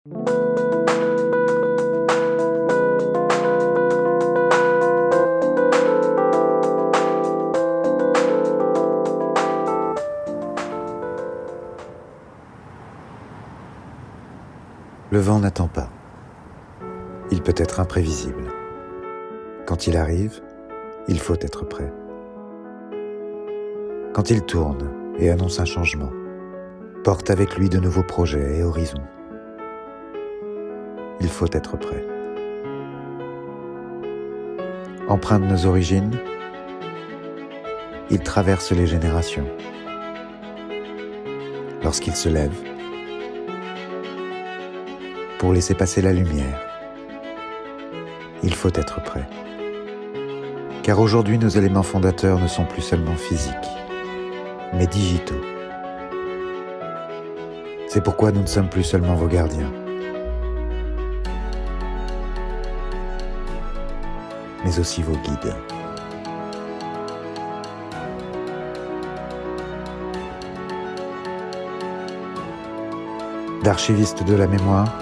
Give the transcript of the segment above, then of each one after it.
Le vent n'attend pas. Il peut être imprévisible. Quand il arrive, il faut être prêt. Quand il tourne et annonce un changement, porte avec lui de nouveaux projets et horizons, il faut être prêt. Empreint de nos origines, il traverse les générations. Lorsqu'il se lève, pour laisser passer la lumière, il faut être prêt. Car aujourd'hui, nos éléments fondateurs ne sont plus seulement physiques, mais digitaux. C'est pourquoi nous ne sommes plus seulement vos gardiens, mais aussi vos guides. D'archivistes de la mémoire,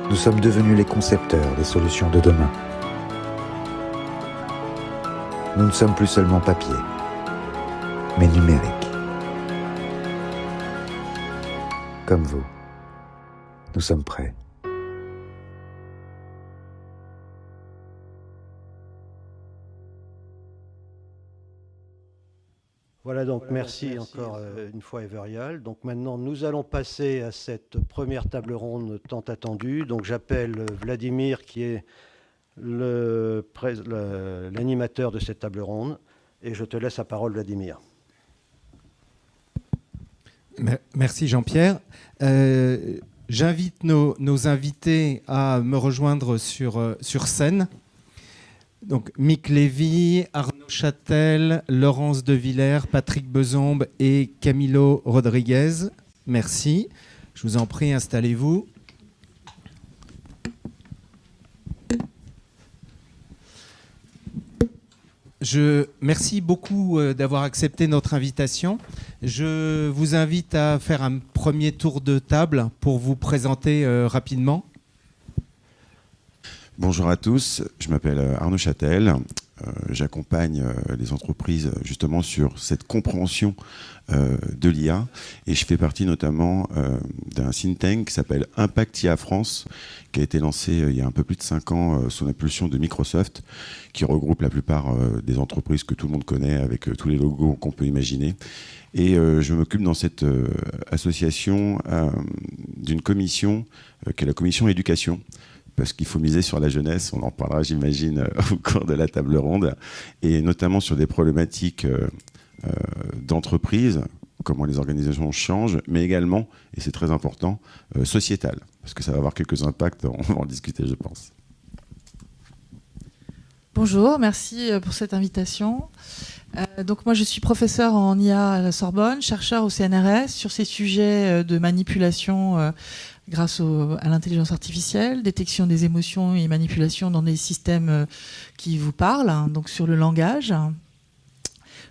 nous sommes devenus les concepteurs des solutions de demain. Nous ne sommes plus seulement papier, mais numérique. Comme vous, nous sommes prêts. Voilà, donc merci encore une fois Everial. Donc maintenant, nous allons passer à cette première table ronde tant attendue. Donc j'appelle Vladimir, qui est l'animateur de cette table ronde. Et je te laisse la parole, Vladimir. Merci Jean-Pierre. J'invite nos invités à me rejoindre sur scène. Donc, Mick Lévy, Arnaud Châtel, Laurence De Villers, Patrick Bezombe et Camilo Rodriguez. Merci. Je vous en prie, installez-vous. Merci beaucoup d'avoir accepté notre invitation. Je vous invite à faire un premier tour de table pour vous présenter rapidement. Bonjour à tous, je m'appelle Arnaud Châtel. J'accompagne les entreprises justement sur cette compréhension de l'IA et je fais partie notamment d'un think tank qui s'appelle Impact IA France, qui a été lancé il y a un peu plus de 5 ans sous l'impulsion de Microsoft, qui regroupe la plupart des entreprises que tout le monde connaît avec tous les logos qu'on peut imaginer. Et je m'occupe dans cette association d'une commission qui est la commission éducation, parce qu'il faut miser sur la jeunesse, on en parlera j'imagine au cours de la table ronde, et notamment sur des problématiques d'entreprise, comment les organisations changent, mais également, et c'est très important, sociétal, parce que ça va avoir quelques impacts, on va en discuter je pense. Bonjour, merci pour cette invitation. Donc moi je suis professeur en IA à la Sorbonne, chercheur au CNRS sur ces sujets de manipulation grâce à l'intelligence artificielle, détection des émotions et manipulation dans des systèmes qui vous parlent, hein, donc sur le langage.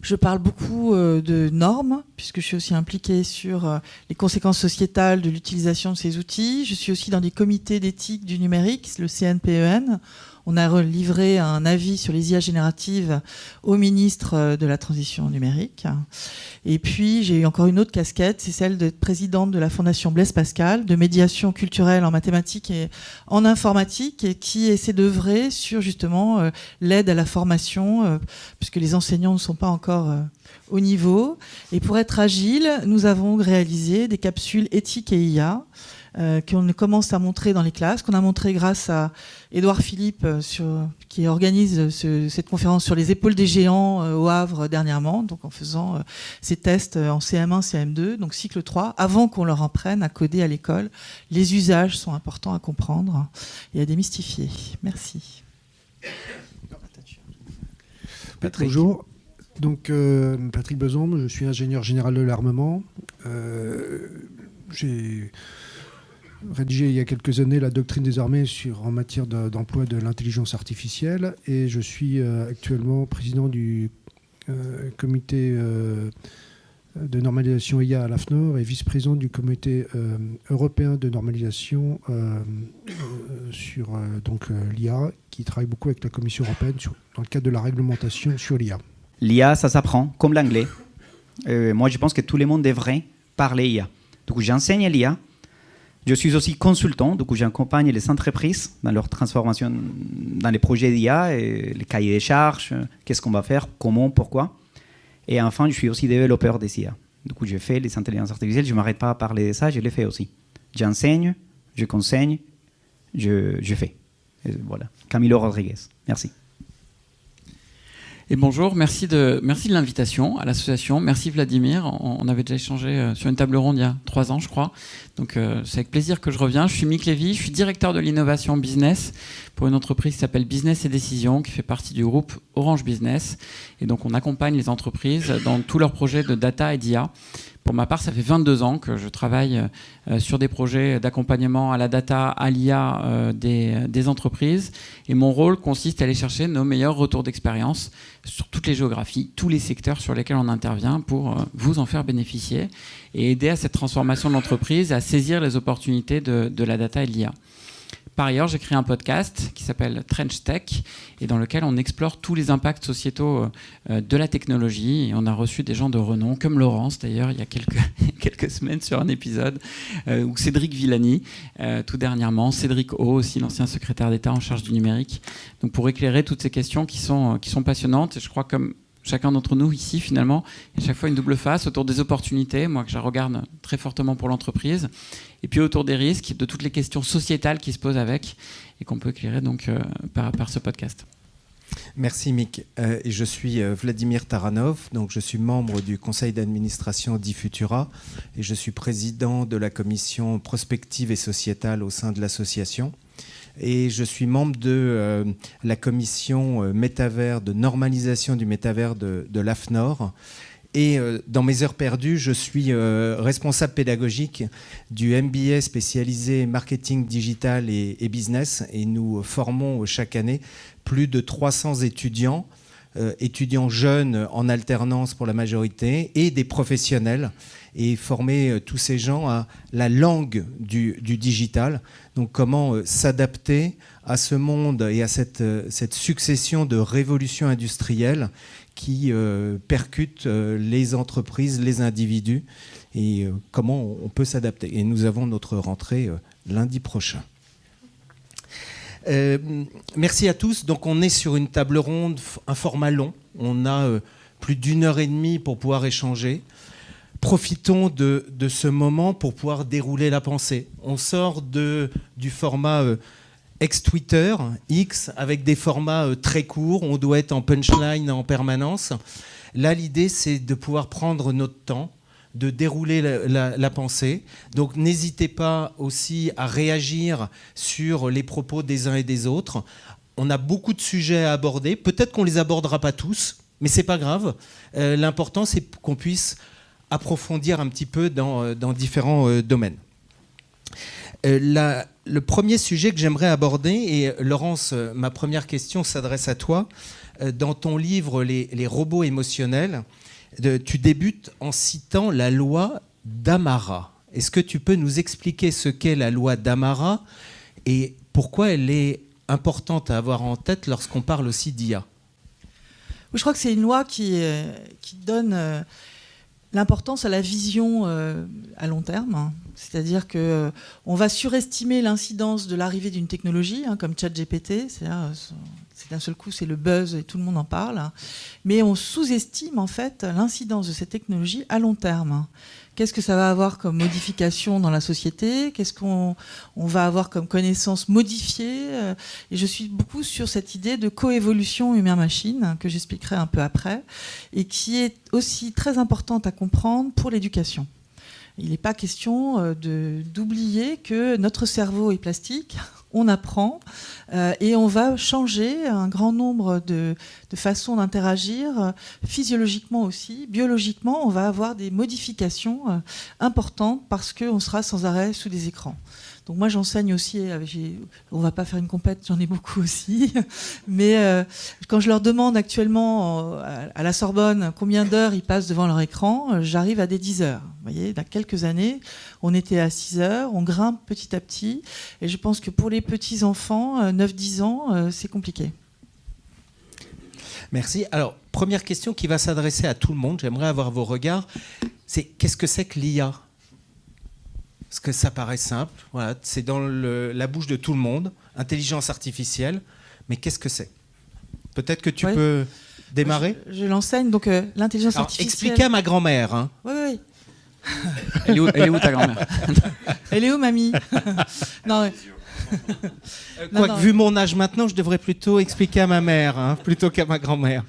Je parle beaucoup de normes, puisque je suis aussi impliquée sur les conséquences sociétales de l'utilisation de ces outils. Je suis aussi dans des comités d'éthique du numérique, le CNPEN. On a livré un avis sur les IA génératives au ministre de la Transition numérique. Et puis, j'ai eu encore une autre casquette, c'est celle d'être présidente de la Fondation Blaise Pascal, de médiation culturelle en mathématiques et en informatique, et qui essaie d'œuvrer sur justement l'aide à la formation, puisque les enseignants ne sont pas encore au niveau. Et pour être agile, nous avons réalisé des capsules éthiques et IA, qu'on commence à montrer dans les classes, qu'on a montré grâce à Édouard Philippe qui organise cette conférence sur les épaules des géants au Havre dernièrement, donc en faisant ces tests en CM1, CM2, donc cycle 3, avant qu'on leur apprenne à coder à l'école. Les usages sont importants à comprendre et à démystifier. Merci. Patrick. Bonjour. Donc, Patrick Bezombe, je suis ingénieur général de l'armement. J'ai rédigé il y a quelques années la doctrine des armées en matière d'emploi de l'intelligence artificielle et je suis actuellement président du comité de normalisation IA à l'AFNOR et vice-président du comité européen de normalisation sur l'IA, qui travaille beaucoup avec la Commission européenne dans le cadre de la réglementation sur l'IA. L'IA, ça s'apprend, comme l'anglais. Moi, je pense que tout le monde devrait parler IA. Du coup, j'enseigne l'IA. Je suis aussi consultant, du coup, j'accompagne les entreprises dans leur transformation, dans les projets d'IA, et les cahiers des charges, qu'est-ce qu'on va faire, comment, pourquoi. Et enfin, je suis aussi développeur des IA. Du coup, je fais les intelligences artificielles, je ne m'arrête pas à parler de ça, je les fais aussi. J'enseigne, je conseille, je fais. Et voilà. Camilo Rodriguez, merci. Et bonjour, merci de l'invitation à l'association. Merci Vladimir. On avait déjà échangé sur une table ronde il y a 3 ans, je crois. Donc c'est avec plaisir que je reviens. Je suis Mick Lévy, je suis directeur de l'innovation business pour une entreprise qui s'appelle Business et Décision, qui fait partie du groupe Orange Business. Et donc on accompagne les entreprises dans tous leurs projets de data et d'IA. Pour ma part, ça fait 22 ans que je travaille sur des projets d'accompagnement à la data, à l'IA des entreprises. Et mon rôle consiste à aller chercher nos meilleurs retours d'expérience sur toutes les géographies, tous les secteurs sur lesquels on intervient pour vous en faire bénéficier et aider à cette transformation de l'entreprise, à saisir les opportunités de la data et de l'IA. Par ailleurs, j'ai créé un podcast qui s'appelle Trench Tech et dans lequel on explore tous les impacts sociétaux de la technologie. Et on a reçu des gens de renom, comme Laurence d'ailleurs, il y a quelques semaines sur un épisode, ou Cédric Villani, tout dernièrement, Cédric O aussi, l'ancien secrétaire d'État en charge du numérique. Donc pour éclairer toutes ces questions qui sont passionnantes, et je crois comme chacun d'entre nous ici, finalement, il y a chaque fois une double face autour des opportunités, moi que je regarde très fortement pour l'entreprise, et puis autour des risques, de toutes les questions sociétales qui se posent avec, et qu'on peut éclairer donc par ce podcast. Merci Mick. Je suis Vladimir Taranov, donc je suis membre du conseil d'administration d'Ifutura et je suis président de la commission prospective et sociétale au sein de l'association. Et je suis membre de la commission métavers, de normalisation du métavers de l'AFNOR. Et dans mes heures perdues, je suis responsable pédagogique du MBA spécialisé marketing digital et business. Et nous formons chaque année plus de 300 étudiants, étudiants jeunes en alternance pour la majorité, et des professionnels. Et former tous ces gens à la langue du digital. Donc comment s'adapter à ce monde et à cette succession de révolutions industrielles qui percutent les entreprises, les individus, et comment on peut s'adapter. Et nous avons notre rentrée lundi prochain. Merci à tous. Donc on est sur une table ronde, un format long. On a plus d'1 heure et demie pour pouvoir échanger. Profitons de ce moment pour pouvoir dérouler la pensée. On sort du format ex-Twitter, X, avec des formats très courts. On doit être en punchline en permanence. Là, l'idée, c'est de pouvoir prendre notre temps, de dérouler la pensée. Donc, n'hésitez pas aussi à réagir sur les propos des uns et des autres. On a beaucoup de sujets à aborder. Peut-être qu'on ne les abordera pas tous, mais ce n'est pas grave. L'important, c'est qu'on puisse approfondir un petit peu dans différents domaines. Le premier sujet que j'aimerais aborder, et Laurence, ma première question s'adresse à toi. Dans ton livre « Les robots émotionnels », tu débutes en citant la loi d'Amara. Est-ce que tu peux nous expliquer ce qu'est la loi d'Amara et pourquoi elle est importante à avoir en tête lorsqu'on parle aussi d'IA? Je crois que c'est une loi qui donne l'importance à la vision à long terme. C'est-à-dire qu'on va surestimer l'incidence de l'arrivée d'une technologie, comme ChatGPT. C'est d'un seul coup, c'est le buzz et tout le monde en parle. Mais on sous-estime en fait l'incidence de cette technologie à long terme. Qu'est-ce que ça va avoir comme modification dans la société? Qu'est-ce qu'on va avoir comme connaissances modifiées? Et je suis beaucoup sur cette idée de coévolution humain-machine, que j'expliquerai un peu après, et qui est aussi très importante à comprendre pour l'éducation. Il n'est pas question d'oublier que notre cerveau est plastique, on apprend et on va changer un grand nombre de façons d'interagir, physiologiquement aussi, biologiquement, on va avoir des modifications importantes parce qu'on sera sans arrêt sous des écrans. Donc moi j'enseigne aussi, on va pas faire une compète, j'en ai beaucoup aussi, mais quand je leur demande actuellement à la Sorbonne combien d'heures ils passent devant leur écran, j'arrive à des 10 heures. Vous voyez, il y a quelques années, on était à 6 heures, on grimpe petit à petit, et je pense que pour les petits enfants, 9-10 ans, c'est compliqué. Merci. Alors, première question qui va s'adresser à tout le monde, j'aimerais avoir vos regards, c'est qu'est-ce que c'est que l'IA ? Parce que ça paraît simple, voilà, c'est dans la bouche de tout le monde, intelligence artificielle, mais qu'est-ce que c'est ? Peut-être que tu peux démarrer ? Je l'enseigne, donc l'intelligence artificielle... Expliquez à ma grand-mère. Hein. Oui. Elle est où ta grand-mère ? Elle est où, mamie ? Non, Quoique, vu mon âge maintenant, je devrais plutôt expliquer à ma mère, hein, plutôt qu'à ma grand-mère.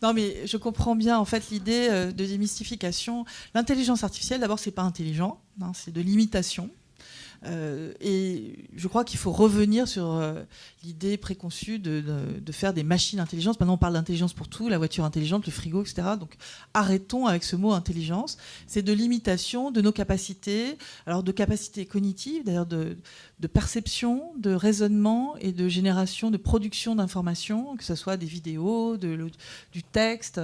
Non, mais je comprends bien en fait l'idée de démystification. L'intelligence artificielle, d'abord, c'est pas intelligent, hein, c'est de l'imitation. Et je crois qu'il faut revenir sur l'idée préconçue de faire des machines intelligentes. Maintenant, on parle d'intelligence pour tout, la voiture intelligente, le frigo, etc. Donc, arrêtons avec ce mot intelligence. C'est de l'imitation de nos capacités, alors de capacités cognitives, d'ailleurs de perception, de raisonnement et de génération, de production d'informations, que ce soit des vidéos, du texte.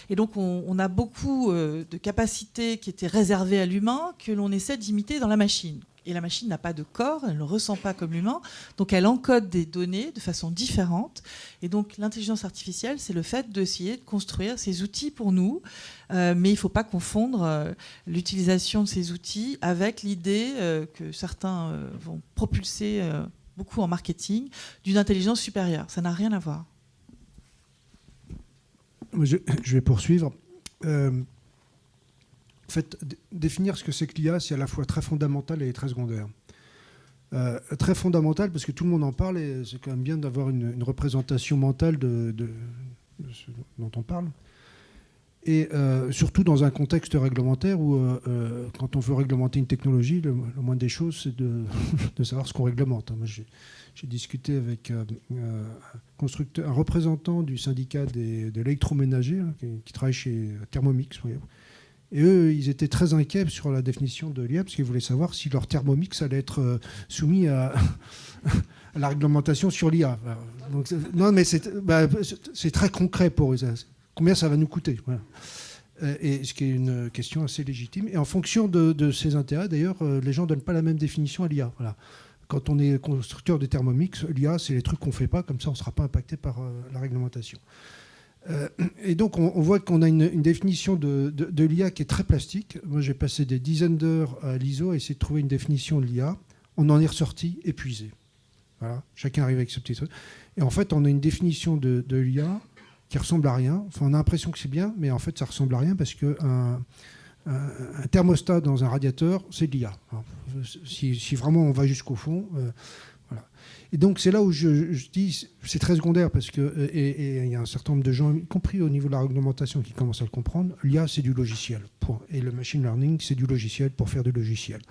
Et donc, on a beaucoup de capacités qui étaient réservées à l'humain que l'on essaie d'imiter dans la machine. Et la machine n'a pas de corps, elle ne ressent pas comme l'humain, donc elle encode des données de façon différente. Et donc l'intelligence artificielle, c'est le fait d'essayer de construire ces outils pour nous, mais il ne faut pas confondre l'utilisation de ces outils avec l'idée que certains vont propulser beaucoup en marketing d'une intelligence supérieure. Ça n'a rien à voir. Je vais poursuivre. En fait, définir ce que c'est que l'IA, c'est à la fois très fondamental et très secondaire. Très fondamental parce que tout le monde en parle et c'est quand même bien d'avoir une représentation mentale de ce dont on parle. Et surtout dans un contexte réglementaire où, quand on veut réglementer une technologie, le moindre des choses, c'est de savoir ce qu'on réglemente. Moi, j'ai discuté avec un représentant du syndicat de l'électroménager, hein, qui travaille chez Thermomix. Et eux, ils étaient très inquiets sur la définition de l'IA, parce qu'ils voulaient savoir si leur Thermomix allait être soumis à la réglementation sur l'IA. Donc, non, mais c'est très concret pour eux. Combien ça va nous coûter, voilà. Et ce qui est une question assez légitime. Et en fonction de ces intérêts, d'ailleurs, les gens ne donnent pas la même définition à l'IA. Voilà. Quand on est constructeur de Thermomix, l'IA, c'est les trucs qu'on ne fait pas, comme ça on ne sera pas impacté par la réglementation. Et donc on voit qu'on a une définition de l'IA qui est très plastique. Moi j'ai passé des dizaines d'heures à l'ISO à essayer de trouver une définition de l'IA. On en est ressorti épuisé. Voilà. Chacun arrive avec ce petit truc. Et en fait on a une définition de l'IA qui ressemble à rien. Enfin on a l'impression que c'est bien, mais en fait ça ressemble à rien parce qu'un thermostat dans un radiateur, c'est de l'IA. Si vraiment on va jusqu'au fond... voilà. Et donc c'est là où je dis c'est très secondaire parce que et il y a un certain nombre de gens, y compris au niveau de la réglementation, qui commencent à le comprendre. L'IA c'est du logiciel, point. Et le machine learning c'est du logiciel pour faire du logiciel.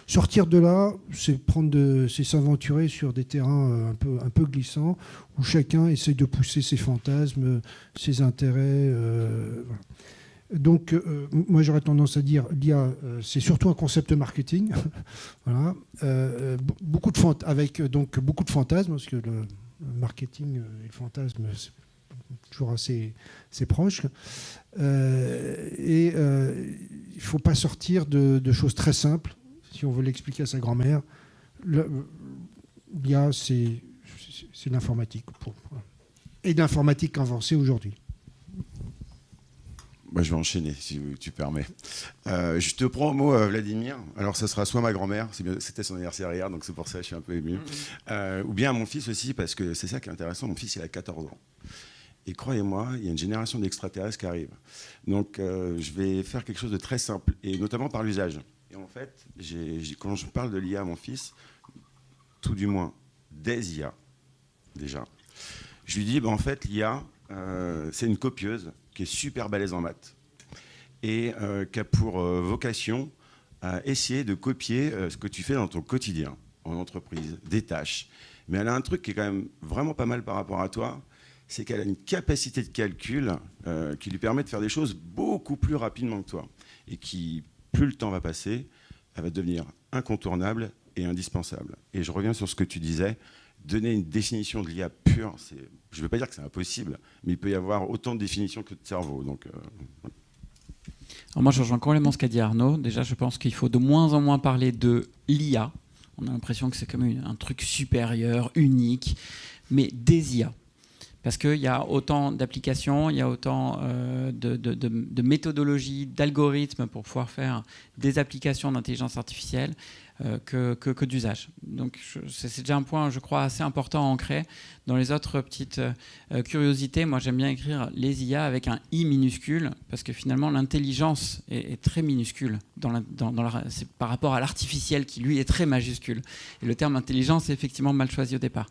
Sortir de là, c'est s'aventurer sur des terrains un peu glissants où chacun essaye de pousser ses fantasmes, ses intérêts. Voilà. Donc, moi, j'aurais tendance à dire l'IA, c'est surtout un concept marketing, voilà. Avec beaucoup de fantasmes, parce que le marketing et le fantasme, c'est toujours assez proche. Il ne faut pas sortir de choses très simples, si on veut l'expliquer à sa grand-mère. L'IA, c'est l'informatique, et de l'informatique avancée aujourd'hui. Moi, je vais enchaîner, si tu permets. Je te prends au mot, Vladimir. Alors, ça sera soit ma grand-mère, c'était son anniversaire hier, donc c'est pour ça que je suis un peu ému, ou bien mon fils aussi, parce que c'est ça qui est intéressant. Mon fils, il a 14 ans. Et croyez-moi, il y a une génération d'extraterrestres qui arrive. Donc, je vais faire quelque chose de très simple, et notamment par l'usage. Et en fait, quand je parle de l'IA à mon fils, tout du moins des IA, déjà, je lui dis, en fait, l'IA, c'est une copieuse qui est super balèze en maths et qui a pour vocation à essayer de copier ce que tu fais dans ton quotidien, en entreprise, des tâches. Mais elle a un truc qui est quand même vraiment pas mal par rapport à toi, c'est qu'elle a une capacité de calcul qui lui permet de faire des choses beaucoup plus rapidement que toi et qui, plus le temps va passer, elle va devenir incontournable est indispensable. Et je reviens sur ce que tu disais, donner une définition de l'IA pure, je ne veux pas dire que c'est impossible, mais il peut y avoir autant de définitions que de cerveau. Donc, Alors moi, je rejoins complètement ce qu'a dit Arnaud. Déjà, je pense qu'il faut de moins en moins parler de l'IA. On a l'impression que c'est comme un truc supérieur, unique, mais des IA. Parce qu'il y a autant d'applications, il y a autant de méthodologies, d'algorithmes pour pouvoir faire des applications d'intelligence artificielle que d'usage. Donc c'est déjà un point, je crois, assez important à ancrer. Dans les autres petites curiosités, moi j'aime bien écrire les IA avec un I minuscule, parce que finalement l'intelligence est très minuscule c'est par rapport à l'artificiel qui lui est très majuscule. Et le terme intelligence est effectivement mal choisi au départ.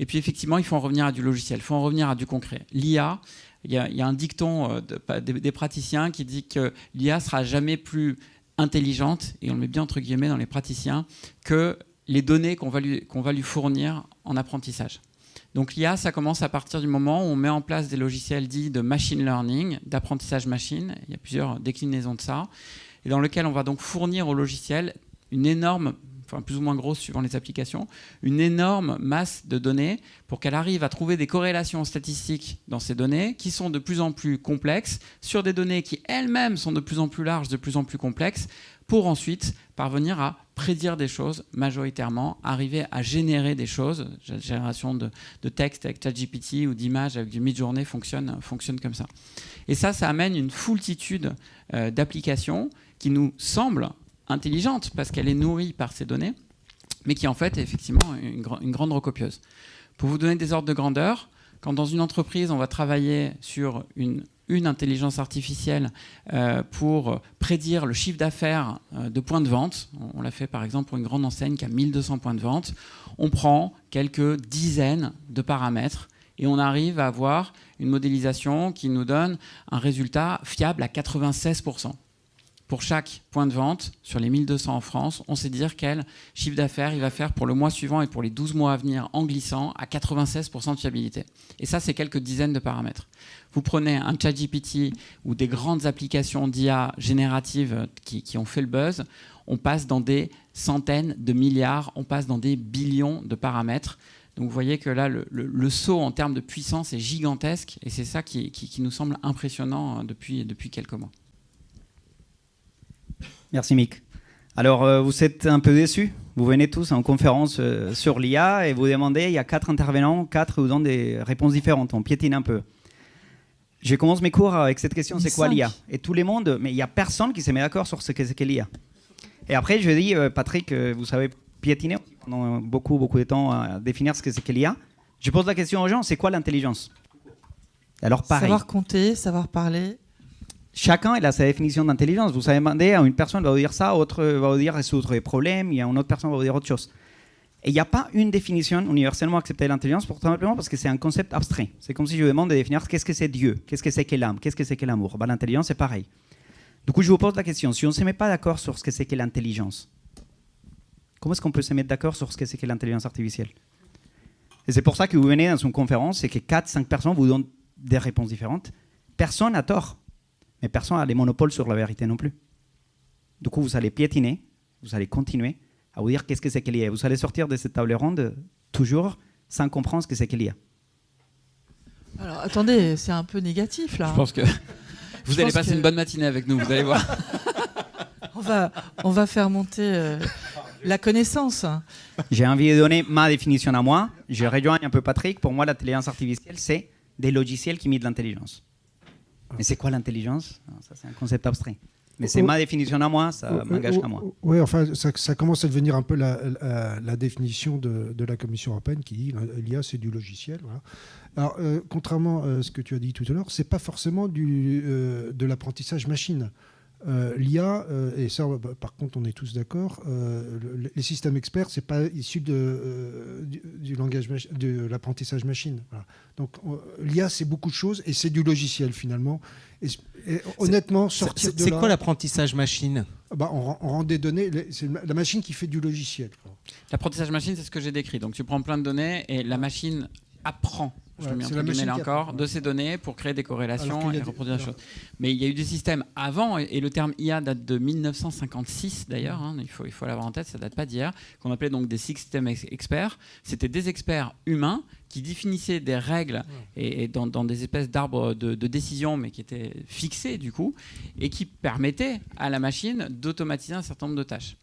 Et puis effectivement, il faut en revenir à du logiciel, il faut en revenir à du concret. L'IA, il y a un dicton des praticiens qui dit que l'IA sera jamais plus intelligente, et on le met bien entre guillemets dans les praticiens, que les données qu'on va lui fournir en apprentissage. Donc l'IA, ça commence à partir du moment où on met en place des logiciels dits de machine learning, d'apprentissage machine. Il y a plusieurs déclinaisons de ça, et dans lequel on va donc fournir au logiciel une énorme, enfin plus ou moins grosse suivant les applications, une énorme masse de données pour qu'elle arrive à trouver des corrélations statistiques dans ces données qui sont de plus en plus complexes, sur des données qui elles-mêmes sont de plus en plus larges, de plus en plus complexes, pour ensuite parvenir à prédire des choses majoritairement, arriver à générer des choses. La génération de texte avec ChatGPT ou d'images avec du Midjourney fonctionne comme ça. Et ça amène une foultitude d'applications qui nous semblent intelligente parce qu'elle est nourrie par ces données, mais qui en fait est effectivement une grande recopieuse. Pour vous donner des ordres de grandeur, quand dans une entreprise, on va travailler sur une intelligence artificielle pour prédire le chiffre d'affaires de points de vente, on l'a fait par exemple pour une grande enseigne qui a 1200 points de vente, on prend quelques dizaines de paramètres et on arrive à avoir une modélisation qui nous donne un résultat fiable à 96%. Pour chaque point de vente, sur les 1200 en France, on sait dire quel chiffre d'affaires il va faire pour le mois suivant et pour les 12 mois à venir en glissant à 96% de fiabilité. Et ça, c'est quelques dizaines de paramètres. Vous prenez un ChatGPT ou des grandes applications d'IA génératives qui ont fait le buzz, on passe dans des centaines de milliards, on passe dans des billions de paramètres. Donc vous voyez que là, le saut en termes de puissance est gigantesque et c'est ça qui nous semble impressionnant depuis quelques mois. Merci Mick. Alors, vous êtes un peu déçus. Vous venez tous en conférence sur l'IA et vous demandez, il y a 4 intervenants, 4 vous donnent des réponses différentes. On piétine un peu. Je commence mes cours avec cette question, c'est quoi l'IA? Et tout le monde, mais il n'y a personne qui se met d'accord sur ce que c'est que l'IA. Et après, je dis, Patrick, vous savez piétiner pendant beaucoup de temps à définir ce que c'est que l'IA. Je pose la question aux gens, c'est quoi l'intelligence? Alors pareil. Savoir compter, savoir parler. Chacun a sa définition d'intelligence. Vous savez demander à une personne va vous dire ça, autre va vous dire résoudre des problèmes, il y a une autre personne va vous dire autre chose. Et il n'y a pas une définition universellement acceptée de l'intelligence, pour tout simplement parce que c'est un concept abstrait. C'est comme si je vous demande de définir qu'est-ce que c'est Dieu, qu'est-ce que c'est que l'âme, qu'est-ce que c'est que l'amour. L'intelligence, c'est pareil. Du coup, je vous pose la question, si on ne se met pas d'accord sur ce que c'est que l'intelligence, comment est-ce qu'on peut se mettre d'accord sur ce que c'est que l'intelligence artificielle? Et c'est pour ça que vous venez dans une conférence et que 4-5 personnes vous donnent des réponses différentes. Personne n'a tort. Mais personne n'a les monopoles sur la vérité non plus. Du coup, vous allez piétiner, vous allez continuer à vous dire qu'est-ce que c'est qu'il y a. Vous allez sortir de cette table ronde toujours sans comprendre ce que c'est qu'il y a. Alors, attendez, c'est un peu négatif, là. Je pense que vous allez passer une bonne matinée avec nous, vous allez voir. on va faire monter la connaissance. J'ai envie de donner ma définition à moi. Je rejoins un peu Patrick. Pour moi, l'intelligence artificielle, c'est des logiciels qui imitent l'intelligence. Mais c'est quoi l'intelligence? Ça, c'est un concept abstrait. Mais c'est ma définition à moi, ça m'engage qu'à moi. Oui, enfin, ça commence à devenir un peu la définition de la Commission européenne qui dit l'IA, c'est du logiciel. Voilà. Alors, contrairement à ce que tu as dit tout à l'heure, c'est pas forcément de l'apprentissage machine. L'IA, et ça, par contre, on est tous d'accord, les systèmes experts, c'est pas issu du langage de l'apprentissage machine. Voilà. Donc, l'IA, c'est beaucoup de choses et c'est du logiciel finalement. Et honnêtement, sortir de là. C'est quoi l'apprentissage machine? On rend des données. C'est la machine qui fait du logiciel. L'apprentissage machine, c'est ce que j'ai décrit. Donc, tu prends plein de données et la machine apprend je le mets entre guillemets là encore, de ces données pour créer des corrélations et reproduire des choses. Mais il y a eu des systèmes avant, et le terme IA date de 1956 d'ailleurs, hein, il faut l'avoir en tête, ça date pas d'hier, qu'on appelait donc des system experts. C'était des experts humains qui définissaient des règles et dans des espèces d'arbres de décision, mais qui étaient fixés du coup, et qui permettaient à la machine d'automatiser un certain nombre de tâches.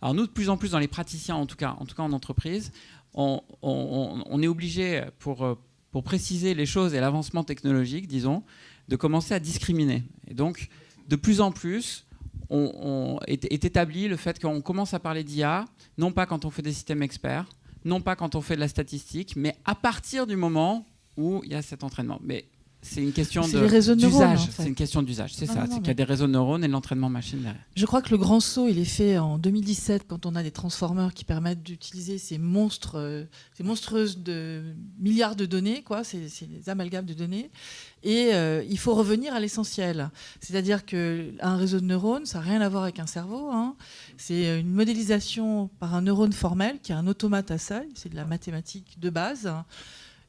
Alors nous, de plus en plus dans les praticiens, en tout cas en entreprise, on est obligé, pour préciser les choses et l'avancement technologique, disons, de commencer à discriminer. Et donc, de plus en plus, est établi le fait qu'on commence à parler d'IA, non pas quand on fait des systèmes experts, non pas quand on fait de la statistique, mais à partir du moment où il y a cet entraînement. Mais c'est une question d'usage. C'est une question d'usage, c'est ça. C'est qu'il y a des réseaux de neurones et de l'entraînement machine derrière. Je crois que le grand saut, il est fait en 2017 quand on a des transformers qui permettent d'utiliser ces monstrueuses de milliards de données, quoi, ces amalgames de données. Et il faut revenir à l'essentiel. C'est-à-dire qu'un réseau de neurones, ça n'a rien à voir avec un cerveau. Hein. C'est une modélisation par un neurone formel qui est un automate à seuil. C'est de la mathématique de base.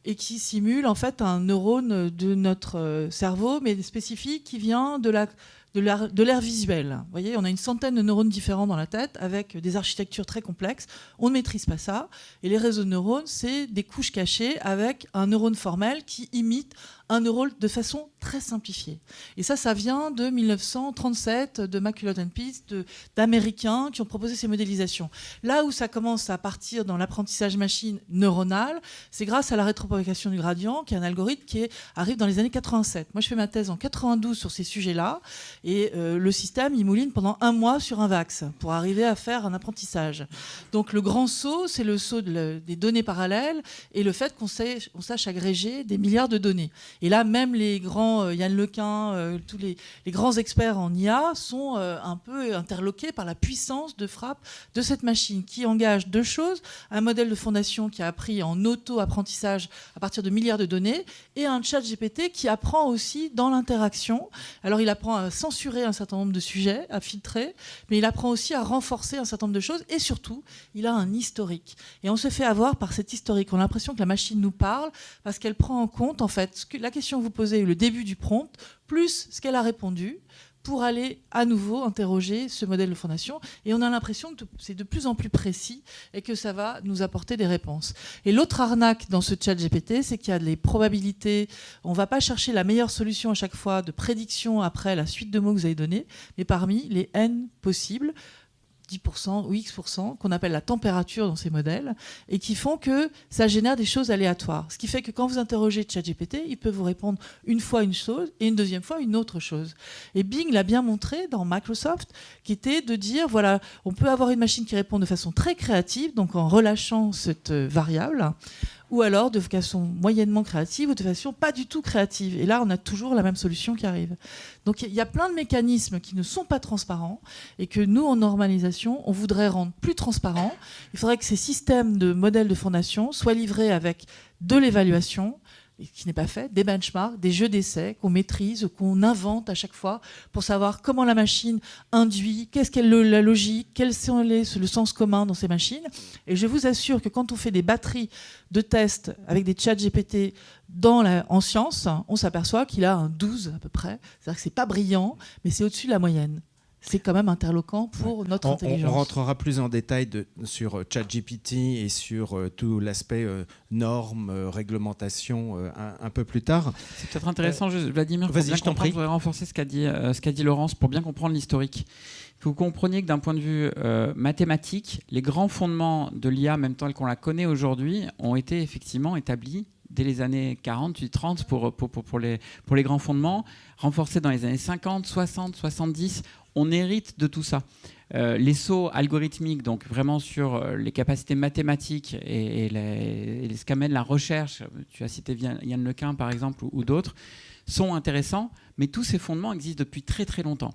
Et qui simule en fait un neurone de notre cerveau, mais spécifique, qui vient de l'air visuel. Vous voyez, on a une centaine de neurones différents dans la tête, avec des architectures très complexes. On ne maîtrise pas ça. Et les réseaux de neurones, c'est des couches cachées avec un neurone formel qui imite un neurone de façon très simplifiée. Et ça vient de 1937, de McCulloch and Peace, d'Américains qui ont proposé ces modélisations. Là où ça commence à partir dans l'apprentissage machine neuronal, c'est grâce à la rétropropagation du gradient, qui est un algorithme qui arrive dans les années 87. Moi, je fais ma thèse en 92 sur ces sujets-là, et le système, il mouline pendant 1 mois sur un VAX pour arriver à faire un apprentissage. Donc le grand saut, c'est le saut des données parallèles et le fait qu'on sache agréger des milliards de données. Et là, même les grands Yann Lequin, tous les grands experts en IA sont un peu interloqués par la puissance de frappe de cette machine qui engage 2 choses. Un modèle de fondation qui a appris en auto-apprentissage à partir de milliards de données et un chat GPT qui apprend aussi dans l'interaction. Alors, il apprend à censurer un certain nombre de sujets, à filtrer, mais il apprend aussi à renforcer un certain nombre de choses et surtout, il a un historique. Et on se fait avoir par cet historique. On a l'impression que la machine nous parle parce qu'elle prend en compte, en fait, la question que vous posez, le début du prompt, plus ce qu'elle a répondu, pour aller à nouveau interroger ce modèle de fondation. Et on a l'impression que c'est de plus en plus précis et que ça va nous apporter des réponses. Et l'autre arnaque dans ce chat GPT, c'est qu'il y a des probabilités. On ne va pas chercher la meilleure solution à chaque fois de prédiction après la suite de mots que vous avez donnés, mais parmi les N possibles, 10% ou X%, qu'on appelle la température dans ces modèles, et qui font que ça génère des choses aléatoires. Ce qui fait que quand vous interrogez ChatGPT, il peut vous répondre une fois une chose et une deuxième fois une autre chose. Et Bing l'a bien montré dans Microsoft, qui était de dire, voilà, on peut avoir une machine qui répond de façon très créative, donc en relâchant cette variable, ou alors de façon moyennement créative ou de façon pas du tout créative. Et là, on a toujours la même solution qui arrive. Donc il y a plein de mécanismes qui ne sont pas transparents et que nous, en normalisation, on voudrait rendre plus transparents. Il faudrait que ces systèmes de modèles de fondation soient livrés avec de l'évaluation, qui n'est pas fait, des benchmarks, des jeux d'essai qu'on maîtrise, qu'on invente à chaque fois pour savoir comment la machine induit, qu'est-ce qu'est la logique, quel est le sens commun dans ces machines. Et je vous assure que quand on fait des batteries de tests avec des chats GPT en sciences, on s'aperçoit qu'il a un 12 à peu près. C'est-à-dire que c'est pas brillant, mais c'est au-dessus de la moyenne. C'est quand même interloquant pour notre intelligence. On rentrera plus en détail sur ChatGPT et sur tout l'aspect normes, réglementation un peu plus tard. C'est peut-être intéressant, Vladimir, vas-y, je t'en prie. Je voudrais renforcer ce qu'a dit Laurence pour bien comprendre l'historique. Il faut que vous compreniez que d'un point de vue mathématique, les grands fondements de l'IA, même telle qu'on la connaît aujourd'hui, ont été effectivement établis dès les années 40, puis 30 pour les grands fondements, renforcés dans les années 50, 60, 70. On hérite de tout ça. Les sauts algorithmiques, donc vraiment sur les capacités mathématiques et ce qu'amène la recherche, tu as cité Yann Lequin par exemple ou d'autres, sont intéressants, mais tous ces fondements existent depuis très très longtemps.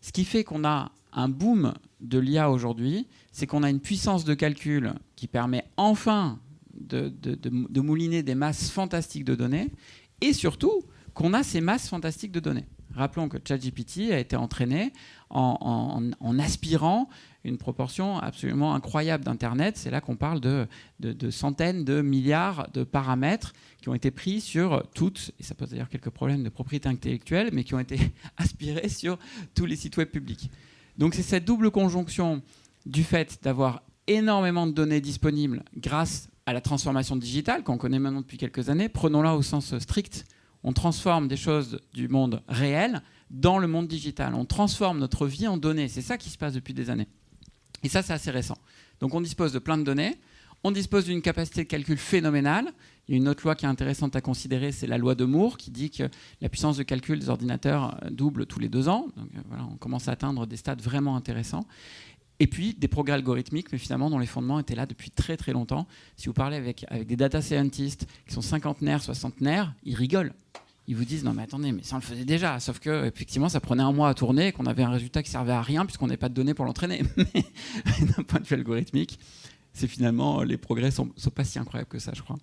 Ce qui fait qu'on a un boom de l'IA aujourd'hui, c'est qu'on a une puissance de calcul qui permet enfin de mouliner des masses fantastiques de données, et surtout qu'on a ces masses fantastiques de données. Rappelons que ChatGPT a été entraîné en aspirant une proportion absolument incroyable d'Internet. C'est là qu'on parle de centaines de milliards de paramètres qui ont été pris sur toutes, et ça pose d'ailleurs quelques problèmes de propriété intellectuelle, mais qui ont été aspirés sur tous les sites web publics. Donc c'est cette double conjonction du fait d'avoir énormément de données disponibles grâce à la transformation digitale qu'on connaît maintenant depuis quelques années. Prenons-la au sens strict. On transforme des choses du monde réel dans le monde digital. On transforme notre vie en données. C'est ça qui se passe depuis des années. Et ça, c'est assez récent. Donc on dispose de plein de données. On dispose d'une capacité de calcul phénoménale. Il y a une autre loi qui est intéressante à considérer, c'est la loi de Moore, qui dit que la puissance de calcul des ordinateurs double tous les 2 ans. Donc voilà, on commence à atteindre des stades vraiment intéressants. Et puis des progrès algorithmiques, mais finalement dont les fondements étaient là depuis très très longtemps. Si vous parlez avec des data scientists qui sont cinquantenaires, soixantenaires, ils rigolent. Ils vous disent non mais attendez, mais ça on le faisait déjà, sauf que effectivement ça prenait 1 mois à tourner et qu'on avait un résultat qui servait à rien puisqu'on n'avait pas de données pour l'entraîner. Mais d'un point de vue algorithmique, c'est finalement les progrès sont pas si incroyables que ça, je crois.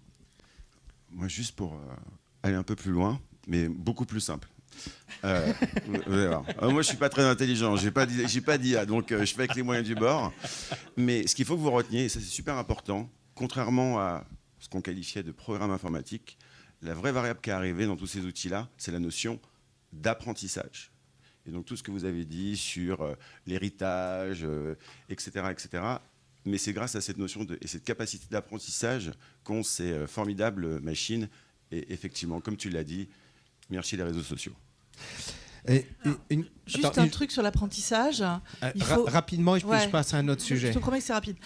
Moi, juste pour aller un peu plus loin, mais beaucoup plus simple. Moi, je suis pas très intelligent, j'ai pas d'IA, donc je fais avec les moyens du bord. Mais ce qu'il faut que vous reteniez, et ça c'est super important, contrairement à ce qu'on qualifiait de programme informatique, la vraie variable qui est arrivée dans tous ces outils-là, c'est la notion d'apprentissage. Et donc tout ce que vous avez dit sur l'héritage, etc., etc. Mais c'est grâce à cette notion et cette capacité d'apprentissage qu'ont ces formidables machines. Et effectivement, comme tu l'as dit, merci les réseaux sociaux. Juste un truc sur l'apprentissage. Rapidement, et puis je passe à un autre sujet. Je te promets que c'est rapide.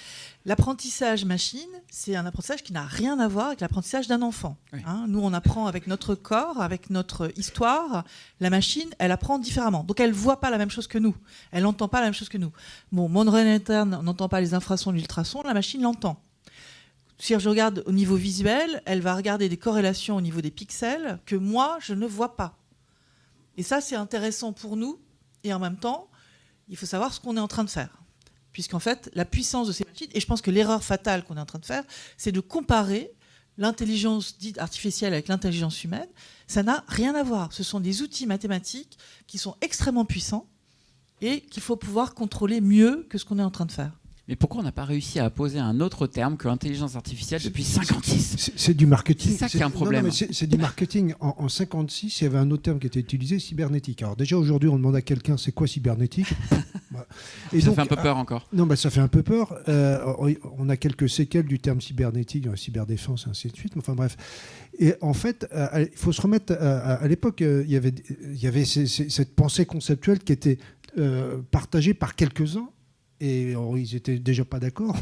L'apprentissage machine, c'est un apprentissage qui n'a rien à voir avec l'apprentissage d'un enfant. Oui. Nous, on apprend avec notre corps, avec notre histoire. La machine, elle apprend différemment. Donc, elle ne voit pas la même chose que nous. Elle n'entend pas la même chose que nous. Bon, mon oreille interne n'entend pas les infrasons, l'ultrason. La machine l'entend. Si je regarde au niveau visuel, elle va regarder des corrélations au niveau des pixels que moi, je ne vois pas. Et ça, c'est intéressant pour nous. Et en même temps, il faut savoir ce qu'on est en train de faire. Puisqu'en fait, la puissance de ces machines, et je pense que l'erreur fatale qu'on est en train de faire, c'est de comparer l'intelligence dite artificielle avec l'intelligence humaine. Ça n'a rien à voir. Ce sont des outils mathématiques qui sont extrêmement puissants et qu'il faut pouvoir contrôler mieux que ce qu'on est en train de faire. Mais pourquoi on n'a pas réussi à poser un autre terme que l'intelligence artificielle depuis 56 ? C'est du marketing. C'est ça qui est un problème. Non, c'est du marketing. En 56, il y avait un autre terme qui était utilisé, cybernétique. Alors déjà, aujourd'hui, on demande à quelqu'un, c'est quoi cybernétique ? Et ça fait un peu peur encore. Non, ça fait un peu peur. On a quelques séquelles du terme cybernétique, cyberdéfense, et ainsi de suite. Enfin bref. Et en fait, il faut se remettre à l'époque, il y avait cette pensée conceptuelle qui était partagée par quelques-uns. Et ils n'étaient déjà pas d'accord.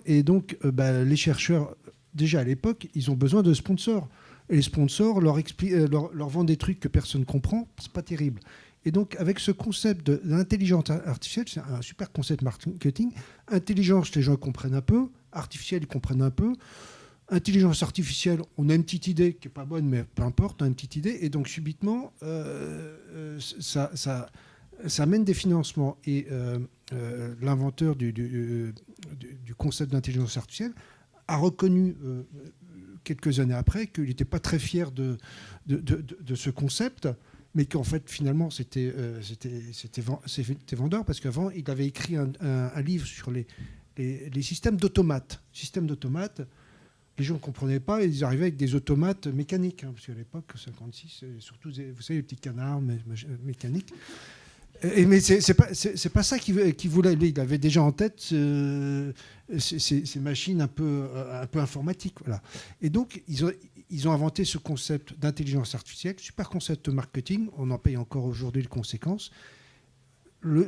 Et donc, les chercheurs, déjà à l'époque, ils ont besoin de sponsors. Et les sponsors leur vendent des trucs que personne ne comprend. C'est pas terrible. Et donc, avec ce concept d'intelligence artificielle, c'est un super concept marketing. Intelligence, les gens comprennent un peu. Artificielle, ils comprennent un peu. Intelligence artificielle, on a une petite idée qui n'est pas bonne, mais peu importe, on a une petite idée. Et donc, subitement, ça amène des financements. Et l'inventeur du concept d'intelligence artificielle a reconnu quelques années après qu'il n'était pas très fier de ce concept, mais qu'en fait, finalement, c'était vendeur, parce qu'avant, il avait écrit un livre sur les systèmes d'automates. Les gens ne comprenaient pas, ils arrivaient avec des automates mécaniques, parce qu'à l'époque, 56, surtout, vous savez, les petits canards mécaniques. Mais c'est pas ça qu'il voulait. Lui, il avait déjà en tête ces machines un peu informatiques. Voilà. Et donc, ils ont inventé ce concept d'intelligence artificielle, super concept marketing. On en paye encore aujourd'hui les conséquences.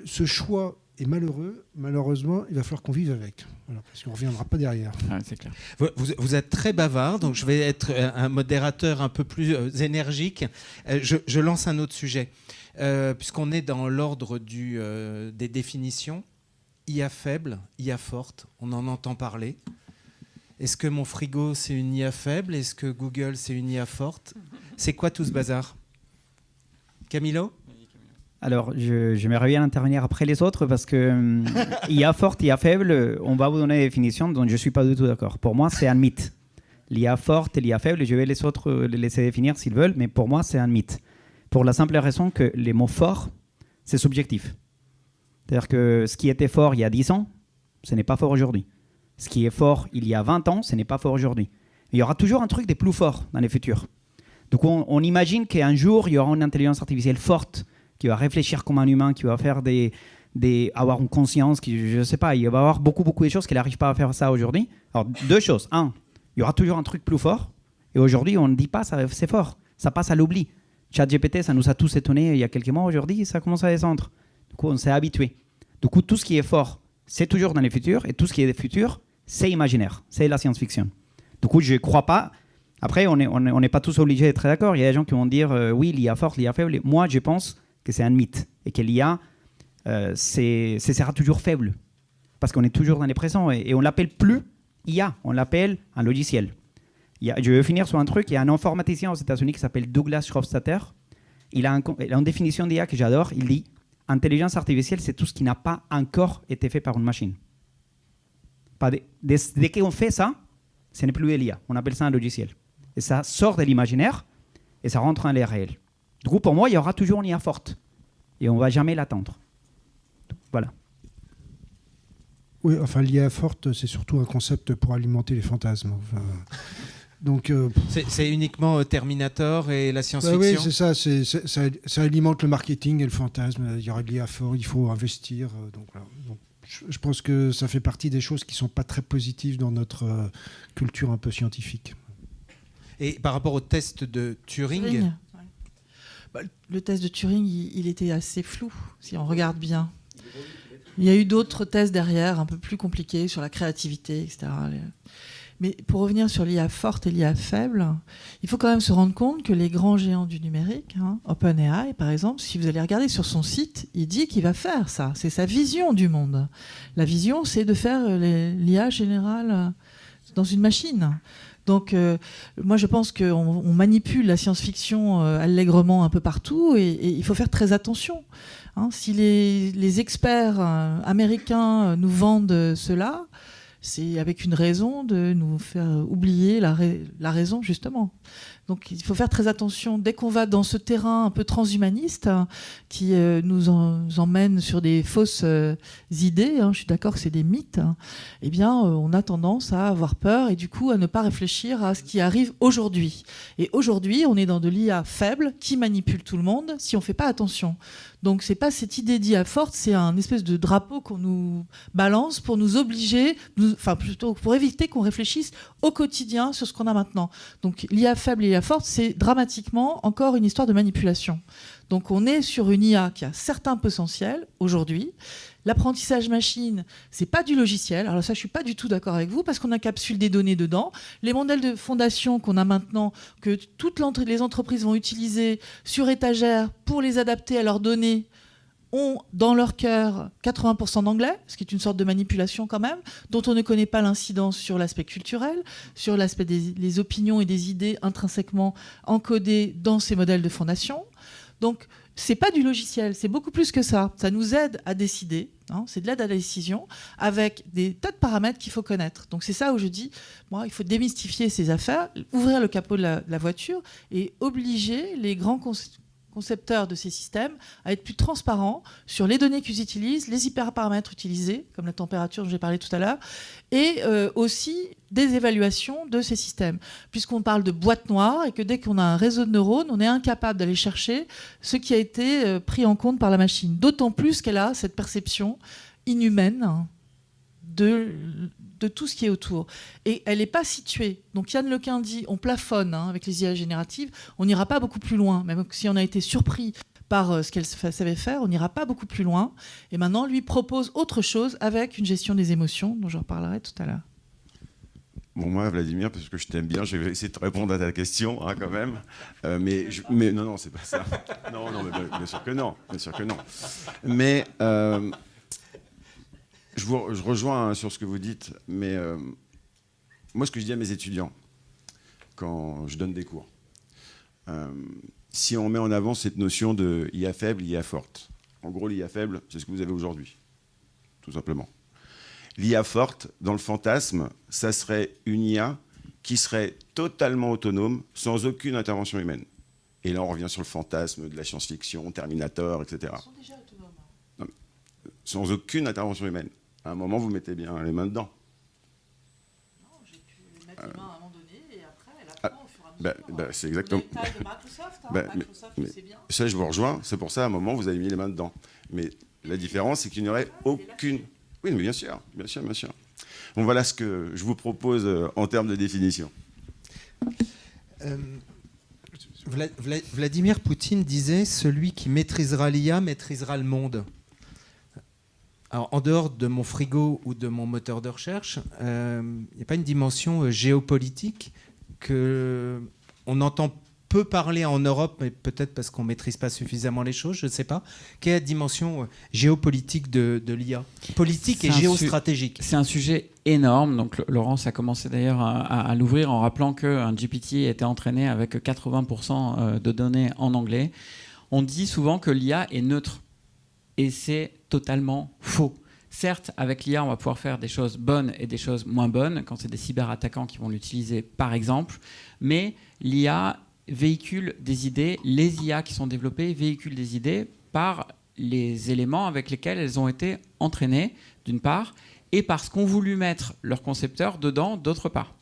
Ce choix est malheureux. Malheureusement, il va falloir qu'on vive avec. Voilà, parce qu'on ne reviendra pas derrière. Ah, c'est clair. Vous êtes très bavard, donc je vais être un modérateur un peu plus énergique. Je lance un autre sujet. Puisqu'on est dans l'ordre des définitions, IA faible, IA forte, on en entend parler. Est-ce que mon frigo, c'est une IA faible ? Est-ce que Google, c'est une IA forte ? C'est quoi tout ce bazar ? Camilo ? Alors, j'aimerais bien intervenir après les autres parce que IA forte, IA faible, on va vous donner des définitions dont je ne suis pas du tout d'accord. Pour moi, c'est un mythe. L'IA forte et l'IA faible, je vais les autres les laisser définir s'ils veulent, mais pour moi, c'est un mythe. pour la simple raison que les mots forts, c'est subjectif. C'est-à-dire que ce qui était fort il y a 10 ans, ce n'est pas fort aujourd'hui. Ce qui est fort il y a 20 ans, ce n'est pas fort aujourd'hui. Il y aura toujours un truc des plus forts dans les futurs. Donc on imagine qu'un jour, il y aura une intelligence artificielle forte qui va réfléchir comme un humain, qui va faire avoir une conscience, je ne sais pas, il va y avoir beaucoup de choses qu'elle n'arrive pas à faire ça aujourd'hui. Alors, 2 choses. 1, il y aura toujours un truc plus fort. Et aujourd'hui, on ne dit pas ça, c'est fort. Ça passe à l'oubli. ChatGPT, ça nous a tous étonnés il y a quelques mois. Aujourd'hui, ça commence à descendre. Du coup, on s'est habitué. Du coup, tout ce qui est fort, c'est toujours dans les futurs. Et tout ce qui est futur, c'est imaginaire. C'est la science-fiction. Du coup, je ne crois pas. Après, on n'est pas tous obligés d'être d'accord. Il y a des gens qui vont dire oui, l'IA forte, l'IA faible. Moi, je pense que c'est un mythe. Et que l'IA, ce sera toujours faible. Parce qu'on est toujours dans les présents. Et on ne l'appelle plus IA. On l'appelle un logiciel. Je vais finir sur un truc. Il y a un informaticien aux États-Unis qui s'appelle Douglas Hofstadter. Il a une définition d'IA que j'adore. Il dit intelligence artificielle, c'est tout ce qui n'a pas encore été fait par une machine. Dès qu'on fait ça, ce n'est plus l'IA. On appelle ça un logiciel. Et ça sort de l'imaginaire et ça rentre dans l'air réel. Du coup, pour moi, il y aura toujours une IA forte. Et on ne va jamais l'attendre. Voilà. Oui, enfin, l'IA forte, c'est surtout un concept pour alimenter les fantasmes. Enfin, donc, c'est uniquement Terminator et la science-fiction. Oui, c'est ça, ça alimente le marketing et le fantasme. Il y aura de l'IA fort, il faut investir. Donc, voilà. Donc, je pense que ça fait partie des choses qui ne sont pas très positives dans notre culture un peu scientifique. Et par rapport au test de Turing, le test de Turing, il était assez flou, si on regarde bien. Il y a eu d'autres tests derrière, un peu plus compliqués, sur la créativité, etc. Mais pour revenir sur l'IA forte et l'IA faible, il faut quand même se rendre compte que les grands géants du numérique, OpenAI par exemple, si vous allez regarder sur son site, il dit qu'il va faire ça. C'est sa vision du monde. La vision, c'est de faire l'IA générale dans une machine. Donc, moi, je pense qu'on manipule la science-fiction allègrement un peu partout et il faut faire très attention. Si les experts américains nous vendent cela, c'est avec une raison de nous faire oublier la raison, justement. Donc il faut faire très attention. Dès qu'on va dans ce terrain un peu transhumaniste qui nous emmène sur des fausses idées, je suis d'accord que c'est des mythes, eh bien on a tendance à avoir peur et du coup à ne pas réfléchir à ce qui arrive aujourd'hui. Et aujourd'hui, on est dans de l'IA faible qui manipule tout le monde si on ne fait pas attention. Donc c'est pas cette idée d'IA forte, c'est un espèce de drapeau qu'on nous balance pour nous obliger, enfin plutôt pour éviter qu'on réfléchisse au quotidien sur ce qu'on a maintenant. Donc l'IA faible et l'IA forte, c'est dramatiquement encore une histoire de manipulation. Donc on est sur une IA qui a certains potentiels aujourd'hui. L'apprentissage machine, c'est pas du logiciel. Alors ça, je suis pas du tout d'accord avec vous parce qu'on encapsule des données dedans. Les modèles de fondation qu'on a maintenant, que toutes les entreprises vont utiliser sur étagère pour les adapter à leurs données, ont dans leur cœur 80% d'anglais, ce qui est une sorte de manipulation quand même, dont on ne connaît pas l'incidence sur l'aspect culturel, sur l'aspect des opinions et des idées intrinsèquement encodées dans ces modèles de fondation. Donc, c'est pas du logiciel, c'est beaucoup plus que ça. Ça nous aide à décider, c'est de l'aide à la décision, avec des tas de paramètres qu'il faut connaître. Donc c'est ça où je dis, moi, il faut démystifier ces affaires, ouvrir le capot de la voiture et obliger les grands concepteurs de ces systèmes à être plus transparents sur les données qu'ils utilisent, les hyperparamètres utilisés, comme la température dont j'ai parlé tout à l'heure, et aussi des évaluations de ces systèmes. Puisqu'on parle de boîte noire et que dès qu'on a un réseau de neurones, on est incapable d'aller chercher ce qui a été pris en compte par la machine. D'autant plus qu'elle a cette perception inhumaine de tout ce qui est autour. Et elle n'est pas située. Donc Yann Lequin dit on plafonne avec les IA génératives, on n'ira pas beaucoup plus loin. Même si on a été surpris par ce qu'elle savait faire, on n'ira pas beaucoup plus loin. Et maintenant, lui propose autre chose avec une gestion des émotions, dont je reparlerai tout à l'heure. Bon, moi, Vladimir, parce que je t'aime bien, je vais essayer de te répondre à ta question, quand même. Mais non, c'est pas ça. Non, mais bien sûr que non. Bien sûr que non. Mais je rejoins sur ce que vous dites. Mais moi, ce que je dis à mes étudiants, quand je donne des cours, si on met en avant cette notion de IA faible, IA forte. En gros, l'IA faible, c'est ce que vous avez aujourd'hui, tout simplement. L'IA forte, dans le fantasme, ça serait une IA qui serait totalement autonome, sans aucune intervention humaine. Et là, on revient sur le fantasme de la science-fiction, Terminator, etc. Ils sont déjà autonomes. Non, sans aucune intervention humaine. À un moment, vous mettez bien les mains dedans. Non, j'ai pu mettre les mains à un moment donné et après, elle apprend au fur et à mesure. C'est exactement. On a une taille de Microsoft, hein, Microsoft, mais c'est bien. ça, je vous rejoins. C'est pour ça, à un moment, vous avez mis les mains dedans. Mais la différence, c'est qu'il n'y aurait aucune... Oui, mais bien sûr, bien sûr, bien sûr. Bon, voilà ce que je vous propose en termes de définition. Vladimir Poutine disait « Celui qui maîtrisera l'IA maîtrisera le monde ». Alors, en dehors de mon frigo ou de mon moteur de recherche, il n'y a pas une dimension géopolitique qu'on entend peu parler en Europe, mais peut-être parce qu'on ne maîtrise pas suffisamment les choses, je ne sais pas. Quelle est la dimension géopolitique de l'IA ? Politique et géostratégique. C'est un sujet énorme. Donc, Laurence a commencé d'ailleurs à l'ouvrir en rappelant qu'un GPT était entraîné avec 80% de données en anglais. On dit souvent que l'IA est neutre. Et c'est totalement faux. Certes, avec l'IA, on va pouvoir faire des choses bonnes et des choses moins bonnes, quand c'est des cyberattaquants qui vont l'utiliser, par exemple. Mais l'IA véhicule des idées. Les IA qui sont développées véhiculent des idées par les éléments avec lesquels elles ont été entraînées, d'une part, et parce qu'ont voulu mettre leurs concepteurs dedans, d'autre part.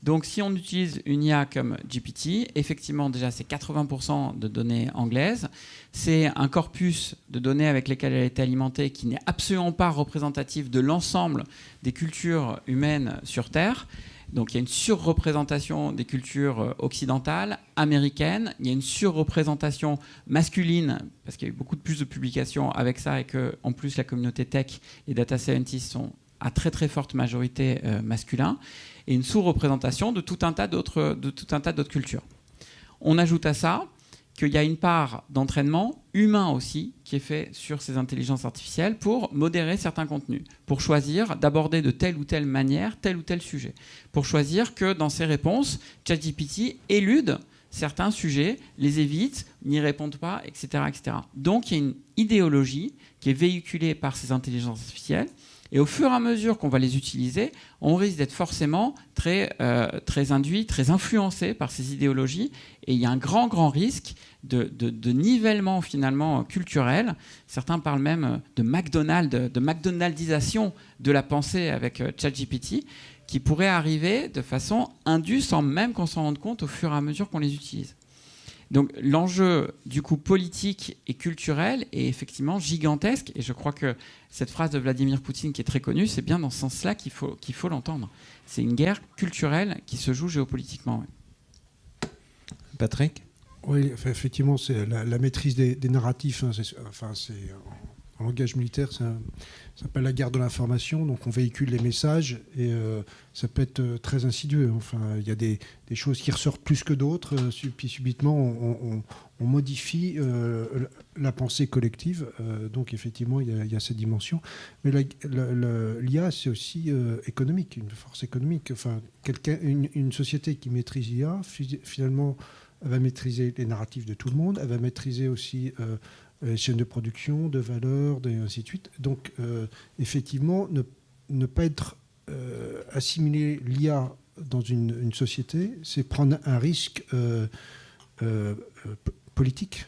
Donc, si on utilise une IA comme GPT, effectivement, déjà, c'est 80% de données anglaises. C'est un corpus de données avec lesquelles elle a été alimentée qui n'est absolument pas représentatif de l'ensemble des cultures humaines sur Terre. Donc, il y a une surreprésentation des cultures occidentales, américaines. Il y a une surreprésentation masculine, parce qu'il y a eu beaucoup plus de publications avec ça et qu'en plus, la communauté tech, les data scientists sont à très, très forte majorité masculins. Et une sous-représentation de tout un tas d'autres cultures. On ajoute à ça qu'il y a une part d'entraînement humain aussi qui est fait sur ces intelligences artificielles pour modérer certains contenus, pour choisir d'aborder de telle ou telle manière tel ou tel sujet, pour choisir que dans ses réponses, ChatGPT élude certains sujets, les évite, n'y répondent pas, etc., etc. Donc il y a une idéologie qui est véhiculée par ces intelligences artificielles. Et au fur et à mesure qu'on va les utiliser, on risque d'être forcément très induit, très influencé par ces idéologies. Et il y a un grand, grand risque de nivellement finalement culturel. Certains parlent même de McDonaldisation de la pensée avec ChatGPT, qui pourrait arriver de façon indue sans même qu'on s'en rende compte au fur et à mesure qu'on les utilise. Donc l'enjeu du coup politique et culturel est effectivement gigantesque et je crois que cette phrase de Vladimir Poutine qui est très connue, c'est bien dans ce sens-là qu'il faut l'entendre. C'est une guerre culturelle qui se joue géopolitiquement. Oui. Patrick ? Oui, effectivement, c'est la maîtrise des narratifs. En langage militaire, ça s'appelle la guerre de l'information. Donc on véhicule les messages et ça peut être très insidieux. Enfin, il y a des choses qui ressortent plus que d'autres. Puis subitement, on modifie la pensée collective. Donc effectivement, il y a cette dimension. Mais l'IA, c'est aussi économique, une force économique. Enfin, une société qui maîtrise l'IA, finalement, elle va maîtriser les narratifs de tout le monde. Elle va maîtriser aussi les chaînes de production, de valeur, et ainsi de suite. Donc, effectivement, ne pas être assimiler l'IA dans une société, c'est prendre un risque politique,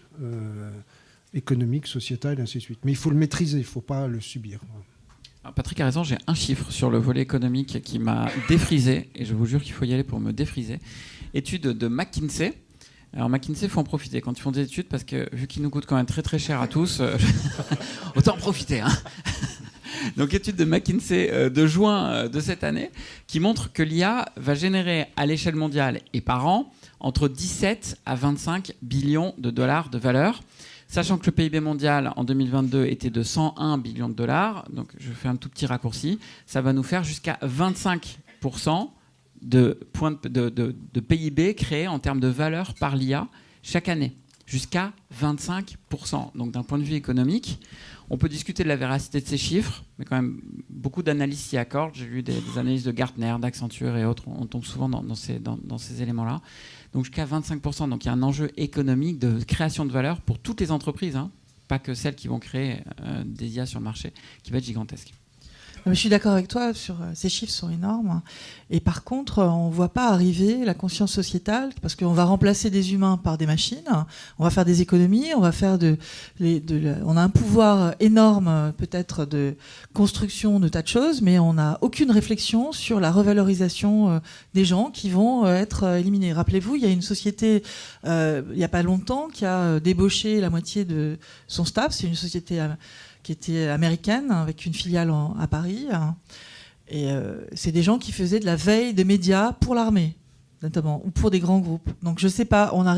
économique, sociétal, et ainsi de suite. Mais il faut le maîtriser, il ne faut pas le subir. Alors Patrick a raison, j'ai un chiffre sur le volet économique qui m'a défrisé, et je vous jure qu'il faut y aller pour me défriser. Étude de McKinsey. Alors McKinsey, il faut en profiter quand ils font des études, parce que vu qu'ils nous coûtent quand même très très cher à tous, autant en profiter. Hein. Donc étude de McKinsey de juin de cette année, qui montre que l'IA va générer à l'échelle mondiale et par an entre 17 à 25 billions de dollars de valeur. Sachant que le PIB mondial en 2022 était de 101 billions de dollars, donc je fais un tout petit raccourci, ça va nous faire jusqu'à 25% de PIB créé en termes de valeur par l'IA chaque année, jusqu'à 25%. Donc d'un point de vue économique, on peut discuter de la véracité de ces chiffres, mais quand même beaucoup d'analyses s'y accordent. J'ai lu des analyses de Gartner, d'Accenture et autres, on tombe souvent dans ces éléments-là. Donc jusqu'à 25%. Donc il y a un enjeu économique de création de valeur pour toutes les entreprises, hein, pas que celles qui vont créer des IA sur le marché, qui va être gigantesque. Je suis d'accord avec toi, ces chiffres sont énormes. Et par contre, on ne voit pas arriver la conscience sociétale, parce qu'on va remplacer des humains par des machines, on va faire des économies, on a un pouvoir énorme peut-être de construction de tas de choses, mais on n'a aucune réflexion sur la revalorisation des gens qui vont être éliminés. Rappelez-vous, il y a une société, il n'y a pas longtemps, qui a débauché la moitié de son staff. C'est une société qui était américaine, avec une filiale à Paris. Et c'est des gens qui faisaient de la veille des médias pour l'armée, notamment, ou pour des grands groupes. Donc je ne sais pas, on a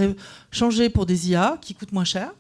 changé pour des IA qui coûtent moins cher,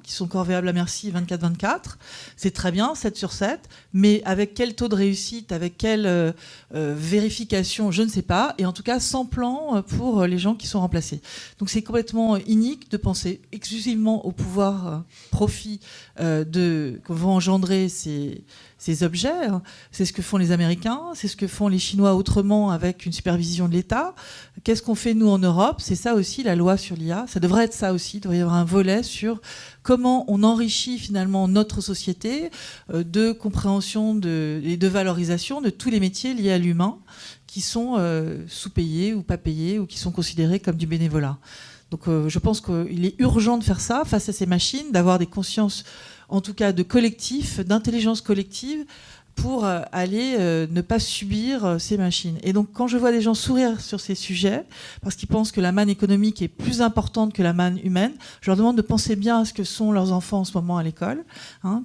qui sont corvéables à merci 24/24. C'est très bien, 7 sur 7, mais avec quel taux de réussite, avec quelle vérification, je ne sais pas, et en tout cas sans plan pour les gens qui sont remplacés. Donc c'est complètement inique de penser exclusivement au pouvoir profit que vont engendrer ces objets. C'est ce que font les Américains, c'est ce que font les Chinois autrement avec une supervision de l'État. Qu'est-ce qu'on fait nous en Europe? C'est ça aussi la loi sur l'IA. Ça devrait être ça aussi. Il devrait y avoir un volet sur comment on enrichit finalement notre société de compréhension et de valorisation de tous les métiers liés à l'humain qui sont sous-payés ou pas payés ou qui sont considérés comme du bénévolat. Donc je pense qu'il est urgent de faire ça face à ces machines, d'avoir des consciences, en tout cas de collectif, d'intelligence collective, pour aller ne pas subir ces machines. Et donc quand je vois des gens sourire sur ces sujets, parce qu'ils pensent que la manne économique est plus importante que la manne humaine, je leur demande de penser bien à ce que sont leurs enfants en ce moment à l'école,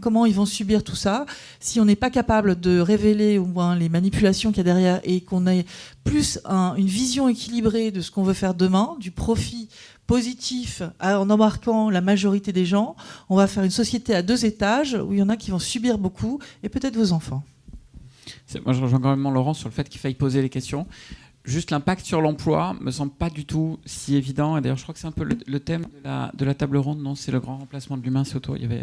comment ils vont subir tout ça. Si on n'est pas capable de révéler au moins les manipulations qu'il y a derrière et qu'on ait plus une vision équilibrée de ce qu'on veut faire demain, du profit positif en embarquant la majorité des gens, on va faire une société à 2 étages où il y en a qui vont subir beaucoup, et peut-être vos enfants. Moi, je rejoins quand même Laurent sur le fait qu'il faille poser les questions. Juste l'impact sur l'emploi me semble pas du tout si évident. Et d'ailleurs, je crois que c'est un peu le thème de la table ronde. Non, c'est le grand remplacement de l'humain.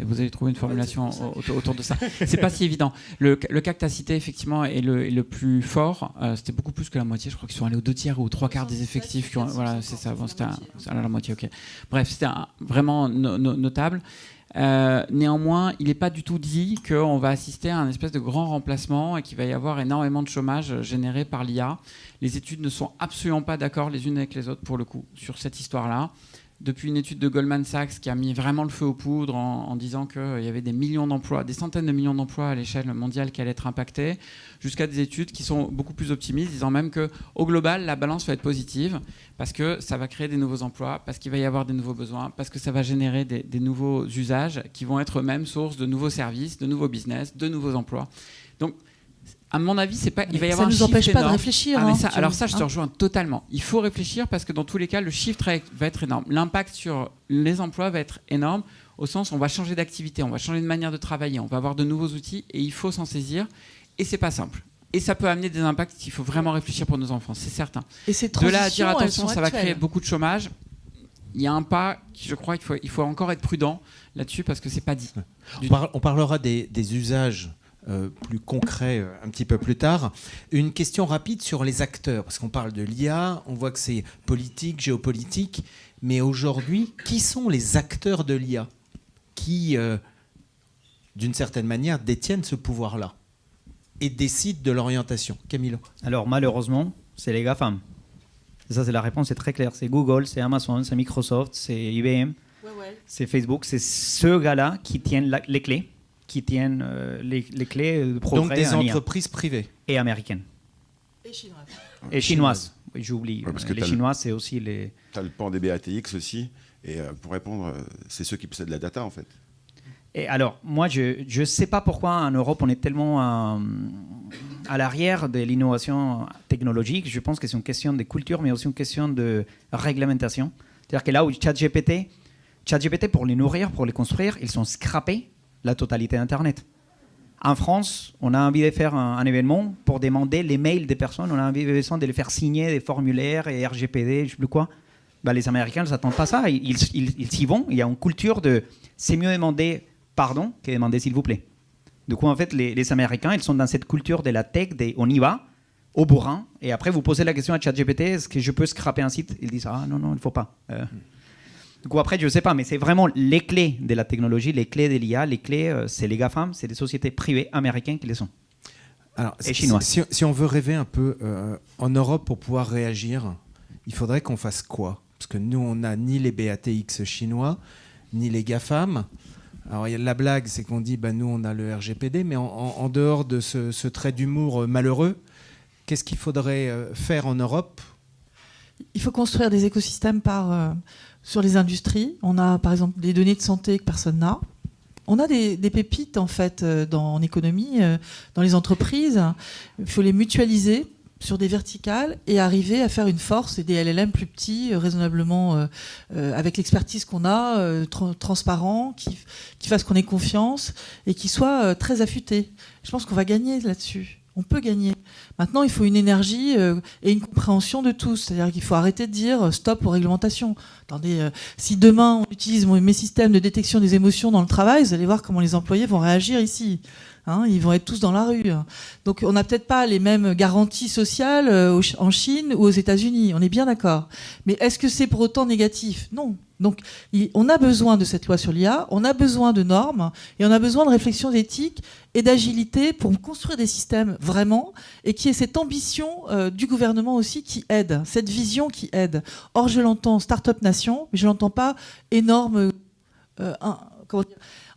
Vous avez trouvé une formulation autour de ça. C'est pas si évident. Le cas que tu as cité, effectivement, est le plus fort. C'était beaucoup plus que la moitié. Je crois qu'ils sont allés aux 2/3 ou aux 3/4 des effectifs. Voilà, c'est ça. Bon, c'était la moitié, ok. Bref, c'était vraiment notable. Néanmoins, il n'est pas du tout dit qu'on va assister à un espèce de grand remplacement et qu'il va y avoir énormément de chômage généré par l'IA. Les études ne sont absolument pas d'accord les unes avec les autres, pour le coup, sur cette histoire-là. Depuis une étude de Goldman Sachs qui a mis vraiment le feu aux poudres en disant qu'il y avait des millions d'emplois, des centaines de millions d'emplois à l'échelle mondiale qui allaient être impactés, jusqu'à des études qui sont beaucoup plus optimistes, disant même qu'au global, la balance va être positive parce que ça va créer des nouveaux emplois, parce qu'il va y avoir des nouveaux besoins, parce que ça va générer des nouveaux usages qui vont être eux-mêmes source de nouveaux services, de nouveaux business, de nouveaux emplois. Donc, à mon avis, c'est pas. Il va y avoir un chiffre énorme. Ça ne nous empêche pas de réfléchir. Alors ça, je te rejoins totalement. Il faut réfléchir parce que dans tous les cas, le chiffre va être énorme. L'impact sur les emplois va être énorme. Au sens, on va changer d'activité, on va changer de manière de travailler, on va avoir de nouveaux outils et il faut s'en saisir. Et c'est pas simple. Et ça peut amener des impacts qu'il faut vraiment réfléchir pour nos enfants, c'est certain. Et ces de là à dire attention, ça va actuelles. créer beaucoup de chômage. Il y a un pas qui, je crois, il faut encore être prudent là-dessus parce que c'est pas dit. On parlera des usages plus concret un petit peu plus tard. Une question rapide sur les acteurs, parce qu'on parle de l'IA, on voit que c'est politique, géopolitique, mais aujourd'hui, qui sont les acteurs de l'IA qui, d'une certaine manière, détiennent ce pouvoir-là et décident de l'orientation? Camilo. Alors malheureusement, c'est les GAFAM. Et ça, c'est la réponse, c'est très clair. C'est Google, c'est Amazon, c'est Microsoft, c'est IBM, c'est Facebook. C'est ceux gars-là qui tiennent les clés. Qui tiennent les clés de progrès. Donc des entreprises privées. Et américaines. Et chinoises. Et chinoises. Oui, j'oublie. Ouais, parce que les Chinois, c'est aussi les... Tu as le pan des BATX aussi. Et pour répondre, c'est ceux qui possèdent la data, en fait. Et alors, moi, je ne sais pas pourquoi en Europe, on est tellement à l'arrière de l'innovation technologique. Je pense que c'est une question de culture, mais aussi une question de réglementation. C'est-à-dire que là où ChatGPT, pour les nourrir, pour les construire, ils sont scrappés la totalité d'Internet. En France, on a envie de faire un événement pour demander les mails des personnes. On a envie de les faire signer des formulaires et RGPD, je ne sais plus quoi. Ben, les Américains ne s'attendent pas à ça. Ils y vont. Il y a une culture de c'est mieux demander pardon que demander s'il vous plaît. Du coup, en fait, les Américains, ils sont dans cette culture de la tech, on y va, au bourrin. Et après, vous posez la question à ChatGPT, est-ce que je peux scraper un site? Ils disent ah non, il ne faut pas. Du coup, après, je ne sais pas, mais c'est vraiment les clés de la technologie, les clés de l'IA, les clés, c'est les GAFAM, c'est des sociétés privées américaines qui les sont. Alors, et chinois. Si on veut rêver un peu en Europe pour pouvoir réagir, il faudrait qu'on fasse quoi? Parce que nous, on n'a ni les BATX chinois, ni les GAFAM. Alors, la blague, c'est qu'on dit, nous, on a le RGPD, mais en dehors de ce trait d'humour malheureux, qu'est-ce qu'il faudrait faire en Europe? Il faut construire des écosystèmes sur les industries. On a, par exemple, des données de santé que personne n'a. On a des pépites, en fait, en économie, dans les entreprises. Il faut les mutualiser sur des verticales et arriver à faire une force et des LLM plus petits, raisonnablement, avec l'expertise qu'on a, transparents, qui fassent qu'on ait confiance et qui soient très affûtés. Je pense qu'on va gagner là-dessus. On peut gagner. Maintenant, il faut une énergie et une compréhension de tous. C'est-à-dire qu'il faut arrêter de dire stop aux réglementations. Attendez, si demain on utilise mes systèmes de détection des émotions dans le travail, vous allez voir comment les employés vont réagir ici. Ils vont être tous dans la rue. Donc on n'a peut-être pas les mêmes garanties sociales en Chine ou aux États-Unis. On est bien d'accord. Mais est-ce que c'est pour autant négatif? Non. Donc on a besoin de cette loi sur l'IA, on a besoin de normes et on a besoin de réflexion éthique et d'agilité pour construire des systèmes vraiment et qui ait cette ambition du gouvernement aussi qui aide, cette vision qui aide. Or je l'entends Start-up Nation, mais je l'entends pas énorme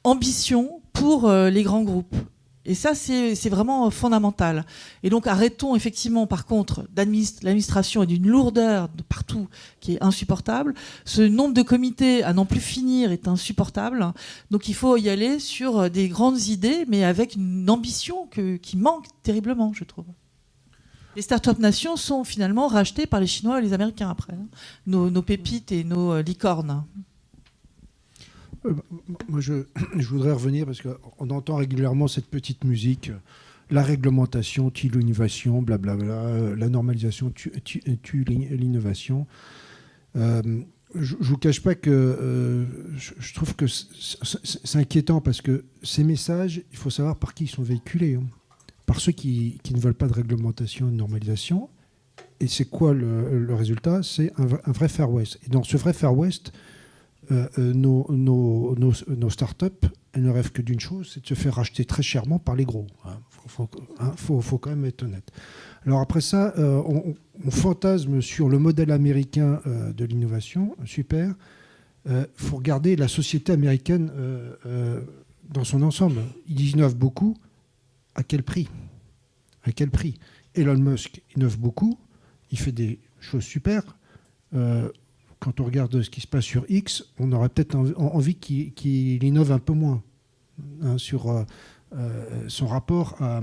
ambition pour les grands groupes. Et ça, c'est vraiment fondamental. Et donc, arrêtons effectivement, par contre, l'administration est d'une lourdeur de partout qui est insupportable. Ce nombre de comités à n'en plus finir est insupportable. Donc, il faut y aller sur des grandes idées, mais avec une ambition qui manque terriblement, je trouve. Les Start-up Nations sont finalement rachetées par les Chinois et les Américains après. Nos pépites et nos licornes. Moi, je voudrais revenir parce qu'on entend régulièrement cette petite musique, la réglementation tue l'innovation, blablabla, la normalisation tue l'innovation. Je ne vous cache pas que je trouve que c'est inquiétant parce que ces messages, il faut savoir par qui ils sont véhiculés. Par ceux qui ne veulent pas de réglementation et de normalisation. Et c'est quoi le résultat? C'est un vrai Far West. Et dans ce vrai Far West, nos startups, elles ne rêvent que d'une chose, c'est de se faire racheter très chèrement par les gros. Faut quand même être honnête. Alors après ça, on fantasme sur le modèle américain de l'innovation, super. Faut regarder la société américaine dans son ensemble. Ils innovent beaucoup. À quel prix? À quel prix? Elon Musk innove beaucoup. Il fait des choses super. Quand on regarde ce qui se passe sur X, on aurait peut-être envie qu'il innove un peu moins sur son rapport à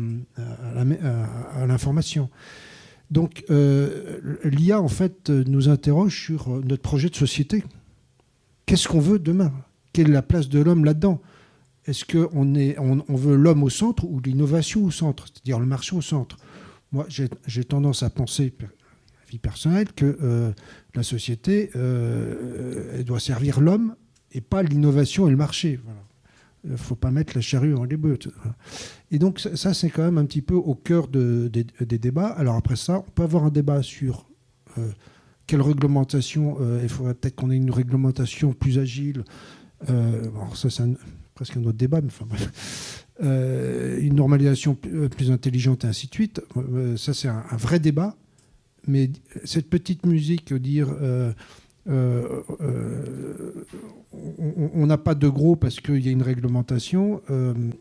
l'information. Donc l'IA, en fait, nous interroge sur notre projet de société. Qu'est-ce qu'on veut demain? Quelle est la place de l'homme là-dedans? Est-ce qu'on veut l'homme au centre ou l'innovation au centre, c'est-à-dire le marché au centre? Moi, j'ai tendance à penser, vie personnelle, que la société elle doit servir l'homme et pas l'innovation et le marché. Voilà. Il ne faut pas mettre la charrue dans les bœufs. Et donc ça, c'est quand même un petit peu au cœur des débats. Alors après ça, on peut avoir un débat sur quelle réglementation. Il faudrait peut-être qu'on ait une réglementation plus agile. Alors ça, c'est presque un autre débat, mais enfin bref. Une normalisation plus intelligente et ainsi de suite. Ça, c'est un vrai débat. Mais cette petite musique, dire on n'a pas de gros parce qu'il y a une réglementation, elle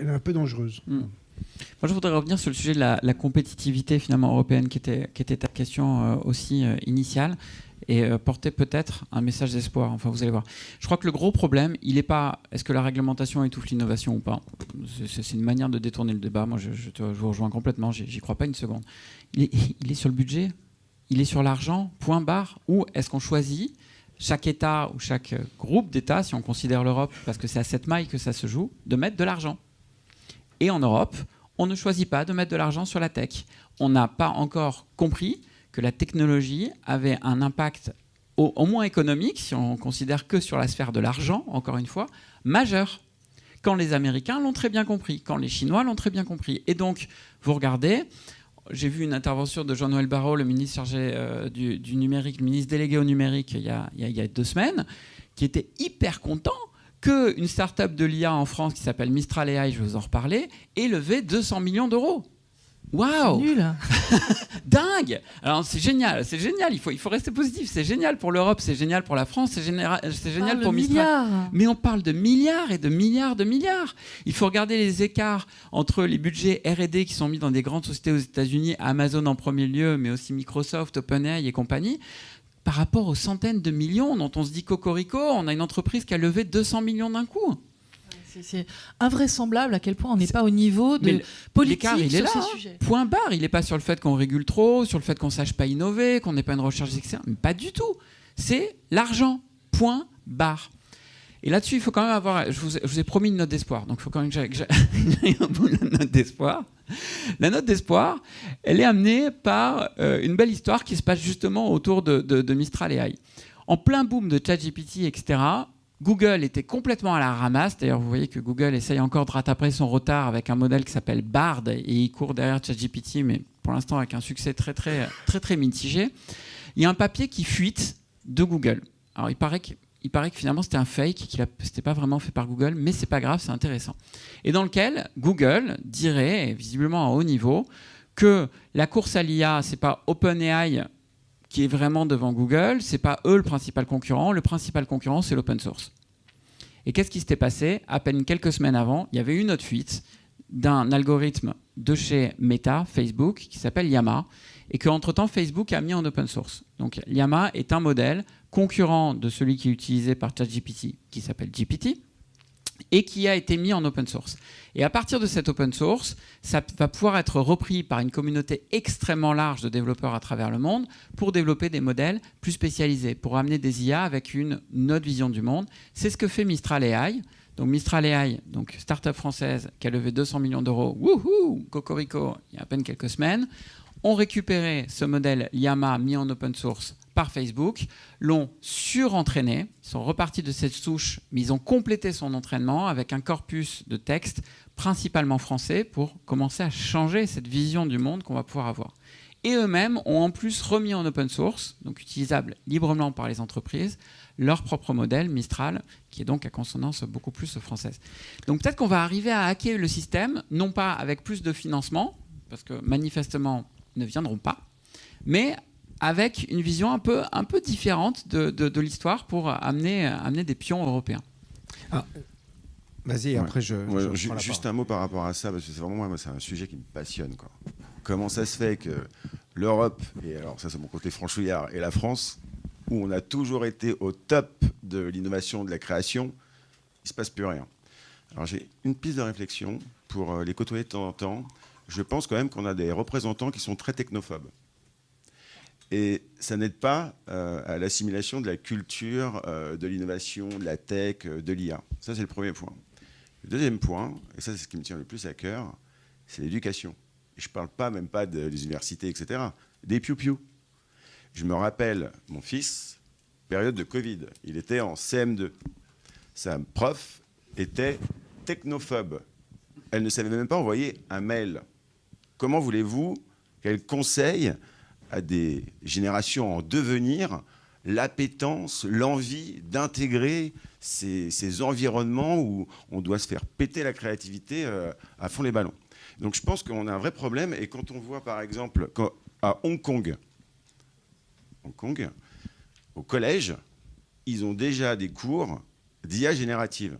est un peu dangereuse. Moi, je voudrais revenir sur le sujet de la compétitivité finalement européenne, qui était ta question aussi initiale, et porter peut-être un message d'espoir. Enfin, vous allez voir. Je crois que le gros problème, il n'est pas est-ce que la réglementation étouffe l'innovation ou pas. C'est une manière de détourner le débat. Moi, je vous rejoins complètement. J'y crois pas une seconde. Il est sur le budget. Il est sur l'argent. Point barre. Ou est-ce qu'on choisit chaque État ou chaque groupe d'États, si on considère l'Europe, parce que c'est à cette maille que ça se joue, de mettre de l'argent. Et en Europe, on ne choisit pas de mettre de l'argent sur la tech. On n'a pas encore compris que la technologie avait un impact au moins économique, si on considère que sur la sphère de l'argent, encore une fois, majeur. Quand les Américains l'ont très bien compris, quand les Chinois l'ont très bien compris. Et donc, vous regardez, j'ai vu une intervention de Jean-Noël Barrot, le ministre chargé du numérique, le ministre délégué au numérique, il y a 2 semaines, qui était hyper content qu'une start-up de l'IA en France qui s'appelle Mistral AI, je vais vous en reparler, ait levé 200 millions d'euros. Waouh! Nul. Dingue! Alors c'est génial, il faut rester positif, c'est génial pour l'Europe, c'est génial pour la France, c'est génial pour Mistral. Mais on parle de milliards et de milliards de milliards. Il faut regarder les écarts entre les budgets R&D qui sont mis dans des grandes sociétés aux États-Unis, Amazon en premier lieu, mais aussi Microsoft, OpenAI et compagnie, par rapport aux centaines de millions dont on se dit cocorico, on a une entreprise qui a levé 200 millions d'un coup. C'est invraisemblable à quel point on n'est pas au niveau de politique il est sur là, ces sujets. Point barre. Il n'est pas sur le fait qu'on régule trop, sur le fait qu'on ne sache pas innover, qu'on n'ait pas une recherche externe. Mais pas du tout. C'est l'argent. Point barre. Et là-dessus, il faut quand même avoir... Je vous ai promis une note d'espoir. Donc il faut quand même que j'aille au bout de la note d'espoir. La note d'espoir, elle est amenée par une belle histoire qui se passe justement autour de Mistral AI. En plein boom de ChatGPT, etc., Google était complètement à la ramasse. D'ailleurs, vous voyez que Google essaye encore de rattraper son retard avec un modèle qui s'appelle Bard et il court derrière ChatGPT, mais pour l'instant avec un succès très, très, très, très mitigé. Il y a un papier qui fuite de Google. Alors, il paraît que finalement, c'était un fake, c'était pas vraiment fait par Google, mais c'est pas grave, c'est intéressant. Et dans lequel Google dirait, visiblement à haut niveau, que la course à l'IA, c'est pas OpenAI qui est vraiment devant Google, c'est pas eux le principal concurrent. Le principal concurrent, c'est l'open source. Et qu'est-ce qui s'était passé? À peine quelques semaines avant, il y avait une autre fuite d'un algorithme de chez Meta, Facebook, qui s'appelle Llama, et qu'entre-temps, Facebook a mis en open source. Donc Llama est un modèle concurrent de celui qui est utilisé par ChatGPT, qui s'appelle GPT, et qui a été mis en open source. Et à partir de cet open source, ça va pouvoir être repris par une communauté extrêmement large de développeurs à travers le monde pour développer des modèles plus spécialisés, pour amener des IA avec une autre vision du monde. C'est ce que fait Mistral AI. Donc Mistral AI, donc start-up française qui a levé 200 millions d'euros, wouhou, cocorico, il y a à peine quelques semaines, ont récupéré ce modèle Llama mis en open source par Facebook, l'ont surentraîné, ils sont repartis de cette souche, mais ils ont complété son entraînement avec un corpus de textes principalement français pour commencer à changer cette vision du monde qu'on va pouvoir avoir. Et eux-mêmes ont en plus remis en open source, donc utilisable librement par les entreprises, leur propre modèle Mistral, qui est donc à consonance beaucoup plus française. Donc peut-être qu'on va arriver à hacker le système, non pas avec plus de financement, parce que manifestement ils ne viendront pas, mais avec une vision un peu différente de l'histoire pour amener des pions européens. Ah, vas-y, après juste un mot par rapport à ça, parce que c'est vraiment moi, c'est un sujet qui me passionne, quoi. Comment ça se fait que l'Europe, et alors ça c'est mon côté franchouillard, et la France, où on a toujours été au top de l'innovation, de la création, il ne se passe plus rien. Alors j'ai une piste de réflexion pour les côtoyer de temps en temps. Je pense quand même qu'on a des représentants qui sont très technophobes. Et ça n'aide pas à l'assimilation de la culture, de l'innovation, de la tech, de l'IA. Ça, c'est le premier point. Le deuxième point, et ça, c'est ce qui me tient le plus à cœur, c'est l'éducation. Et je ne parle pas même pas des universités, etc. Des piou-piou. Je me rappelle, mon fils, période de Covid, il était en CM2. Sa prof était technophobe. Elle ne savait même pas envoyer un mail. Comment voulez-vous qu'elle conseille à des générations en devenir l'appétence, l'envie d'intégrer ces environnements où on doit se faire péter la créativité à fond les ballons. Donc je pense qu'on a un vrai problème. Et quand on voit par exemple à Hong Kong, au collège, ils ont déjà des cours d'IA générative.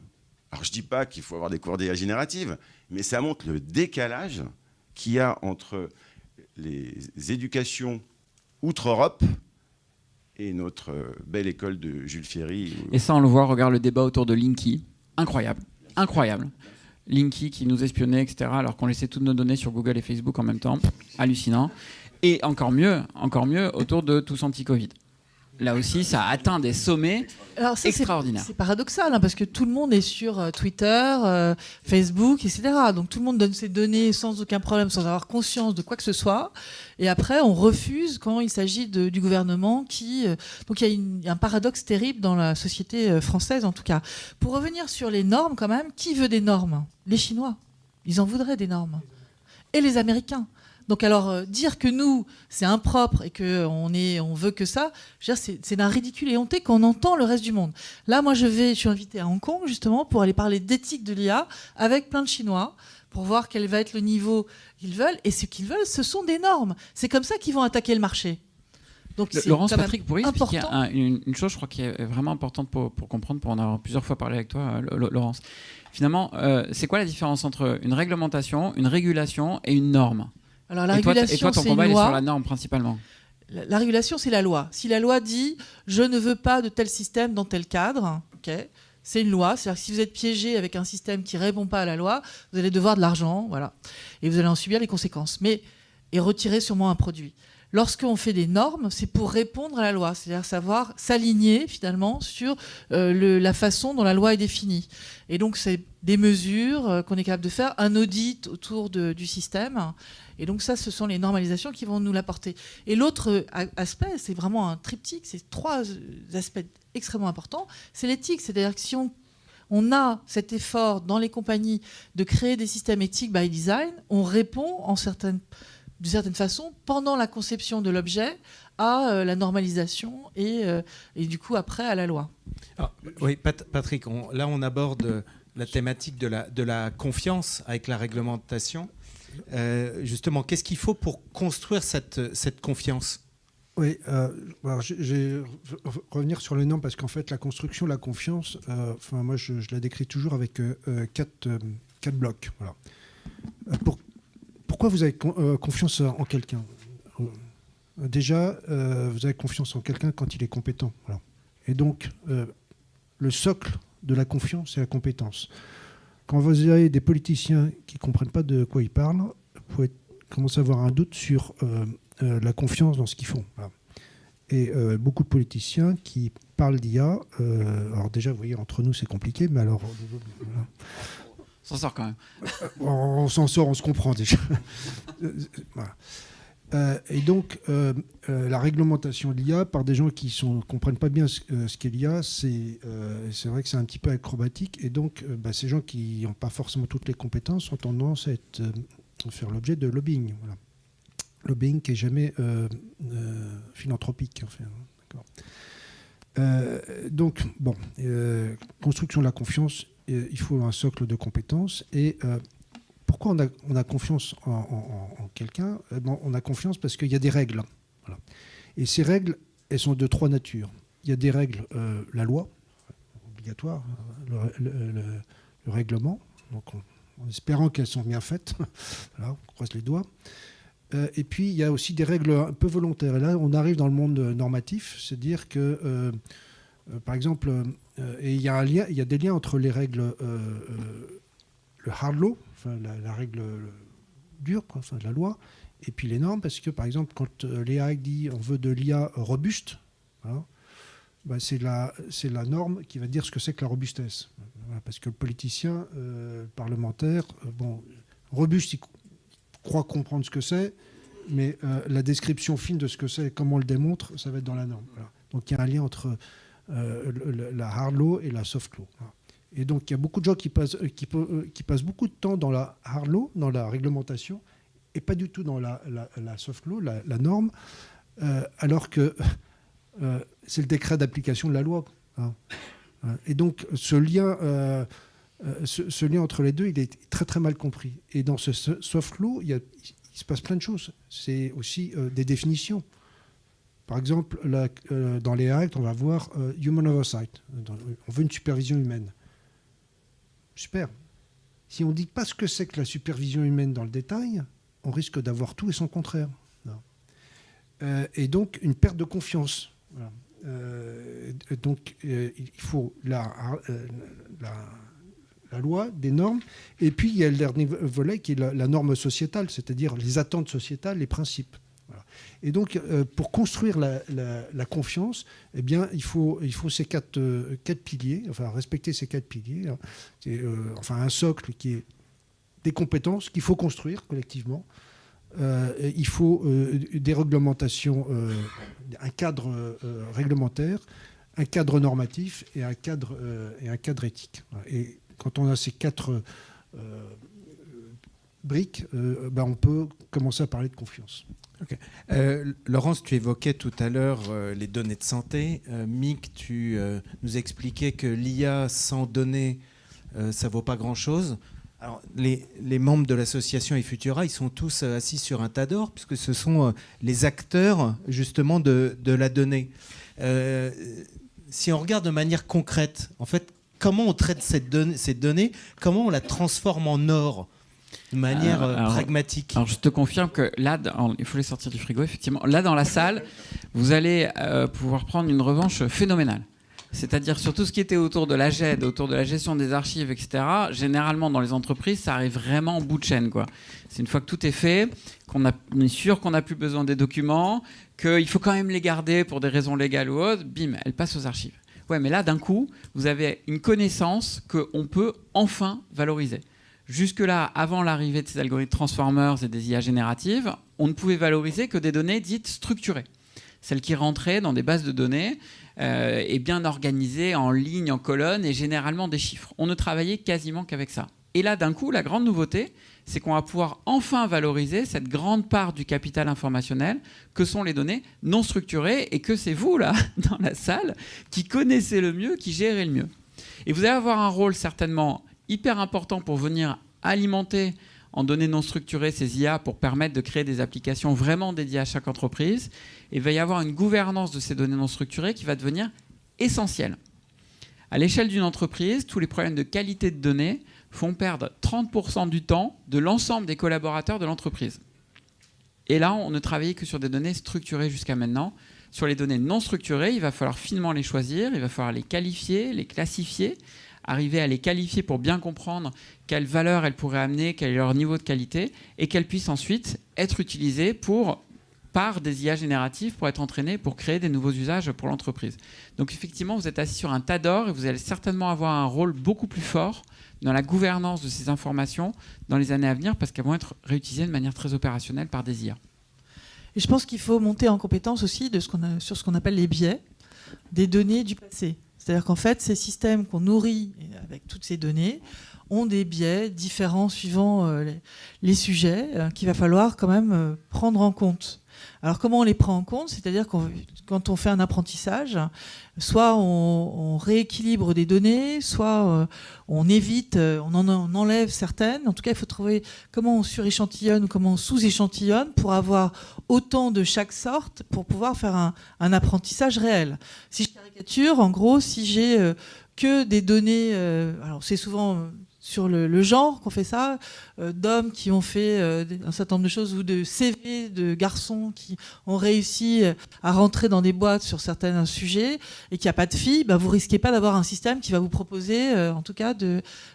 Alors je ne dis pas qu'il faut avoir des cours d'IA générative, mais ça montre le décalage qu'il y a entre les éducations outre-Europe et notre belle école de Jules Ferry. Et ça, on le voit, regarde le débat autour de Linky. Incroyable. Incroyable. Linky qui nous espionnait, etc., alors qu'on laissait toutes nos données sur Google et Facebook en même temps. Hallucinant. Et encore mieux autour de tous anti-Covid. Là aussi, ça a atteint des sommets extraordinaires. C'est paradoxal, hein, parce que tout le monde est sur Twitter, Facebook, etc. Donc tout le monde donne ses données sans aucun problème, sans avoir conscience de quoi que ce soit. Et après, on refuse quand il s'agit du gouvernement qui... donc il y a un paradoxe terrible dans la société française, en tout cas. Pour revenir sur les normes, quand même, qui veut des normes? Les Chinois. Ils en voudraient des normes. Et les Américains. Donc alors dire que nous c'est impropre et que on veut que ça, je veux dire, c'est d'un ridicule et honté qu'on entend le reste du monde. Là moi je suis invitée à Hong Kong justement pour aller parler d'éthique de l'IA avec plein de Chinois pour voir quel va être le niveau qu'ils veulent, et ce qu'ils veulent ce sont des normes. C'est comme ça qu'ils vont attaquer le marché. Donc Laurence, Patrick, pour expliquer une chose, je crois qui est vraiment importante pour comprendre, pour en avoir plusieurs fois parlé avec toi, Laurence. Finalement, c'est quoi la différence entre une réglementation, une régulation et une norme? Alors, la régulation, et toi, ton combat, il est sur la norme principalement. La régulation, c'est la loi. Si la loi dit « je ne veux pas de tel système dans tel cadre okay, », c'est une loi. C'est-à-dire que si vous êtes piégé avec un système qui ne répond pas à la loi, vous allez devoir de l'argent, voilà, et vous allez en subir les conséquences. Et retirer sûrement un produit. Lorsqu'on fait des normes, c'est pour répondre à la loi, c'est-à-dire savoir s'aligner finalement sur la façon dont la loi est définie. Et donc, c'est des mesures qu'on est capable de faire, un audit autour du système. Et donc ça, ce sont les normalisations qui vont nous l'apporter. Et l'autre aspect, c'est vraiment un triptyque, c'est 3 aspects extrêmement importants. C'est l'éthique, c'est-à-dire que si on a cet effort dans les compagnies de créer des systèmes éthiques by design, on répond d'une certaine façon, pendant la conception de l'objet, à la normalisation et du coup après à la loi. Ah, oui, Patrick, là on aborde la thématique de la confiance avec la réglementation. Justement, qu'est-ce qu'il faut pour construire cette confiance? Oui, alors je vais revenir sur les normes parce qu'en fait la construction, la confiance, moi je la décris toujours avec 4 blocs. Voilà. Pourquoi vous avez confiance en quelqu'un? Déjà, vous avez confiance en quelqu'un quand il est compétent. Voilà. Et donc, le socle de la confiance, c'est la compétence. Quand vous avez des politiciens qui ne comprennent pas de quoi ils parlent, vous pouvez commencer à avoir un doute sur la confiance dans ce qu'ils font. Voilà. Et beaucoup de politiciens qui parlent d'IA, alors déjà, vous voyez, entre nous, c'est compliqué, mais alors... voilà. On s'en sort quand même. On s'en sort, on se comprend déjà. Voilà. Et donc, la réglementation de l'IA par des gens qui ne comprennent pas bien ce qu'est l'IA, c'est vrai que c'est un petit peu acrobatique. Et donc, ces gens qui n'ont pas forcément toutes les compétences ont tendance à faire l'objet de lobbying. Voilà. Lobbying qui n'est jamais philanthropique. Enfin, d'accord. Donc, bon, construction de la confiance. Il faut un socle de compétences. Et pourquoi on a confiance en quelqu'un? On a confiance parce qu'il y a des règles. Voilà. Et ces règles, elles sont de 3 natures. Il y a des règles, la loi, obligatoire, le règlement, donc en espérant qu'elles sont bien faites. Voilà, on croise les doigts. Et puis, il y a aussi des règles un peu volontaires. Et là, on arrive dans le monde normatif, c'est-à-dire que... par exemple, et il y a des liens entre les règles, le hard law, enfin, la règle dure, enfin, la loi, et puis les normes, parce que par exemple, quand l'IA dit on veut de l'IA robuste, voilà, c'est la norme qui va dire ce que c'est que la robustesse. Voilà, parce que le politicien, parlementaire, robuste, il croit comprendre ce que c'est, mais la description fine de ce que c'est et comment on le démontre, ça va être dans la norme. Voilà. Donc il y a un lien entre la hard law et la soft law. Et donc il y a beaucoup de gens qui passent beaucoup de temps dans la hard law, dans la réglementation, et pas du tout dans la soft law, la norme, alors que c'est le décret d'application de la loi. Hein. Et donc ce lien entre les deux, il est très très mal compris. Et dans ce soft law, il se passe plein de choses. C'est aussi des définitions. Par exemple, dans les actes, on va voir human oversight. On veut une supervision humaine. Super. Si on ne dit pas ce que c'est que la supervision humaine dans le détail, on risque d'avoir tout et son contraire. Et donc, une perte de confiance. Voilà. Donc, il faut la loi, des normes. Et puis, il y a le dernier volet qui est la norme sociétale, c'est-à-dire les attentes sociétales, les principes. Voilà. Et donc, pour construire la confiance, eh bien, il faut ces quatre piliers, enfin respecter ces 4 piliers. Hein. Enfin, un socle qui est des compétences qu'il faut construire collectivement. Il faut des réglementations, un cadre réglementaire, un cadre normatif et un cadre éthique. Et quand on a ces 4 brique, on peut commencer à parler de confiance. Okay. Laurence, tu évoquais tout à l'heure les données de santé. Mick, tu nous expliquais que l'IA sans données, ça ne vaut pas grand-chose. Alors, les membres de l'association eFutura, ils sont tous assis sur un tas d'or, puisque ce sont les acteurs justement de la donnée. Si on regarde de manière concrète, en fait, comment on traite ces données, comment on la transforme en or de manière pragmatique. Alors je te confirme que là, il faut les sortir du frigo, effectivement. Là, dans la salle, vous allez pouvoir prendre une revanche phénoménale. C'est-à-dire sur tout ce qui était autour de la GED, autour de la gestion des archives, etc. Généralement, dans les entreprises, ça arrive vraiment en bout de chaîne, quoi. C'est une fois que tout est fait, on est sûr qu'on n'a plus besoin des documents, qu'il faut quand même les garder pour des raisons légales ou autres, bim, elles passent aux archives. Ouais, mais là, d'un coup, vous avez une connaissance qu'on peut enfin valoriser. Jusque-là, avant l'arrivée de ces algorithmes transformers et des IA génératives, on ne pouvait valoriser que des données dites structurées. Celles qui rentraient dans des bases de données et bien organisées en lignes, en colonnes et généralement des chiffres. On ne travaillait quasiment qu'avec ça. Et là, d'un coup, la grande nouveauté, c'est qu'on va pouvoir enfin valoriser cette grande part du capital informationnel que sont les données non structurées et que c'est vous, là, dans la salle, qui connaissez le mieux, qui gérez le mieux. Et vous allez avoir un rôle certainement hyper important pour venir alimenter en données non structurées ces IA pour permettre de créer des applications vraiment dédiées à chaque entreprise. Et il va y avoir une gouvernance de ces données non structurées qui va devenir essentielle. À l'échelle d'une entreprise, tous les problèmes de qualité de données font perdre 30% du temps de l'ensemble des collaborateurs de l'entreprise. Et là, on ne travaillait que sur des données structurées jusqu'à maintenant. Sur les données non structurées, il va falloir finement les choisir, il va falloir les qualifier, les classifier, arriver à les qualifier pour bien comprendre quelle valeur elles pourraient amener, quel est leur niveau de qualité, et qu'elles puissent ensuite être utilisées par des IA génératives pour être entraînées, pour créer des nouveaux usages pour l'entreprise. Donc effectivement, vous êtes assis sur un tas d'or et vous allez certainement avoir un rôle beaucoup plus fort dans la gouvernance de ces informations dans les années à venir, parce qu'elles vont être réutilisées de manière très opérationnelle par des IA. Et je pense qu'il faut monter en compétence aussi sur ce qu'on appelle les biais des données du passé. C'est-à-dire qu'en fait, ces systèmes qu'on nourrit avec toutes ces données ont des biais différents suivant les sujets qu'il va falloir quand même prendre en compte. Alors comment on les prend en compte ? C'est-à-dire que quand on fait un apprentissage, soit on rééquilibre des données, soit on évite, on enlève certaines. En tout cas, il faut trouver comment on suréchantillonne ou comment on sous-échantillonne pour avoir autant de chaque sorte pour pouvoir faire un apprentissage réel. Si je caricature, en gros, si j'ai que des données, alors c'est souvent sur le genre qu'on fait ça, d'hommes qui ont fait un certain nombre de choses, ou de CV de garçons qui ont réussi à rentrer dans des boîtes sur certains sujets, et qu'il n'y a pas de filles, vous risquez pas d'avoir un système qui va vous proposer, en tout cas,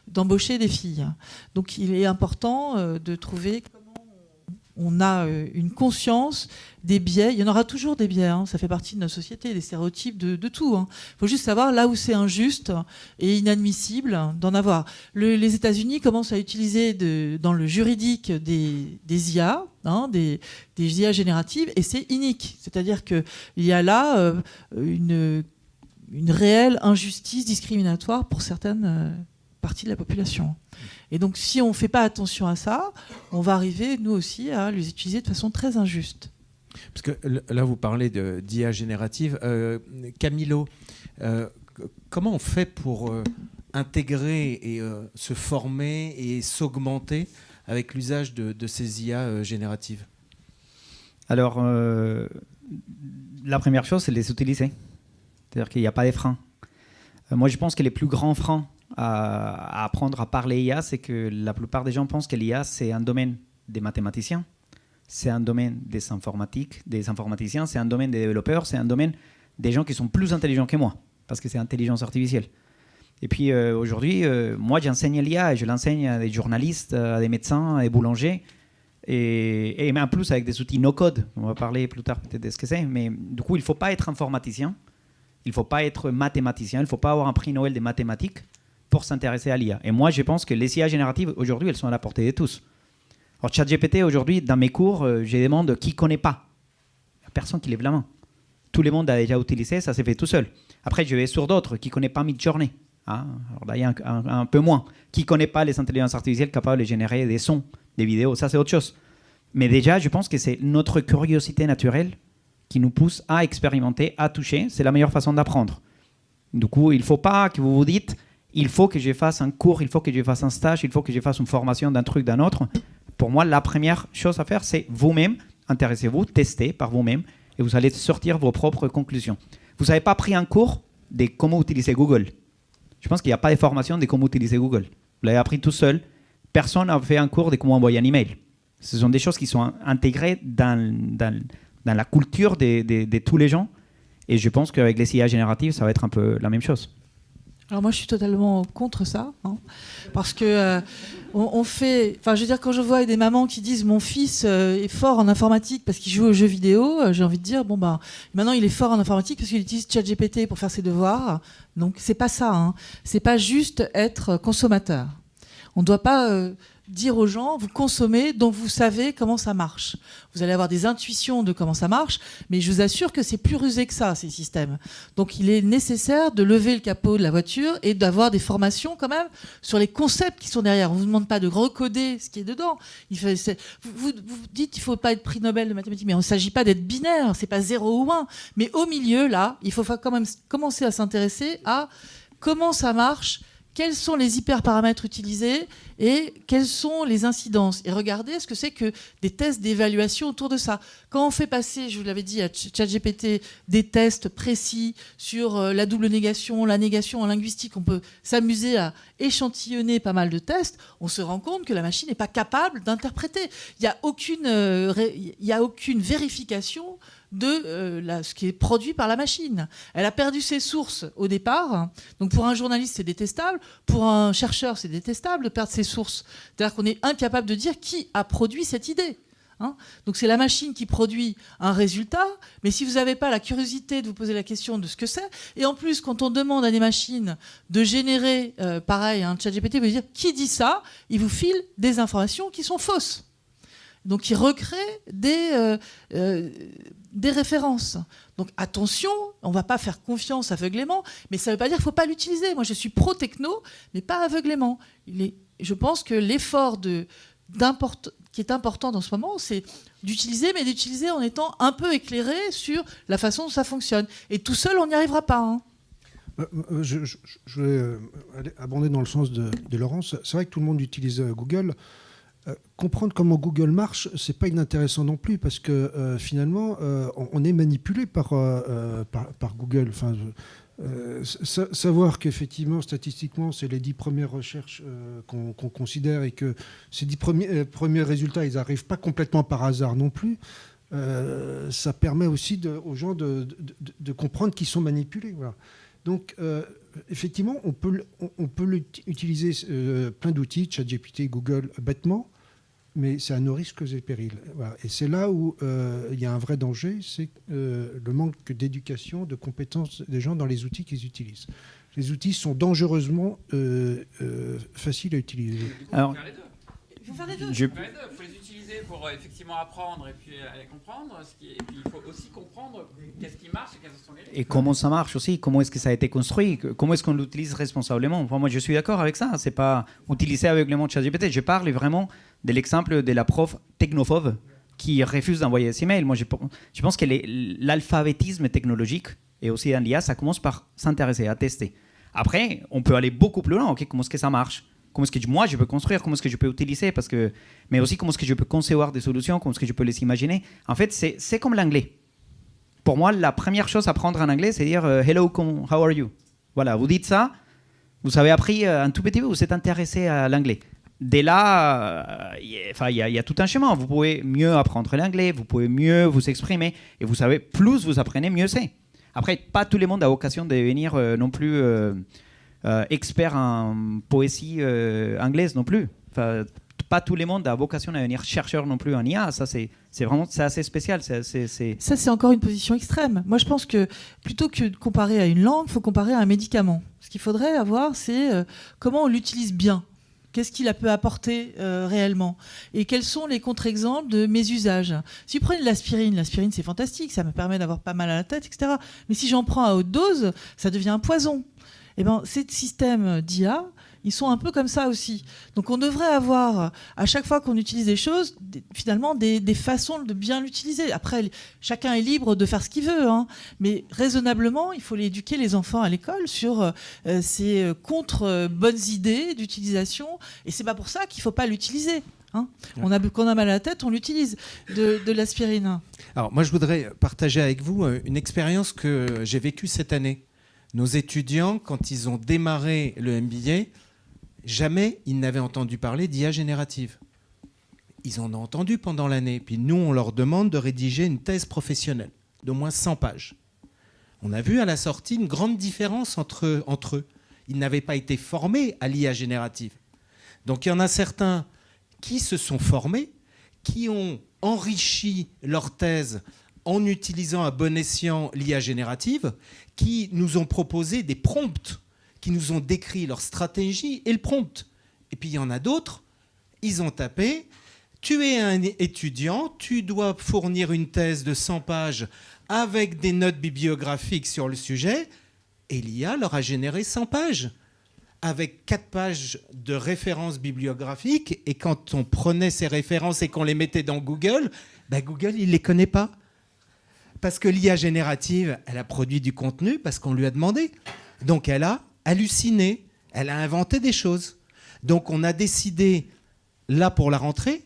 d'embaucher des filles. Donc il est important de trouver comment on a une conscience des biais. Il y en aura toujours des biais, ça fait partie de notre société, des stéréotypes, de tout. Il faut juste savoir là où c'est injuste et inadmissible d'en avoir. Les États-Unis commencent à utiliser dans le juridique des IA, des IA génératives, et c'est inique. C'est-à-dire qu'il y a là une réelle injustice discriminatoire pour certaines partie de la population. Et donc, si on ne fait pas attention à ça, on va arriver, nous aussi, à les utiliser de façon très injuste. Parce que là, vous parlez d'IA générative. Camilo, comment on fait pour intégrer et se former et s'augmenter avec l'usage de ces IA génératives ? Alors, la première chose, c'est de les utiliser. C'est-à-dire qu'il n'y a pas de freins. Moi, je pense que les plus grands freins à apprendre à parler IA, c'est que la plupart des gens pensent que l'IA, c'est un domaine des mathématiciens, c'est un domaine des informaticiens, c'est un domaine des développeurs, c'est un domaine des gens qui sont plus intelligents que moi, parce que c'est intelligence artificielle. Et puis aujourd'hui, moi j'enseigne l'IA et je l'enseigne à des journalistes, à des médecins, à des boulangers, et en plus avec des outils no-code. On va parler plus tard peut-être de ce que c'est, mais du coup il ne faut pas être informaticien, il ne faut pas être mathématicien, il ne faut pas avoir un prix Nobel des mathématiques pour s'intéresser à l'IA. Et moi, je pense que les IA génératives, aujourd'hui, elles sont à la portée de tous. Alors, ChatGPT, aujourd'hui, dans mes cours, je demande qui ne connaît pas. Il n'y a personne qui lève la main. Tout le monde a déjà utilisé, ça s'est fait tout seul. Après, je vais sur d'autres qui ne connaissent pas Midjourney. Alors là, il y a un peu moins. Qui ne connaît pas les intelligences artificielles capables de générer des sons des vidéos, ça c'est autre chose. Mais déjà, je pense que c'est notre curiosité naturelle qui nous pousse à expérimenter, à toucher. C'est la meilleure façon d'apprendre. Du coup, il ne faut pas que vous vous dites il faut que je fasse un cours, il faut que je fasse un stage, il faut que je fasse une formation d'un truc, d'un autre. Pour moi, la première chose à faire, c'est vous-même, intéressez-vous, testez par vous-même et vous allez sortir vos propres conclusions. Vous n'avez pas pris un cours de comment utiliser Google. Je pense qu'il n'y a pas de formation de comment utiliser Google. Vous l'avez appris tout seul. Personne n'a fait un cours de comment envoyer un email. Ce sont des choses qui sont intégrées dans la culture de tous les gens. Et je pense qu'avec les IA génératives, ça va être un peu la même chose. Alors moi, je suis totalement contre ça, hein, parce que on fait... Enfin, je veux dire, quand je vois des mamans qui disent « mon fils est fort en informatique parce qu'il joue aux jeux vidéo », j'ai envie de dire « bon, bah, maintenant, il est fort en informatique parce qu'il utilise ChatGPT pour faire ses devoirs ». Donc, c'est pas ça. Hein. C'est pas juste être consommateur. On ne doit pas dire aux gens, vous consommez, donc vous savez comment ça marche. Vous allez avoir des intuitions de comment ça marche, mais je vous assure que c'est plus rusé que ça, ces systèmes. Donc il est nécessaire de lever le capot de la voiture et d'avoir des formations quand même sur les concepts qui sont derrière. On ne vous demande pas de recoder ce qui est dedans. Vous dites qu'il ne faut pas être prix Nobel de mathématiques, mais il ne s'agit pas d'être binaire, c'est pas 0 ou 1. Mais au milieu, là, il faut quand même commencer à s'intéresser à comment ça marche, quels sont les hyperparamètres utilisés et quelles sont les incidences. Et regardez ce que c'est que des tests d'évaluation autour de ça. Quand on fait passer, je vous l'avais dit, à ChatGPT, des tests précis sur la double négation, la négation en linguistique, on peut s'amuser à échantillonner pas mal de tests, on se rend compte que la machine n'est pas capable d'interpréter. Il n'y a aucune vérification de ce qui est produit par la machine. Elle a perdu ses sources au départ. Donc pour un journaliste, c'est détestable. Pour un chercheur, c'est détestable de perdre ses sources. C'est-à-dire qu'on est incapable de dire qui a produit cette idée. Hein. Donc c'est la machine qui produit un résultat, mais si vous n'avez pas la curiosité de vous poser la question de ce que c'est, et en plus quand on demande à des machines de générer, pareil, un ChatGPT veut dire qui dit ça, il vous file des informations qui sont fausses. Donc il recrée des références. Donc attention, on ne va pas faire confiance aveuglément, mais ça ne veut pas dire qu'il ne faut pas l'utiliser. Moi je suis pro-techno, mais pas aveuglément. Je pense que l'effort qui est important dans ce moment, c'est d'utiliser, mais d'utiliser en étant un peu éclairé sur la façon dont ça fonctionne. Et tout seul, on n'y arrivera pas. Hein. Je vais abonder dans le sens de Laurence. C'est vrai que tout le monde utilise Google. Comprendre comment Google marche, c'est pas inintéressant non plus, parce que finalement, on est manipulé par Google. Enfin, savoir qu'effectivement, statistiquement, c'est les 10 premières recherches qu'on considère, et que ces 10 premiers résultats, ils n'arrivent pas complètement par hasard non plus, ça permet aussi aux gens de comprendre qu'ils sont manipulés. Voilà. Donc, effectivement, on peut utiliser plein d'outils, ChatGPT, Google, bêtement, mais c'est à nos risques et périls. Voilà. Et c'est là où il y a un vrai danger, c'est le manque d'éducation, de compétences des gens dans les outils qu'ils utilisent. Les outils sont dangereusement faciles à utiliser. Alors, il faut faire les deux. Il faut les utiliser pour effectivement apprendre et puis aller comprendre. Et puis il faut aussi comprendre qu'est-ce qui marche et quelles sont les... Et comment ça marche aussi, comment est-ce que ça a été construit, comment est-ce qu'on l'utilise responsablement. Moi, je suis d'accord avec ça. C'est pas utiliser aveuglément ChatGPT. Je parle vraiment de l'exemple de la prof technophobe qui refuse d'envoyer des emails. Moi, je pense que l'alphabétisme technologique et aussi en l'IA, ça commence par s'intéresser, à tester. Après, on peut aller beaucoup plus loin. Okay, comment est-ce que ça marche? Comment est-ce que moi je peux construire, comment est-ce que je peux utiliser, mais aussi comment est-ce que je peux concevoir des solutions, comment est-ce que je peux les imaginer. En fait, c'est comme l'anglais. Pour moi, la première chose à apprendre en anglais, c'est dire hello, how are you? Voilà, vous dites ça, vous avez appris un tout petit peu, vous êtes intéressé à l'anglais. Dès là, il y a tout un chemin. Vous pouvez mieux apprendre l'anglais, vous pouvez mieux vous exprimer, et vous savez, plus vous apprenez, mieux c'est. Après, pas tout le monde a vocation de devenir non plus expert en poésie anglaise non plus. Enfin, pas tout le monde a vocation à devenir chercheur non plus en IA. Ça, c'est assez spécial. Ça, c'est encore une position extrême. Moi, je pense que plutôt que de comparer à une langue, il faut comparer à un médicament. Ce qu'il faudrait avoir, c'est comment on l'utilise bien. Qu'est-ce qu'il peut apporter réellement? Et quels sont les contre-exemples de mes usages? Si vous prenez de l'aspirine, c'est fantastique, ça me permet d'avoir pas mal à la tête, etc. Mais si j'en prends à haute dose, ça devient un poison. Eh ben, ces systèmes d'IA, ils sont un peu comme ça aussi. Donc on devrait avoir, à chaque fois qu'on utilise des choses, finalement des façons de bien l'utiliser. Après, chacun est libre de faire ce qu'il veut, hein. Mais raisonnablement, il faut éduquer les enfants à l'école sur ces contre-bonnes idées d'utilisation. Et c'est pas pour ça qu'il ne faut pas l'utiliser. Hein. Quand on a mal à la tête, on l'utilise, de l'aspirine. Alors moi, je voudrais partager avec vous une expérience que j'ai vécue cette année. Nos étudiants, quand ils ont démarré le MBA, jamais ils n'avaient entendu parler d'IA générative. Ils en ont entendu pendant l'année. Puis nous, on leur demande de rédiger une thèse professionnelle d'au moins 100 pages. On a vu à la sortie une grande différence entre eux. Ils n'avaient pas été formés à l'IA générative. Donc il y en a certains qui se sont formés, qui ont enrichi leur thèse en utilisant à bon escient l'IA générative, qui nous ont proposé des prompts, qui nous ont décrit leur stratégie et le prompt. Et puis il y en a d'autres, ils ont tapé « Tu es un étudiant, tu dois fournir une thèse de 100 pages avec des notes bibliographiques sur le sujet », et l'IA leur a généré 100 pages avec 4 pages de références bibliographiques. Et quand on prenait ces références et qu'on les mettait dans Google, Google, il ne les connaît pas. Parce que l'IA générative, elle a produit du contenu parce qu'on lui a demandé. Donc elle a halluciné, elle a inventé des choses. Donc on a décidé, là pour la rentrée,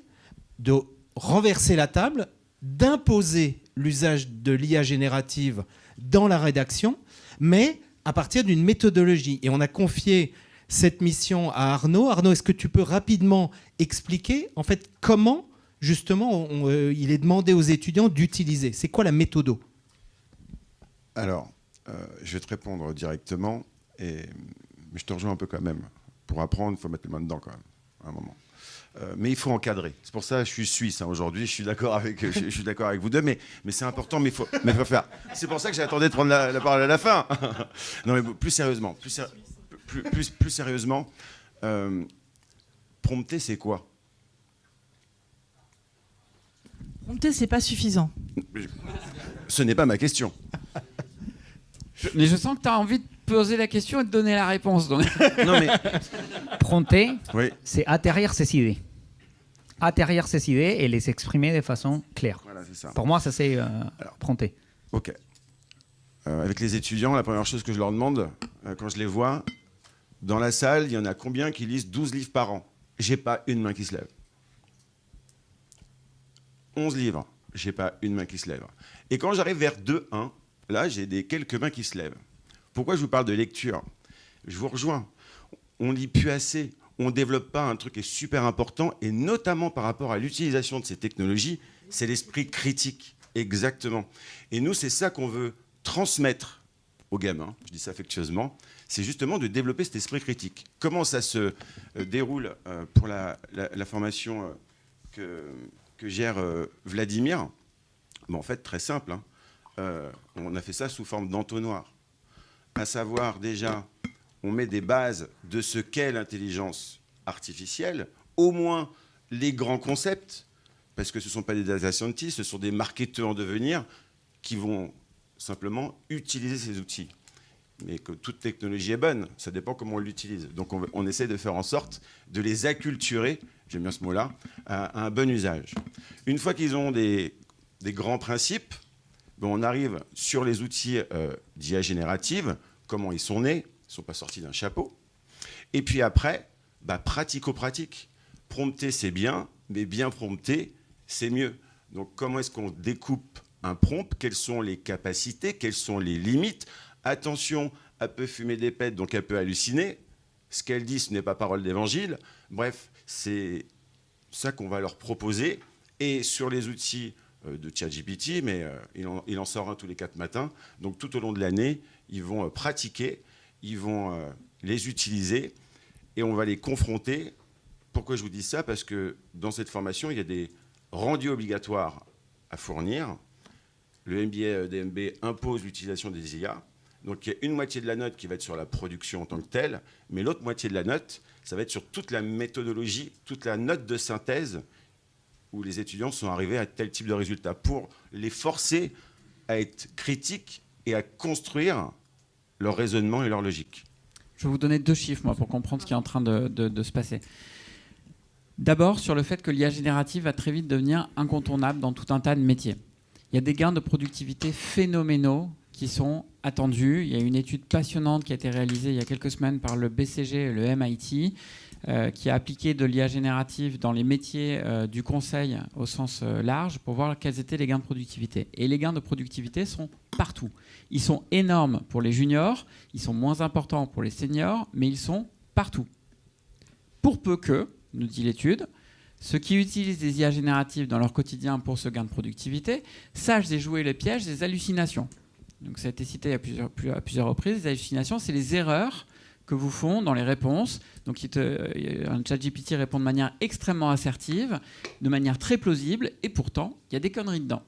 de renverser la table, d'imposer l'usage de l'IA générative dans la rédaction, mais à partir d'une méthodologie. Et on a confié cette mission à Arnaud. Arnaud, est-ce que tu peux rapidement expliquer en fait comment justement il est demandé aux étudiants d'utiliser? C'est quoi la méthodo? Alors, je vais te répondre directement, mais je te rejoins un peu quand même. Pour apprendre, il faut mettre les mains dedans quand même, à un moment. Mais il faut encadrer. C'est pour ça que je suis suisse aujourd'hui. Je suis d'accord avec vous deux, mais c'est important. Mais faut faire. C'est pour ça que j'attendais de prendre la parole à la fin. Non, mais plus sérieusement, prompter, c'est quoi? Prompter, c'est pas suffisant. Ce n'est pas ma question. Mais je sens que tu as envie de poser la question et de donner la réponse. Donc. Non, mais... Prompter, oui. C'est atterrir ses idées. Atterrir ses idées et les exprimer de façon claire. Voilà, c'est ça. Pour moi, ça c'est prompter. Ok. Avec les étudiants, la première chose que je leur demande, quand je les vois, dans la salle, il y en a combien qui lisent 12 livres par an? J'ai pas une main qui se lève. 11 livres, j'ai pas une main qui se lève. Et quand j'arrive vers 2-1, là, j'ai quelques mains qui se lèvent. Pourquoi je vous parle de lecture? Je vous rejoins. On lit plus assez. On ne développe pas un truc qui est super important, et notamment par rapport à l'utilisation de ces technologies, c'est l'esprit critique. Exactement. Et nous, c'est ça qu'on veut transmettre aux gamins, je dis ça affectueusement, c'est justement de développer cet esprit critique. Comment ça se déroule pour la formation que gère Vladimir? En fait, très simple. On a fait ça sous forme d'entonnoir. À savoir, déjà, on met des bases de ce qu'est l'intelligence artificielle, au moins les grands concepts, parce que ce ne sont pas des data scientists, ce sont des marketeurs en devenir qui vont simplement utiliser ces outils. Mais que toute technologie est bonne, ça dépend comment on l'utilise. Donc on essaie de faire en sorte de les acculturer, j'aime bien ce mot-là, à un bon usage. Une fois qu'ils ont des grands principes, on arrive sur les outils d'IA générative, comment ils sont nés, ils ne sont pas sortis d'un chapeau. Et puis après, pratico-pratique. Prompter, c'est bien, mais bien prompter, c'est mieux. Donc comment est-ce qu'on découpe un prompt? Quelles sont les capacités? Quelles sont les limites? Attention, elle peut fumer des pets, donc elle peut halluciner. Ce qu'elle dit, ce n'est pas parole d'évangile. Bref, c'est ça qu'on va leur proposer. Et sur les outils de ChatGPT, mais il en sort un tous les 4 matins. Donc tout au long de l'année, ils vont pratiquer, ils vont les utiliser et on va les confronter. Pourquoi je vous dis ça? Parce que dans cette formation, il y a des rendus obligatoires à fournir. Le MBA DMB impose l'utilisation des IA. Donc il y a une moitié de la note qui va être sur la production en tant que telle, mais l'autre moitié de la note, ça va être sur toute la méthodologie, toute la note de synthèse où les étudiants sont arrivés à tel type de résultat pour les forcer à être critiques et à construire leur raisonnement et leur logique. Je vais vous donner 2 chiffres, moi, pour comprendre ce qui est en train de se passer. D'abord, sur le fait que l'IA générative va très vite devenir incontournable dans tout un tas de métiers. Il y a des gains de productivité phénoménaux qui sont attendus. Il y a une étude passionnante qui a été réalisée il y a quelques semaines par le BCG et le MIT, qui a appliqué de l'IA générative dans les métiers du conseil au sens large pour voir quels étaient les gains de productivité. Et les gains de productivité sont partout. Ils sont énormes pour les juniors, ils sont moins importants pour les seniors, mais ils sont partout. Pour peu que, nous dit l'étude, ceux qui utilisent des IA génératives dans leur quotidien pour ce gain de productivité sachent déjouer les pièges des hallucinations. Donc ça a été cité à plusieurs reprises. Les hallucinations, c'est les erreurs que vous font dans les réponses. Donc un ChatGPT répond de manière extrêmement assertive, de manière très plausible, et pourtant, il y a des conneries dedans.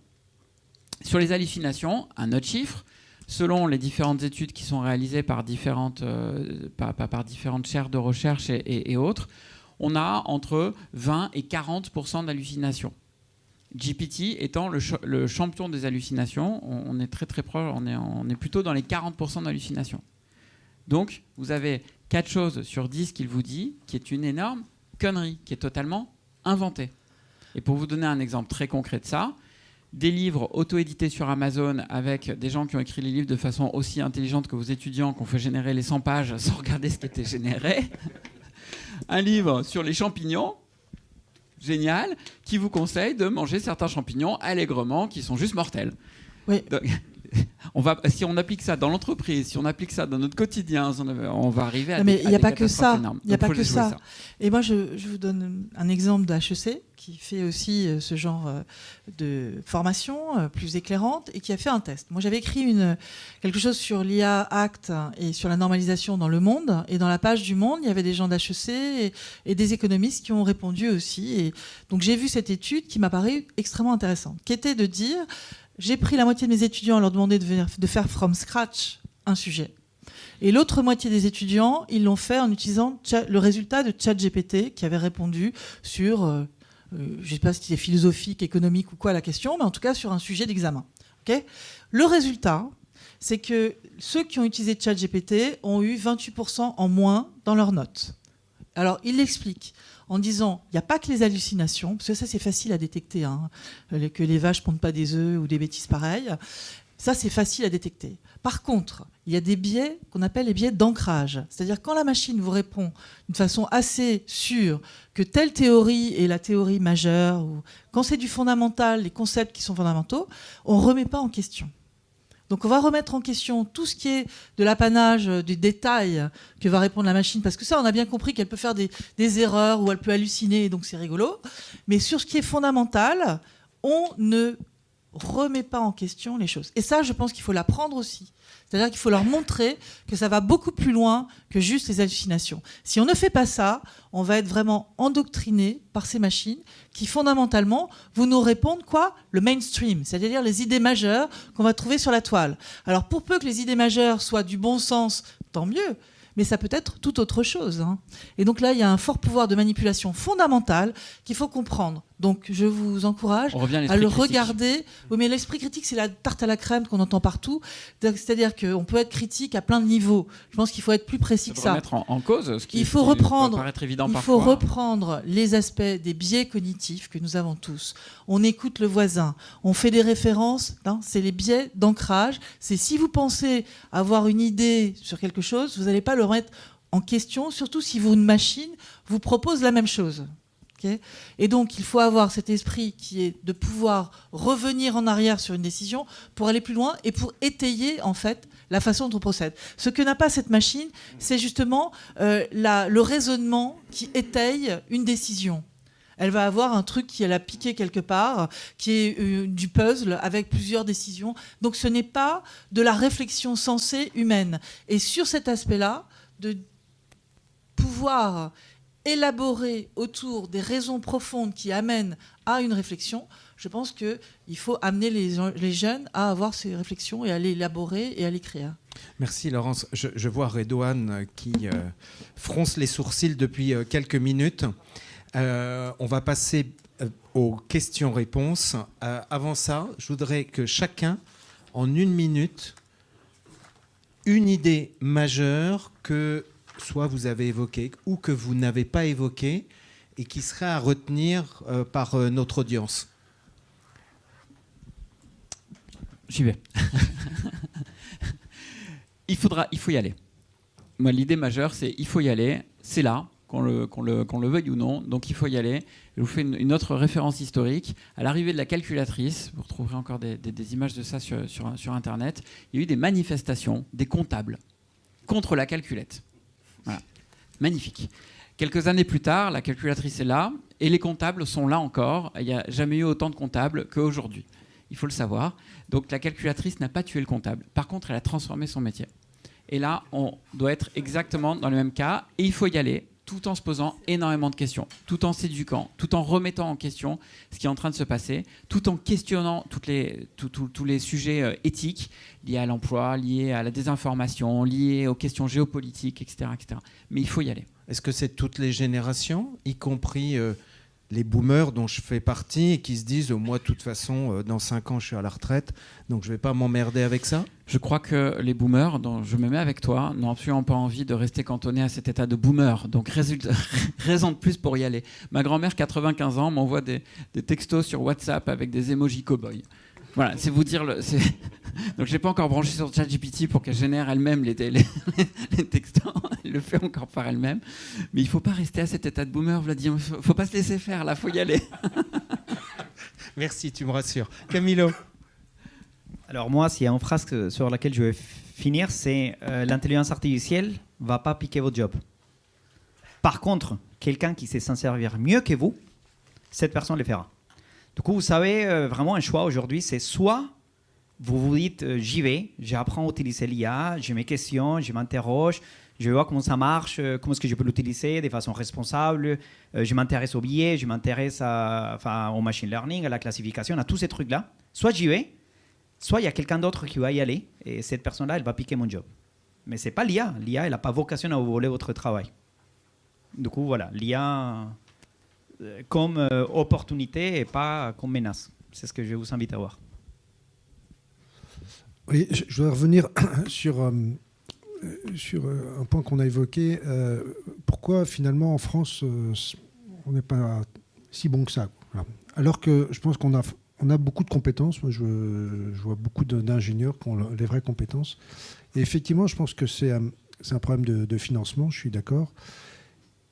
Sur les hallucinations, un autre chiffre, selon les différentes études qui sont réalisées par différentes chaires de recherche et autres, on a entre 20 et 40% d'hallucinations. GPT étant le champion des hallucinations, on est très très proche, on est plutôt dans les 40% d'hallucinations. Donc, vous avez 4 choses sur 10 qu'il vous dit, qui est une énorme connerie, qui est totalement inventée. Et pour vous donner un exemple très concret de ça, des livres auto-édités sur Amazon avec des gens qui ont écrit les livres de façon aussi intelligente que vos étudiants, qui ont fait générer les 100 pages sans regarder ce qui était généré. Un livre sur les champignons, génial, qui vous conseille de manger certains champignons allègrement qui sont juste mortels. Oui. Donc, si on applique ça dans l'entreprise, si on applique ça dans notre quotidien, on va arriver à mais il n'y a pas que ça. Énormes. Il n'y a pas que ça. Et moi, je vous donne un exemple de HEC qui fait aussi ce genre de formation plus éclairante et qui a fait un test. Moi, j'avais écrit quelque chose sur l'IA Act et sur la normalisation dans le monde. Et dans la page du Monde, il y avait des gens d'HEC et des économistes qui ont répondu aussi. Et donc, j'ai vu cette étude qui m'a paru extrêmement intéressante, qui était de dire... J'ai pris la moitié de mes étudiants à leur demander de faire from scratch un sujet. Et l'autre moitié des étudiants, ils l'ont fait en utilisant le résultat de ChatGPT qui avait répondu sur, je ne sais pas si c'était philosophique, économique ou quoi la question, mais en tout cas sur un sujet d'examen. Okay ? Le résultat, c'est que ceux qui ont utilisé ChatGPT ont eu 28% en moins dans leurs notes. Alors, il l'explique en disant, il n'y a pas que les hallucinations, parce que ça c'est facile à détecter, hein, que les vaches ne pondent pas des œufs ou des bêtises pareilles. Ça c'est facile à détecter. Par contre, il y a des biais qu'on appelle les biais d'ancrage. C'est-à-dire quand la machine vous répond d'une façon assez sûre que telle théorie est la théorie majeure, ou quand c'est du fondamental, les concepts qui sont fondamentaux, on ne remet pas en question. Donc on va remettre en question tout ce qui est de l'apanage, du détail que va répondre la machine, parce que ça, on a bien compris qu'elle peut faire des erreurs ou elle peut halluciner, donc c'est rigolo. Mais sur ce qui est fondamental, on ne remet pas en question les choses. Et ça, je pense qu'il faut l'apprendre aussi. C'est-à-dire qu'il faut leur montrer que ça va beaucoup plus loin que juste les hallucinations. Si on ne fait pas ça, on va être vraiment endoctriné par ces machines qui, fondamentalement, vont nous répondre quoi ? Le mainstream, c'est-à-dire les idées majeures qu'on va trouver sur la toile. Alors, pour peu que les idées majeures soient du bon sens, tant mieux. Mais ça peut être tout autre chose. Hein. Et donc là, il y a un fort pouvoir de manipulation fondamental qu'il faut comprendre. Donc je vous encourage à le regarder. Oui, mais l'esprit critique, c'est la tarte à la crème qu'on entend partout. C'est-à-dire qu'on peut être critique à plein de niveaux. Je pense qu'il faut être plus précis que ça. Remettre en cause ce qui peut paraître évident parfois. Il faut reprendre les aspects des biais cognitifs que nous avons tous. On écoute le voisin, on fait des références. Hein, c'est les biais d'ancrage. C'est si vous pensez avoir une idée sur quelque chose, vous n'allez pas le remettre en question, surtout si une machine vous propose la même chose. Okay. Et donc, il faut avoir cet esprit qui est de pouvoir revenir en arrière sur une décision pour aller plus loin et pour étayer, en fait, la façon dont on procède. Ce que n'a pas cette machine, c'est justement le raisonnement qui étaye une décision. Elle va avoir un truc qui a piqué quelque part, qui est du puzzle avec plusieurs décisions. Donc, ce n'est pas de la réflexion sensée humaine. Et sur cet aspect-là, de pouvoir élaborer autour des raisons profondes qui amènent à une réflexion, je pense qu'il faut amener les jeunes à avoir ces réflexions et à les élaborer et à les créer. Merci Laurence. Je vois Redouane qui fronce les sourcils depuis quelques minutes. On va passer aux questions-réponses. Avant ça, je voudrais que chacun, en 1 minute, une idée majeure que soit vous avez évoqué ou que vous n'avez pas évoqué et qui serait à retenir par notre audience? J'y vais. Il faut y aller. Moi, l'idée majeure, c'est il faut y aller. C'est là, qu'on le veuille ou non. Donc, il faut y aller. Je vous fais une autre référence historique. À l'arrivée de la calculatrice, vous retrouverez encore des images de ça sur Internet, il y a eu des manifestations des comptables contre la calculette. Voilà. Magnifique. Quelques années plus tard, la calculatrice est là et les comptables sont là encore. Il n'y a jamais eu autant de comptables qu'aujourd'hui. Il faut le savoir. Donc la calculatrice n'a pas tué le comptable. Par contre, elle a transformé son métier. Et là, on doit être exactement dans le même cas. Et il faut y aller tout en se posant énormément de questions, tout en s'éduquant, tout en remettant en question ce qui est en train de se passer, tout en questionnant tous les sujets éthiques liés à l'emploi, liés à la désinformation, liés aux questions géopolitiques, etc., etc. Mais il faut y aller. Est-ce que c'est toutes les générations, y compris les boomers dont je fais partie et qui se disent moi de toute façon dans 5 ans je suis à la retraite donc je vais pas m'emmerder avec ça? Je crois que les boomers, dont je me mets avec toi, n'ont absolument pas envie de rester cantonnés à cet état de boomer. Donc raison de plus pour y aller. Ma grand-mère, 95 ans, m'envoie des textos sur WhatsApp avec des emojis cow-boy. Voilà, c'est vous dire. Donc je l'ai pas encore branché sur ChatGPT pour qu'elle génère elle-même les textos. Elle le fait encore par elle-même. Mais il faut pas rester à cet état de boomer, Vladimir. Faut pas se laisser faire, là, faut y aller. Merci, tu me rassures. Camilo. Alors moi, s'il y a une phrase sur laquelle je vais finir, c'est l'intelligence artificielle va pas piquer votre job. Par contre, quelqu'un qui sait s'en servir mieux que vous, cette personne le fera. Du coup, vous savez, vraiment un choix aujourd'hui, c'est soit vous vous dites j'y vais, j'apprends à utiliser l'IA, j'ai mes questions, je m'interroge, je vois comment ça marche, comment est-ce que je peux l'utiliser de façon responsable, je m'intéresse aux billets, je m'intéresse au machine learning, à la classification, à tous ces trucs-là. Soit j'y vais, soit il y a quelqu'un d'autre qui va y aller et cette personne-là, elle va piquer mon job. Mais ce n'est pas l'IA. L'IA, elle n'a pas vocation à vous voler votre travail. Du coup, voilà, l'IA comme opportunité et pas comme menace. C'est ce que je vous invite à voir. Oui, je voudrais revenir sur un point qu'on a évoqué. Pourquoi finalement en France, on n'est pas si bon que ça, quoi. Alors que je pense qu'on a beaucoup de compétences. Moi, je vois beaucoup d'ingénieurs qui ont les vraies compétences. Et effectivement, je pense que c'est un problème de financement, je suis d'accord.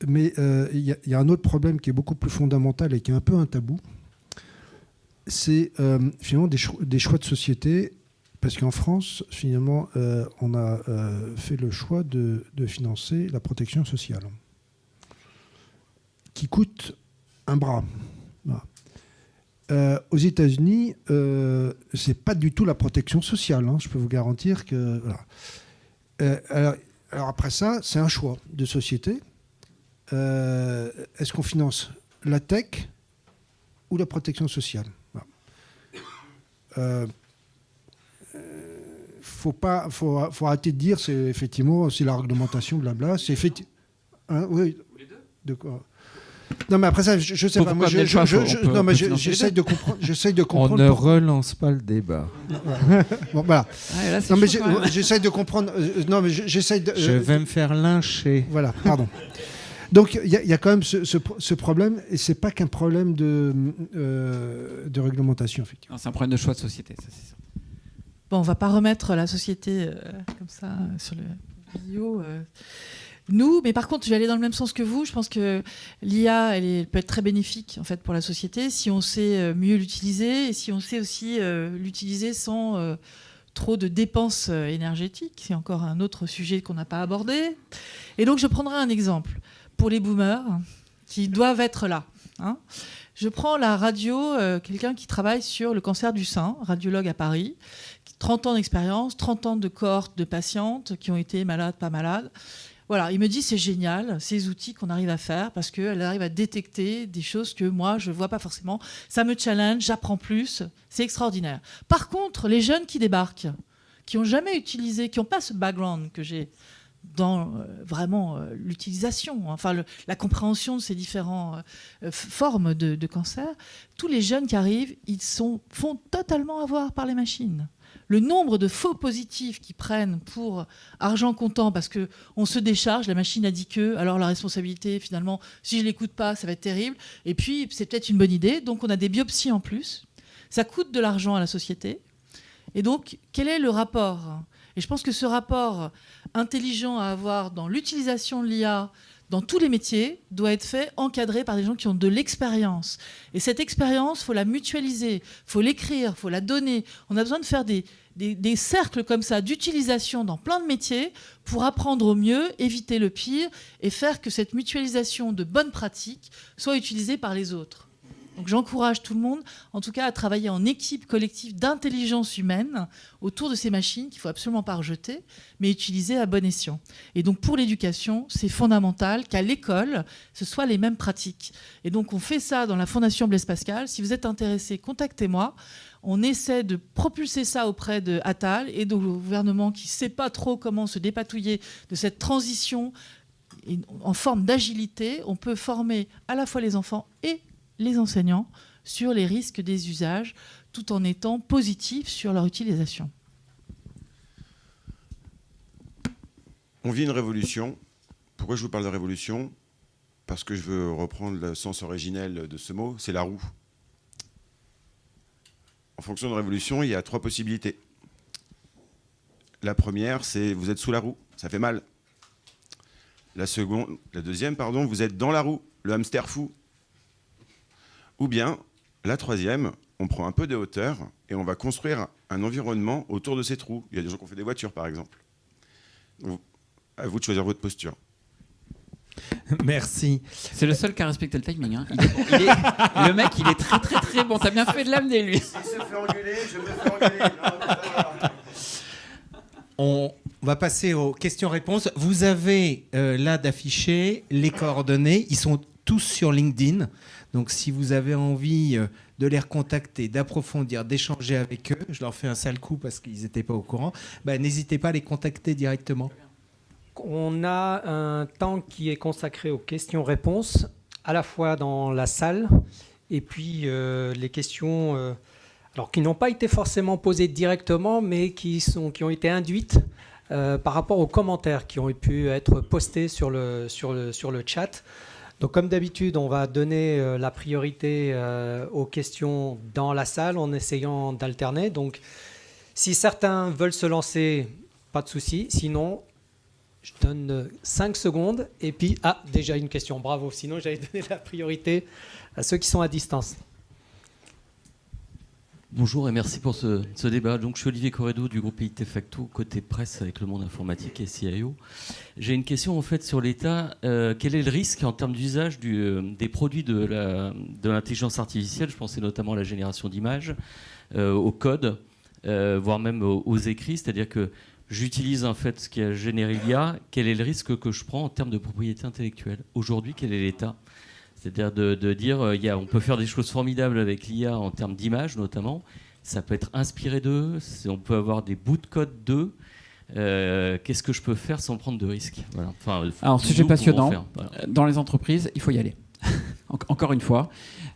Mais il y a un autre problème qui est beaucoup plus fondamental et qui est un peu un tabou. C'est finalement des choix de société. Parce qu'en France, finalement, on a fait le choix de financer la protection sociale, qui coûte un bras. Voilà. Aux États-Unis, c'est pas du tout la protection sociale. Je peux vous garantir que. Voilà. Alors après ça, c'est un choix de société. Est-ce qu'on finance la tech ou la protection sociale? Voilà. Faut arrêter de dire c'est effectivement c'est la réglementation blabla, c'est effectivement oui, les deux. De quoi? Non mais après ça je sais pas, moi j'essaie de comprendre. On ne relance pas le débat. Bon voilà. Ah, là, non mais j'essaie de comprendre. Non mais j'essaie de. Je vais me faire lyncher. Voilà, pardon. Donc il y a quand même ce problème et c'est pas qu'un problème de réglementation effectivement. C'est un problème de choix de société, ça c'est ça. Bon, on ne va pas remettre la société comme ça sur le vidéo. Nous, mais par contre, je vais aller dans le même sens que vous. Je pense que l'IA, elle peut être très bénéfique en fait pour la société si on sait mieux l'utiliser et si on sait aussi l'utiliser sans trop de dépenses énergétiques. C'est encore un autre sujet qu'on n'a pas abordé. Et donc, je prendrai un exemple pour les boomers qui doivent être là. Je prends la radio, quelqu'un qui travaille sur le cancer du sein, radiologue à Paris, 30 ans d'expérience, 30 ans de cohorte de patientes qui ont été malades, pas malades. Voilà, il me dit c'est génial, ces outils qu'on arrive à faire parce qu'elle arrive à détecter des choses que moi, je ne vois pas forcément. Ça me challenge, j'apprends plus, c'est extraordinaire. Par contre, les jeunes qui débarquent, qui n'ont jamais utilisé, qui n'ont pas ce background que j'ai dans vraiment l'utilisation, enfin la compréhension de ces différentes formes de cancer, tous les jeunes qui arrivent, ils font totalement avoir par les machines. Le nombre de faux positifs qui prennent pour argent comptant parce qu'on se décharge, la machine a dit que, alors la responsabilité, finalement, si je ne l'écoute pas, ça va être terrible. Et puis, c'est peut-être une bonne idée. Donc, on a des biopsies en plus. Ça coûte de l'argent à la société. Et donc, quel est le rapport ? Et je pense que ce rapport intelligent à avoir dans l'utilisation de l'IA dans tous les métiers doit être fait, encadré par des gens qui ont de l'expérience. Et cette expérience, il faut la mutualiser, il faut l'écrire, il faut la donner. On a besoin de faire des cercles comme ça d'utilisation dans plein de métiers pour apprendre au mieux, éviter le pire et faire que cette mutualisation de bonnes pratiques soit utilisée par les autres. Donc j'encourage tout le monde, en tout cas, à travailler en équipe collective d'intelligence humaine autour de ces machines qu'il ne faut absolument pas rejeter, mais utiliser à bon escient. Et donc pour l'éducation, c'est fondamental qu'à l'école, ce soit les mêmes pratiques. Et donc on fait ça dans la Fondation Blaise Pascal. Si vous êtes intéressé, contactez-moi. On essaie de propulser ça auprès de Attal et du gouvernement qui ne sait pas trop comment se dépatouiller de cette transition en forme d'agilité. On peut former à la fois les enfants et les enseignants sur les risques des usages tout en étant positifs sur leur utilisation. On vit une révolution. Pourquoi je vous parle de révolution ? Parce que je veux reprendre le sens originel de ce mot, c'est la roue. En fonction de révolution, il y a 3 possibilités. La première, c'est vous êtes sous la roue, ça fait mal. La deuxième, vous êtes dans la roue, le hamster fou. Ou bien, la troisième, on prend un peu de hauteur et on va construire un environnement autour de ces trous. Il y a des gens qui ont fait des voitures, par exemple. Donc, à vous de choisir votre posture. Merci. C'est le seul qui a respecté le timing. Hein. Le mec, il est très très très bon. T'as bien fait de l'amener, lui. S'il se fait engueuler, je me fais engueuler. On va passer aux questions-réponses. Vous avez là d'afficher les coordonnées. Ils sont tous sur LinkedIn. Donc, si vous avez envie de les recontacter, d'approfondir, d'échanger avec eux, je leur fais un sale coup parce qu'ils n'étaient pas au courant, n'hésitez pas à les contacter directement. On a un temps qui est consacré aux questions-réponses, à la fois dans la salle et puis les questions qui n'ont pas été forcément posées directement, mais qui ont été induites par rapport aux commentaires qui ont pu être postés sur le chat. Donc, comme d'habitude, on va donner la priorité aux questions dans la salle en essayant d'alterner. Donc, si certains veulent se lancer, pas de souci. Sinon, je donne 5 secondes. Et puis, déjà une question. Bravo. Sinon, j'allais donner la priorité à ceux qui sont à distance. Bonjour et merci pour ce débat. Donc, je suis Olivier Corredo du groupe IT Facto, côté presse avec le monde informatique et CIO. J'ai une question en fait sur l'État. Quel est le risque en termes d'usage des produits de l'intelligence artificielle ? Je pensais notamment à la génération d'images, au code, voire même aux écrits. C'est-à-dire que j'utilise en fait ce qui a généré l'IA. Quel est le risque que je prends en termes de propriété intellectuelle ? Aujourd'hui, quel est l'État ? C'est-à-dire de dire, on peut faire des choses formidables avec l'IA en termes d'images notamment. Ça peut être inspiré d'eux, on peut avoir des bouts de code d'eux. Qu'est-ce que je peux faire sans prendre de risques ? Voilà. Alors, sujet passionnant. Voilà. Dans les entreprises, il faut y aller. Encore une fois.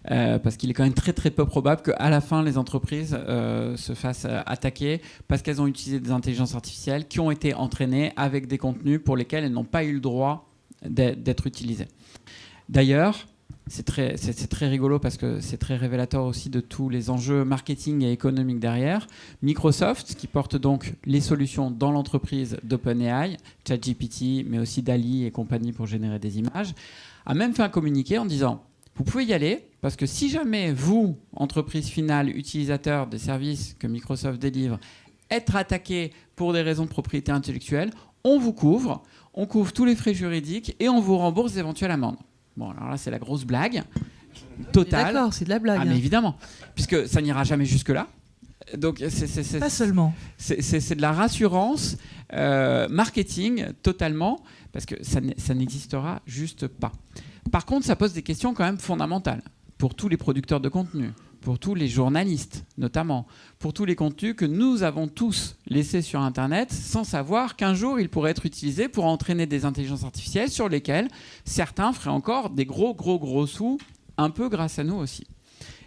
Parce qu'il est quand même très très peu probable qu'à la fin, les entreprises se fassent attaquer parce qu'elles ont utilisé des intelligences artificielles qui ont été entraînées avec des contenus pour lesquels elles n'ont pas eu le droit d'être utilisées. D'ailleurs, c'est très rigolo parce que c'est très révélateur aussi de tous les enjeux marketing et économiques derrière. Microsoft, qui porte donc les solutions dans l'entreprise d'OpenAI, ChatGPT, mais aussi DALL-E et compagnie pour générer des images, a même fait un communiqué en disant « Vous pouvez y aller parce que si jamais vous, entreprise finale, utilisateur des services que Microsoft délivre, êtes attaqué pour des raisons de propriété intellectuelle, on vous couvre, on couvre tous les frais juridiques et on vous rembourse d'éventuelles amendes. » Bon, alors là, c'est la grosse blague totale. D'accord, c'est de la blague. Ah, mais évidemment, puisque ça n'ira jamais jusque-là. Donc, pas seulement. C'est de la rassurance marketing totalement, parce que ça n'existera juste pas. Par contre, ça pose des questions quand même fondamentales pour tous les producteurs de contenu, pour tous les journalistes notamment, pour tous les contenus que nous avons tous laissés sur Internet sans savoir qu'un jour ils pourraient être utilisés pour entraîner des intelligences artificielles sur lesquelles certains feraient encore des gros sous, un peu grâce à nous aussi.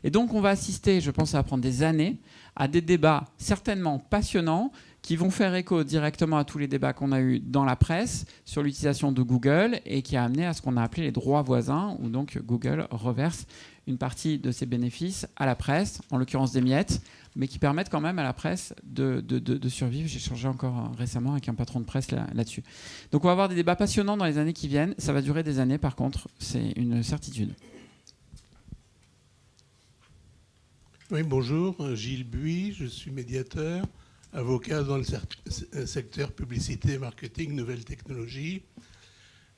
Et donc on va assister, je pense ça va prendre des années, à des débats certainement passionnants qui vont faire écho directement à tous les débats qu'on a eus dans la presse sur l'utilisation de Google et qui a amené à ce qu'on a appelé les droits voisins, où donc Google reverse une partie de ses bénéfices à la presse, en l'occurrence des miettes, mais qui permettent quand même à la presse de survivre. J'ai échangé encore récemment avec un patron de presse là-dessus. Donc on va avoir des débats passionnants dans les années qui viennent. Ça va durer des années par contre, c'est une certitude. Oui, bonjour, Gilles Buis, je suis médiateur, avocat dans le secteur publicité, marketing, nouvelles technologies.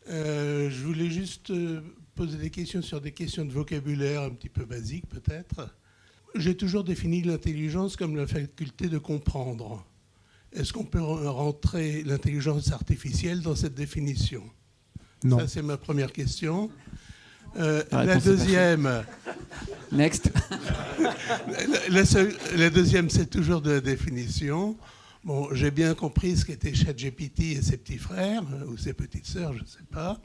Je voulais juste poser des questions sur des questions de vocabulaire un petit peu basiques peut-être. J'ai toujours défini l'intelligence comme la faculté de comprendre. Est-ce qu'on peut rentrer l'intelligence artificielle dans cette définition? Non. Ça, c'est ma première question. La deuxième... Next. La deuxième, c'est toujours de la définition. Bon, j'ai bien compris ce qu'était ChatGPT et ses petits frères, ou ses petites sœurs, je ne sais pas.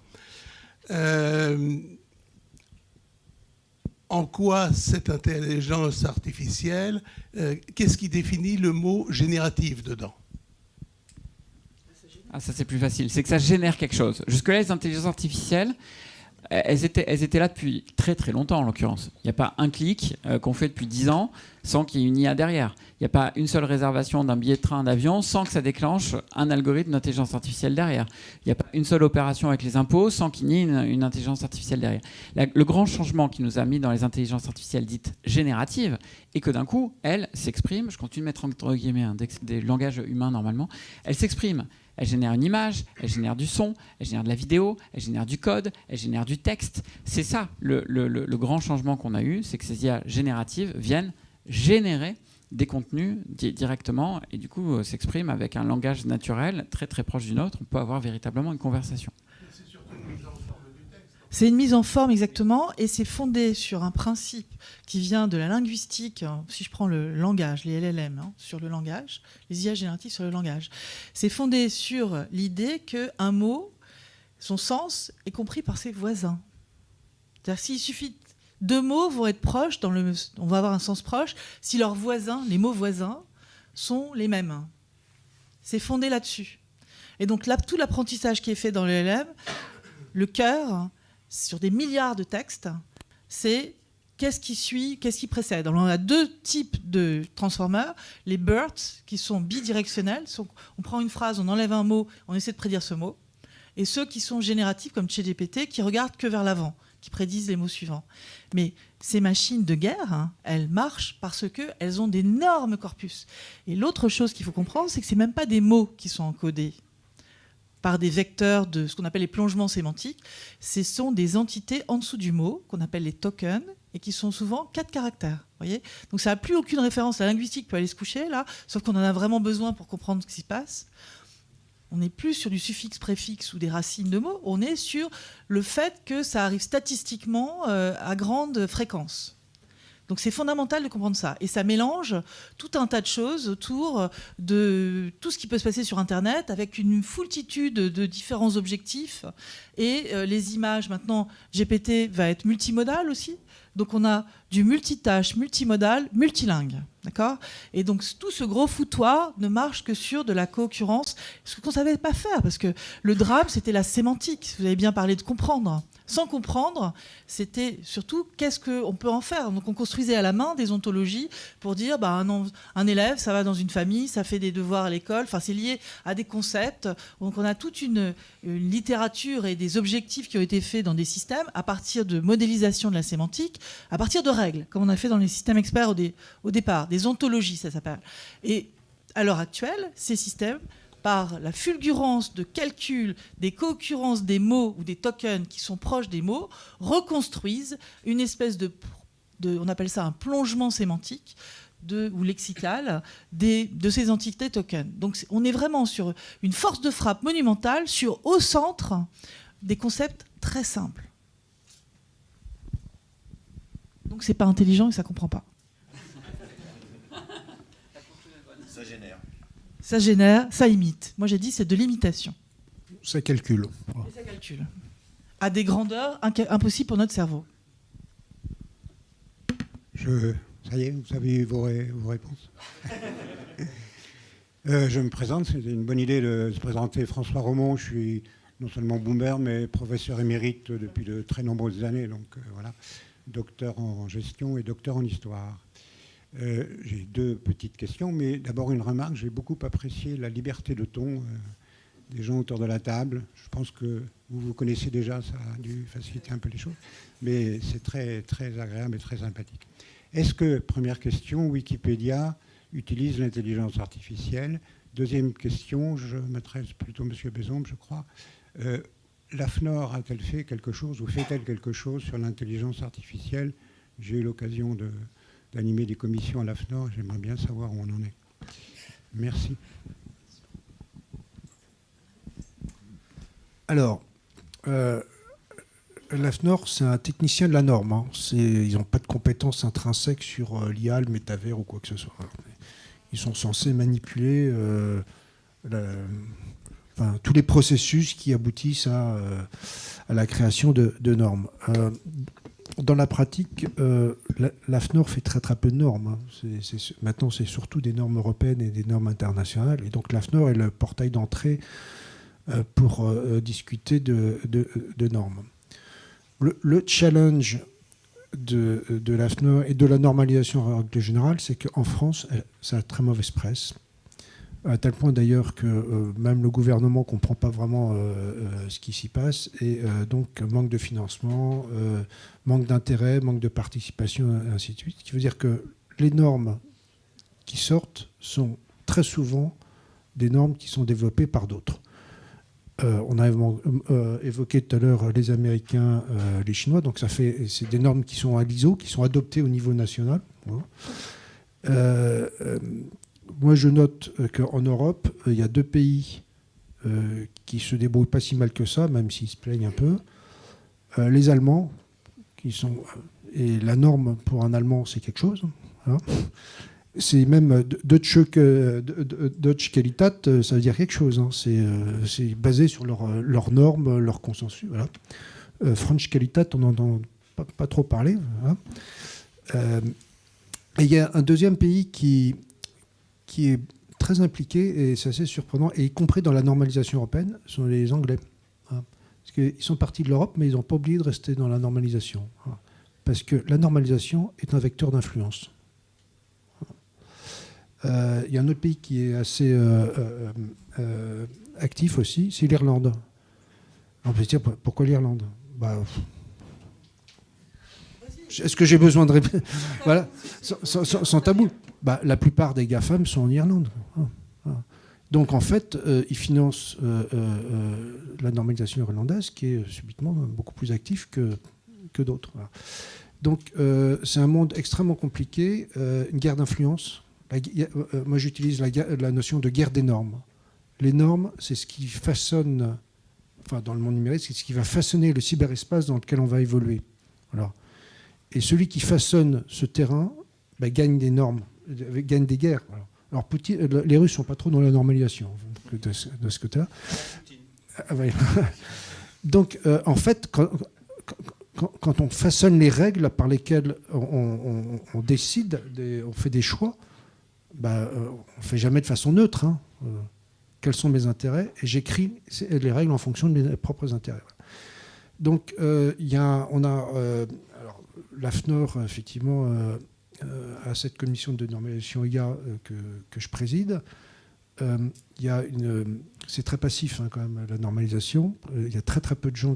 En quoi cette intelligence artificielle, qu'est-ce qui définit le mot génératif dedans? Ah, ça c'est plus facile, c'est que ça génère quelque chose. Jusque-là, les intelligences artificielles, elles étaient là depuis très très longtemps en l'occurrence. Il n'y a pas un clic qu'on fait depuis 10 ans sans qu'il y ait une IA derrière. Il n'y a pas une seule réservation d'un billet de train, d'avion sans que ça déclenche un algorithme d'intelligence artificielle derrière. Il n'y a pas une seule opération avec les impôts sans qu'il y ait une intelligence artificielle derrière. Le grand changement qui nous a mis dans les intelligences artificielles dites génératives est que d'un coup, elles s'expriment, je continue de mettre entre guillemets des langages humains normalement, elles s'expriment. Elle génère une image, elle génère du son, elle génère de la vidéo, elle génère du code, elle génère du texte. C'est ça le grand changement qu'on a eu, c'est que ces IA génératives viennent générer des contenus directement et du coup s'expriment avec un langage naturel très très proche du nôtre. On peut avoir véritablement une conversation. C'est une mise en forme exactement, et c'est fondé sur un principe qui vient de la linguistique. Si je prends le langage, les LLM, sur le langage, les IA génératives sur le langage, c'est fondé sur l'idée qu'un mot, son sens est compris par ses voisins. C'est-à-dire s'il suffit deux mots vont être proches, on va avoir un sens proche si leurs voisins, les mots voisins, sont les mêmes. C'est fondé là-dessus. Et donc là, tout l'apprentissage qui est fait dans le LLM, le cœur, sur des milliards de textes, c'est qu'est-ce qui suit, qu'est-ce qui précède. Alors on a deux types de transformers, les BERT qui sont bidirectionnels, on prend une phrase, on enlève un mot, on essaie de prédire ce mot, et ceux qui sont génératifs comme ChatGPT qui regardent que vers l'avant, qui prédisent les mots suivants. Mais ces machines de guerre, elles marchent parce qu'elles ont d'énormes corpus. Et l'autre chose qu'il faut comprendre, c'est que ce n'est même pas des mots qui sont encodés par des vecteurs de ce qu'on appelle les plongements sémantiques. Ce sont des entités en dessous du mot, qu'on appelle les tokens, et qui sont souvent 4 caractères. Voyez, donc ça n'a plus aucune référence. La linguistique peut aller se coucher, là, sauf qu'on en a vraiment besoin pour comprendre ce qui se passe. On n'est plus sur du suffixe, préfixe ou des racines de mots, on est sur le fait que ça arrive statistiquement à grande fréquence. Donc c'est fondamental de comprendre ça. Et ça mélange tout un tas de choses autour de tout ce qui peut se passer sur Internet avec une foultitude de différents objectifs. Et les images, maintenant, GPT va être multimodal aussi. Donc on a du multitâche, multimodal, multilingue. D'accord ? Et donc tout ce gros foutoir ne marche que sur de la co-occurrence, ce qu'on ne savait pas faire, parce que le drame, c'était la sémantique. Vous avez bien parlé de comprendre. Sans comprendre, c'était surtout qu'est-ce qu'on peut en faire. Donc on construisait à la main des ontologies pour dire un élève, ça va dans une famille, ça fait des devoirs à l'école, enfin c'est lié à des concepts. Donc on a toute une littérature et des objectifs qui ont été faits dans des systèmes à partir de modélisation de la sémantique, à partir de règles, comme on a fait dans les systèmes experts au départ, des ontologies ça s'appelle. Et à l'heure actuelle, ces systèmes, par la fulgurance de calcul des co-occurrences des mots ou des tokens qui sont proches des mots, reconstruisent une espèce de on appelle ça un plongement sémantique ou lexical de ces entités tokens. Donc on est vraiment sur une force de frappe monumentale au centre des concepts très simples. Donc c'est pas intelligent et ça comprend pas. Ça génère. Ça génère, ça imite. Moi, j'ai dit c'est de l'imitation. Ça calcule. Et ça calcule. À des grandeurs impossibles pour notre cerveau. Ça y est, vous avez eu vos réponses. Je me présente, c'était une bonne idée de se présenter. François Romont, je suis non seulement boomer, mais professeur émérite depuis de très nombreuses années. Donc voilà, docteur en gestion et docteur en histoire. J'ai deux petites questions, mais d'abord une remarque. J'ai beaucoup apprécié la liberté de ton des gens autour de la table. Je pense que vous connaissez déjà, ça a dû faciliter un peu les choses, mais c'est très, très agréable et très sympathique. Est-ce que, première question, Wikipédia utilise l'intelligence artificielle? Deuxième question, je m'adresse plutôt à M. Bézombe, je crois. L'AFNOR a-t-elle fait quelque chose ou fait-elle quelque chose sur l'intelligence artificielle? J'ai eu l'occasion d'animer des commissions à l'AFNOR et j'aimerais bien savoir où on en est. Merci. Alors, l'AFNOR, c'est un technicien de la norme. Hein. Ils n'ont pas de compétences intrinsèques sur l'IA, le métavers ou quoi que ce soit. Ils sont censés manipuler tous les processus qui aboutissent à la création de normes. Dans la pratique, l'AFNOR fait très très peu de normes. Hein. Maintenant, c'est surtout des normes européennes et des normes internationales. Et donc l'AFNOR est le portail d'entrée pour discuter de normes. Le challenge de l'AFNOR et de la normalisation en règle générale, c'est qu'en France, ça a très mauvaise presse. À tel point d'ailleurs que même le gouvernement ne comprend pas vraiment ce qui s'y passe. Et donc manque de financement, manque d'intérêt, manque de participation, et ainsi de suite. Ce qui veut dire que les normes qui sortent sont très souvent des normes qui sont développées par d'autres. On a évoqué tout à l'heure les Américains, les Chinois, donc c'est des normes qui sont à l'ISO, qui sont adoptées au niveau national. Voilà. Moi, je note qu'en Europe, il y a deux pays qui se débrouillent pas si mal que ça, même s'ils se plaignent un peu. Les Allemands, et la norme pour un Allemand, c'est quelque chose. Hein. C'est même Deutsche Qualität, ça veut dire quelque chose. Hein. C'est basé sur leurs normes, leurs consensus. Voilà. French Qualität, on n'en entend pas trop parler. Hein. Et il y a un deuxième pays qui est très impliqué, et c'est assez surprenant, et y compris dans la normalisation européenne, sont les Anglais. Hein. Parce qu'ils sont partis de l'Europe, mais ils n'ont pas oublié de rester dans la normalisation. Hein. Parce que la normalisation est un vecteur d'influence. Il y a un autre pays qui est assez actif aussi, c'est l'Irlande. On peut se dire, pourquoi l'Irlande? Est-ce que j'ai besoin de répondre? Voilà, sans tabou. La plupart des GAFAM sont en Irlande. Donc en fait, ils financent la normalisation irlandaise qui est subitement beaucoup plus actif que d'autres. Voilà. Donc c'est un monde extrêmement compliqué, une guerre d'influence. Moi j'utilise la notion de guerre des normes. Les normes, c'est ce qui façonne, dans le monde numérique, c'est ce qui va façonner le cyberespace dans lequel on va évoluer. Voilà. Et celui qui façonne ce terrain gagne des normes, gagne des guerres. Voilà. Alors les Russes ne sont pas trop dans la normalisation de ce côté-là. Donc en fait, quand on façonne les règles par lesquelles on décide, on fait des choix, on ne fait jamais de façon neutre. Hein. Quels sont mes intérêts? Et j'écris les règles en fonction de mes propres intérêts. Donc l'AFNOR, effectivement, à cette commission de normalisation IA que je préside, c'est très passif quand même, la normalisation. Il y a très très peu de gens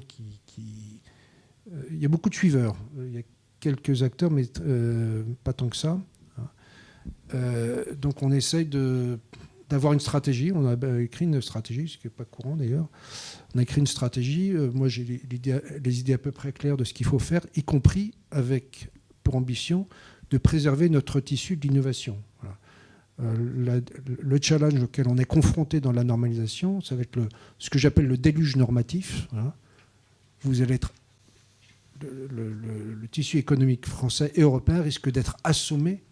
il y a beaucoup de suiveurs. Il y a quelques acteurs, mais pas tant que ça. Donc on essaye d'avoir une stratégie. On a écrit une stratégie, ce qui n'est pas courant d'ailleurs. On a écrit une stratégie. Moi, j'ai les idées à peu près claires de ce qu'il faut faire, y compris avec pour ambition de préserver notre tissu de l'innovation. Voilà. Le challenge auquel on est confronté dans la normalisation, ça va être ce que j'appelle le déluge normatif. Voilà. Vous allez être le tissu économique français et européen risque d'être assommé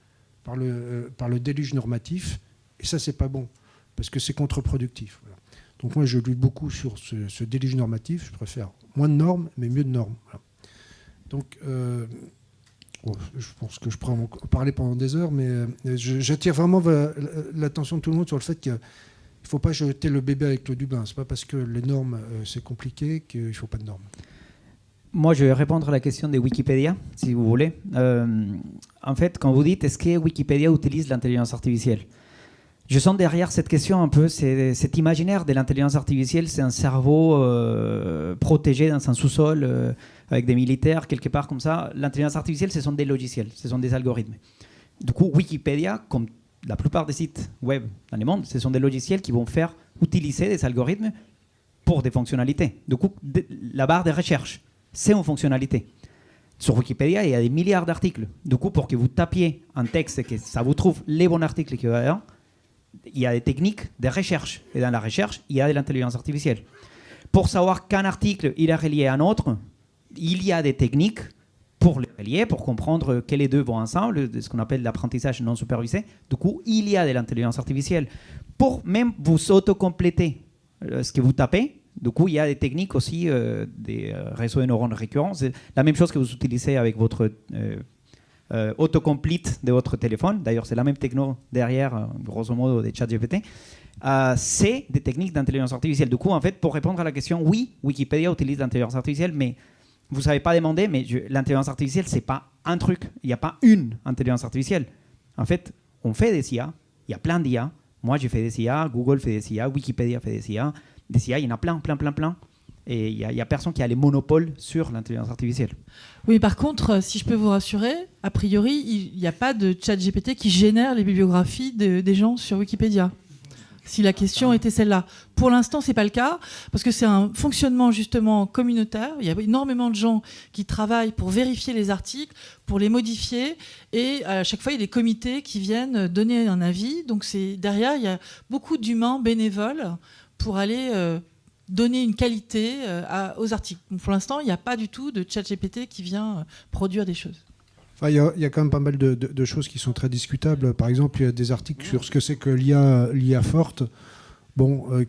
par le déluge normatif, Et ça, c'est pas bon, parce que c'est contre-productif. Voilà. Donc moi, je lutte beaucoup sur ce déluge normatif. Je préfère moins de normes, mais mieux de normes. Voilà. Donc, je pense que je pourrais en parler pendant des heures, mais j'attire vraiment l'attention de tout le monde sur le fait qu'il ne faut pas jeter le bébé avec l'eau du bain. Ce n'est pas parce que les normes, c'est compliqué qu'il ne faut pas de normes. Moi, je vais répondre à la question de Wikipédia, si vous voulez. En fait, quand vous dites est-ce que Wikipédia utilise l'intelligence artificielle, je sens derrière cette question un peu cet imaginaire de l'intelligence artificielle, c'est un cerveau protégé dans un sous-sol avec des militaires, quelque part comme ça. L'intelligence artificielle, ce sont des logiciels, ce sont des algorithmes. Du coup, Wikipédia, comme la plupart des sites web dans le monde, ce sont des logiciels qui vont faire utiliser des algorithmes pour des fonctionnalités. Du coup, la barre de recherche, c'est une fonctionnalité. Sur Wikipédia, il y a des milliards d'articles. Du coup, pour que vous tapiez un texte et que ça vous trouve les bons articles qu'il y a dedans, il y a des techniques de recherche. Et dans la recherche, il y a de l'intelligence artificielle. Pour savoir qu'un article il est relié à un autre, il y a des techniques pour les relier, pour comprendre que les deux vont ensemble, ce qu'on appelle l'apprentissage non supervisé. Du coup, il y a de l'intelligence artificielle. Pour même vous autocompléter ce que vous tapez, du coup, il y a des techniques aussi, des réseaux de neurones récurrents. C'est la même chose que vous utilisez avec votre autocomplete de votre téléphone. D'ailleurs, c'est la même techno derrière, grosso modo, des ChatGPT. C'est des techniques d'intelligence artificielle. Du coup, en fait, pour répondre à la question, oui, Wikipédia utilise l'intelligence artificielle, mais vous ne savez pas demander, mais l'intelligence artificielle, ce n'est pas un truc. Il n'y a pas une intelligence artificielle. En fait, on fait des IA. Il y a plein d'IA. Moi, j'ai fait des IA. Google fait des IA. Wikipédia fait des IA. Des IA, il y en a plein. Et il n'y a personne qui a les monopoles sur l'intelligence artificielle. Oui, par contre, si je peux vous rassurer, a priori, il n'y a pas de ChatGPT qui génère les bibliographies des gens sur Wikipédia. Si la question était celle-là. Pour l'instant, ce n'est pas le cas, parce que c'est un fonctionnement justement communautaire. Il y a énormément de gens qui travaillent pour vérifier les articles, pour les modifier, et à chaque fois, il y a des comités qui viennent donner un avis. Donc derrière, il y a beaucoup d'humains bénévoles pour aller donner une qualité aux articles. Donc pour l'instant, il n'y a pas du tout de ChatGPT qui vient produire des choses. Enfin, il y a quand même pas mal de choses qui sont très discutables. Par exemple, il y a des articles sur ce que c'est que l'IA forte,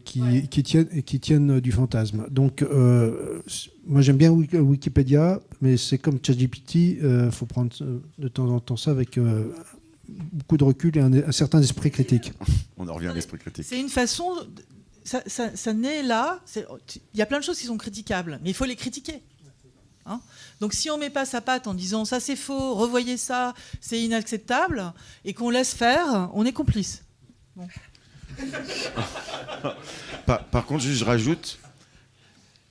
qui tiennent du fantasme. Donc, moi, j'aime bien Wikipédia, mais c'est comme ChatGPT, il faut prendre de temps en temps ça avec beaucoup de recul et un certain esprit critique. On en revient à l'esprit critique. C'est une façon... Ça naît là. Il y a plein de choses qui sont critiquables, mais il faut les critiquer. Hein, donc si on ne met pas sa patte en disant ça c'est faux, revoyez ça, c'est inacceptable, et qu'on laisse faire, on est complice. Bon. Par contre, je rajoute,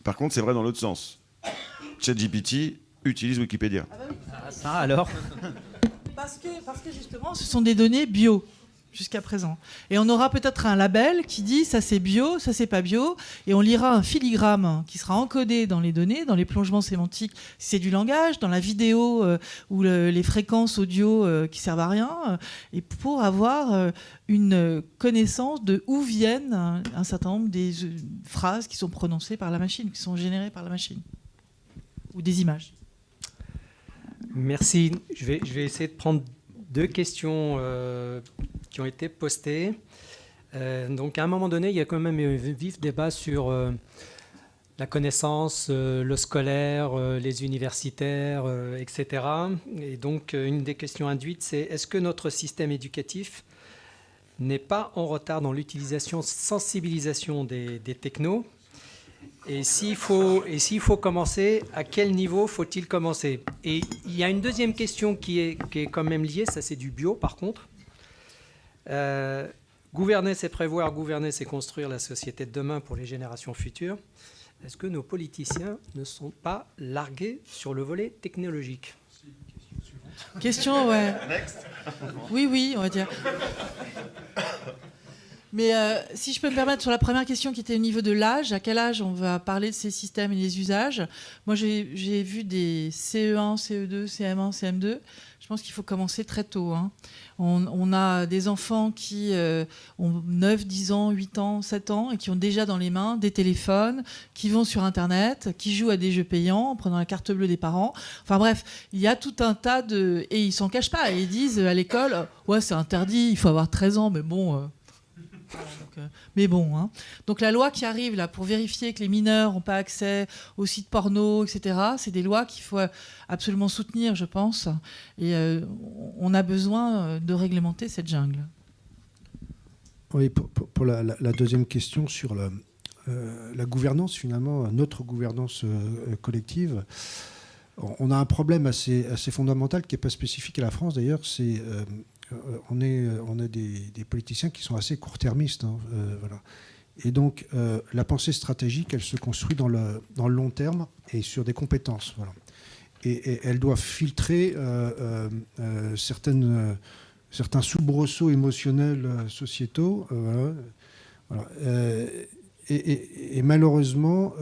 par contre c'est vrai dans l'autre sens. ChatGPT utilise Wikipédia. Ah bah oui. Ça alors parce que justement ce sont des données bio jusqu'à présent. Et on aura peut-être un label qui dit ça c'est bio, ça c'est pas bio, et on lira un filigrane qui sera encodé dans les données, dans les plongements sémantiques, si c'est du langage, dans la vidéo ou les fréquences audio qui servent à rien, et pour avoir une connaissance de où viennent un certain nombre des phrases qui sont prononcées par la machine, qui sont générées par la machine, ou des images. Merci. Je vais essayer de prendre deux questions qui ont été postées. Donc à un moment donné, il y a quand même un vif débat sur la connaissance, le scolaire, les universitaires, etc. Et donc une des questions induites, c'est est-ce que notre système éducatif n'est pas en retard dans l'utilisation, sensibilisation des technos ? Et s'il faut commencer, à quel niveau faut-il commencer ? Et il y a une deuxième question qui est quand même liée, ça c'est du bio par contre. Gouverner, c'est prévoir, gouverner, c'est construire la société de demain pour les générations futures. Est-ce que nos politiciens ne sont pas largués sur le volet technologique ? Question, ouais. Oui, on va dire. Mais si je peux me permettre, sur la première question qui était au niveau de l'âge, à quel âge on va parler de ces systèmes et des usages ? Moi, j'ai vu des CE1, CE2, CM1, CM2. Je pense qu'il faut commencer très tôt. Hein. On a des enfants qui ont 9, 10 ans, 8 ans, 7 ans et qui ont déjà dans les mains des téléphones, qui vont sur Internet, qui jouent à des jeux payants en prenant la carte bleue des parents. Enfin bref, il y a tout un tas de... Et ils s'en cachent pas. Et ils disent à l'école, ouais, c'est interdit, il faut avoir 13 ans, mais bon... Voilà, mais bon, hein. Donc la loi qui arrive là pour vérifier que les mineurs n'ont pas accès aux sites porno, etc., c'est des lois qu'il faut absolument soutenir, je pense. Et on a besoin de réglementer cette jungle. Oui, pour la deuxième question sur la gouvernance, finalement, notre gouvernance collective, on a un problème assez fondamental qui n'est pas spécifique à la France d'ailleurs, c'est on a des politiciens qui sont assez court-termistes. Hein, voilà. Et donc, la pensée stratégique, elle se construit dans le long terme et sur des compétences. Voilà. Et elle doit filtrer certains soubresauts émotionnels sociétaux. Voilà. Et malheureusement,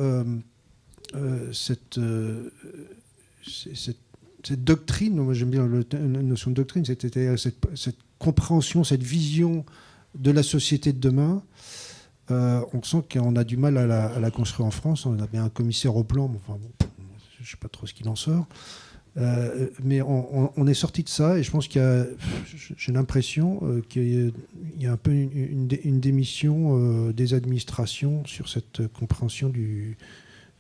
cette doctrine, moi j'aime bien la notion de doctrine, cette compréhension, cette vision de la société de demain, on sent qu'on a du mal à la construire en France. On a bien un commissaire au plan, enfin, bon, je ne sais pas trop ce qu'il en sort. Mais on est sorti de ça et je pense j'ai l'impression qu'il y a un peu une démission des administrations sur cette compréhension du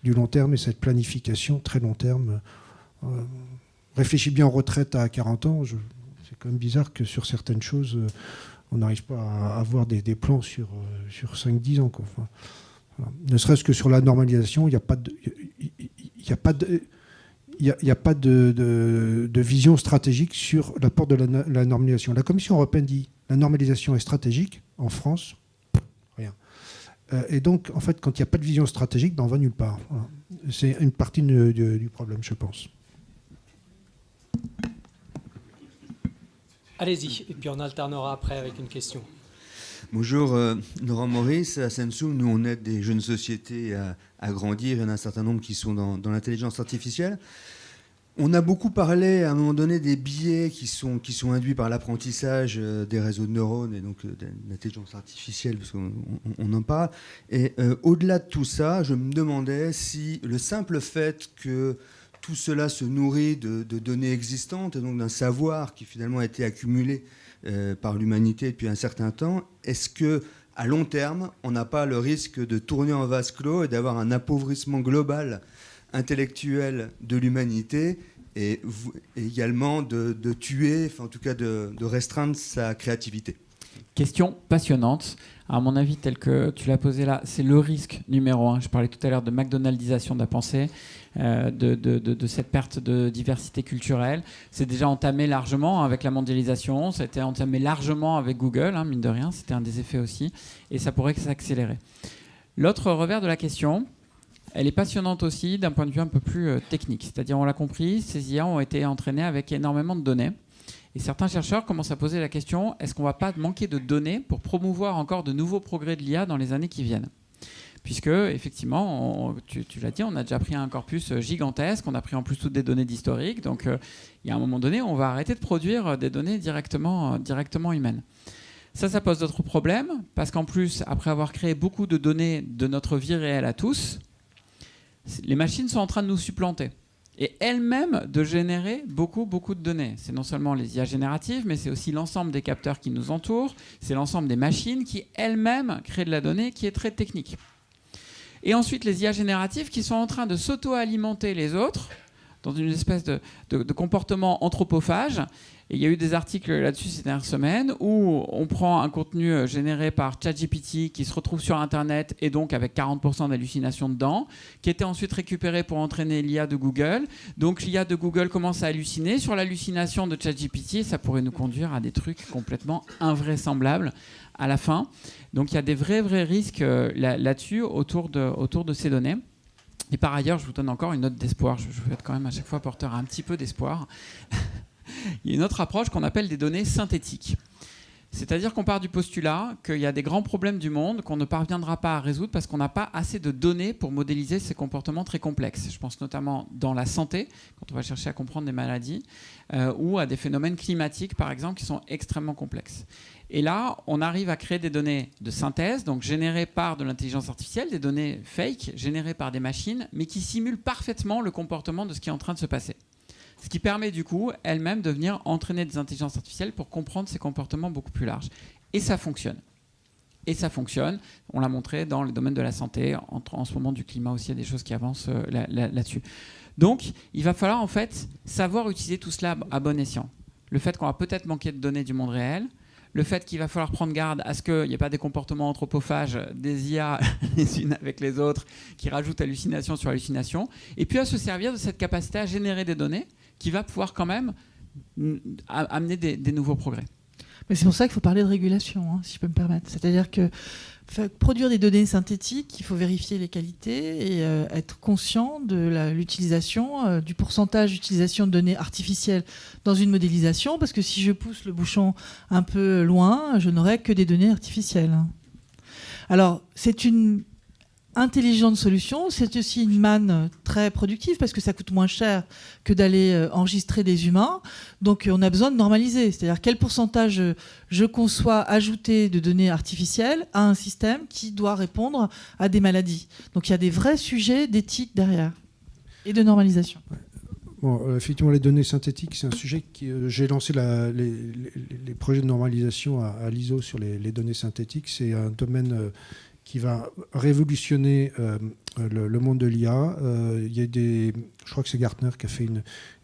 long terme et cette planification très long terme. Réfléchis bien en retraite à 40 ans, c'est quand même bizarre que sur certaines choses, on n'arrive pas à avoir des plans sur 5-10 ans. Quoi. Enfin, voilà. Ne serait-ce que sur la normalisation, il n'y a pas de vision stratégique sur l'apport de la normalisation. La Commission européenne dit la normalisation est stratégique. En France, rien. Et donc, en fait, quand il n'y a pas de vision stratégique, on ne va nulle part. Voilà. C'est une partie du problème, je pense. Allez-y, et puis on alternera après avec une question. Bonjour, Laurent Maurice. À Sensoum, nous, on aide des jeunes sociétés à grandir. Il y en a un certain nombre qui sont dans l'intelligence artificielle. On a beaucoup parlé, à un moment donné, des biais qui sont induits par l'apprentissage des réseaux de neurones et donc de l'intelligence artificielle, parce qu'on en parle. Et au-delà de tout ça, je me demandais si le simple fait que tout cela se nourrit de données existantes et donc d'un savoir qui finalement a été accumulé par l'humanité depuis un certain temps, est-ce que à long terme, on n'a pas le risque de tourner en vase clos et d'avoir un appauvrissement global intellectuel de l'humanité et également de tuer, enfin en tout cas de restreindre sa créativité? Question passionnante. À mon avis, tel que tu l'as posé là, c'est le risque numéro 1. Je parlais tout à l'heure de McDonaldisation de la pensée, de cette perte de diversité culturelle. C'est déjà entamé largement avec la mondialisation. Ça a été entamé largement avec Google, hein, mine de rien. C'était un des effets aussi. Et ça pourrait s'accélérer. L'autre revers de la question, elle est passionnante aussi d'un point de vue un peu plus technique. C'est-à-dire, on l'a compris, ces IA ont été entraînés avec énormément de données. Et certains chercheurs commencent à poser la question, est-ce qu'on ne va pas manquer de données pour promouvoir encore de nouveaux progrès de l'IA dans les années qui viennent ? Puisque, effectivement, tu l'as dit, on a déjà pris un corpus gigantesque, on a pris en plus toutes des données d'historique. Donc, il y a un moment donné, on va arrêter de produire des données directement humaines. Ça pose d'autres problèmes, parce qu'en plus, après avoir créé beaucoup de données de notre vie réelle à tous, les machines sont en train de nous supplanter. Et elles-mêmes de générer beaucoup de données. C'est non seulement les IA génératives, mais c'est aussi l'ensemble des capteurs qui nous entourent, c'est l'ensemble des machines qui elles-mêmes créent de la donnée qui est très technique. Et ensuite, les IA génératives qui sont en train de s'auto-alimenter les autres dans une espèce de comportement anthropophage. Et il y a eu des articles là-dessus ces dernières semaines où on prend un contenu généré par ChatGPT qui se retrouve sur Internet et donc avec 40% d'hallucinations dedans, qui était ensuite récupéré pour entraîner l'IA de Google. Donc l'IA de Google commence à halluciner. Sur l'hallucination de ChatGPT, ça pourrait nous conduire à des trucs complètement invraisemblables à la fin. Donc il y a des vrais risques là-dessus autour de ces données. Et par ailleurs, je vous donne encore une note d'espoir. Je veux être quand même à chaque fois porteur un petit peu d'espoir. Il y a une autre approche qu'on appelle des données synthétiques. C'est-à-dire qu'on part du postulat qu'il y a des grands problèmes du monde qu'on ne parviendra pas à résoudre parce qu'on n'a pas assez de données pour modéliser ces comportements très complexes. Je pense notamment dans la santé, quand on va chercher à comprendre des maladies, ou à des phénomènes climatiques, par exemple, qui sont extrêmement complexes. Et là, on arrive à créer des données de synthèse, donc générées par de l'intelligence artificielle, des données fake, générées par des machines, mais qui simulent parfaitement le comportement de ce qui est en train de se passer. Ce qui permet du coup, elle-même, de venir entraîner des intelligences artificielles pour comprendre ces comportements beaucoup plus larges. Et ça fonctionne. et ça fonctionne. On l'a montré dans le domaine de la santé, en ce moment du climat aussi, il y a des choses qui avancent là-dessus. Donc, il va falloir en fait savoir utiliser tout cela à bon escient. Le fait qu'on va peut-être manquer de données du monde réel, le fait qu'il va falloir prendre garde à ce qu'il n'y ait pas des comportements anthropophages des IA les unes avec les autres qui rajoutent hallucination sur hallucination, et puis à se servir de cette capacité à générer des données qui va pouvoir quand même amener des nouveaux progrès. Mais c'est pour ça qu'il faut parler de régulation, hein, si je peux me permettre. C'est-à-dire que produire des données synthétiques, il faut vérifier les qualités et être conscient de l'utilisation, du pourcentage d'utilisation de données artificielles dans une modélisation, parce que si je pousse le bouchon un peu loin, je n'aurai que des données artificielles. Alors, c'est une intelligente solution, c'est aussi une manne très productive parce que ça coûte moins cher que d'aller enregistrer des humains. Donc on a besoin de normaliser, c'est-à-dire quel pourcentage je conçois ajouter de données artificielles à un système qui doit répondre à des maladies. Donc il y a des vrais sujets d'éthique derrière et de normalisation. Bon, effectivement, les données synthétiques, c'est un sujet que j'ai lancé les projets de normalisation à l'ISO sur les données synthétiques. C'est un domaine qui va révolutionner le monde de l'IA. Il y a je crois que c'est Gartner qui a fait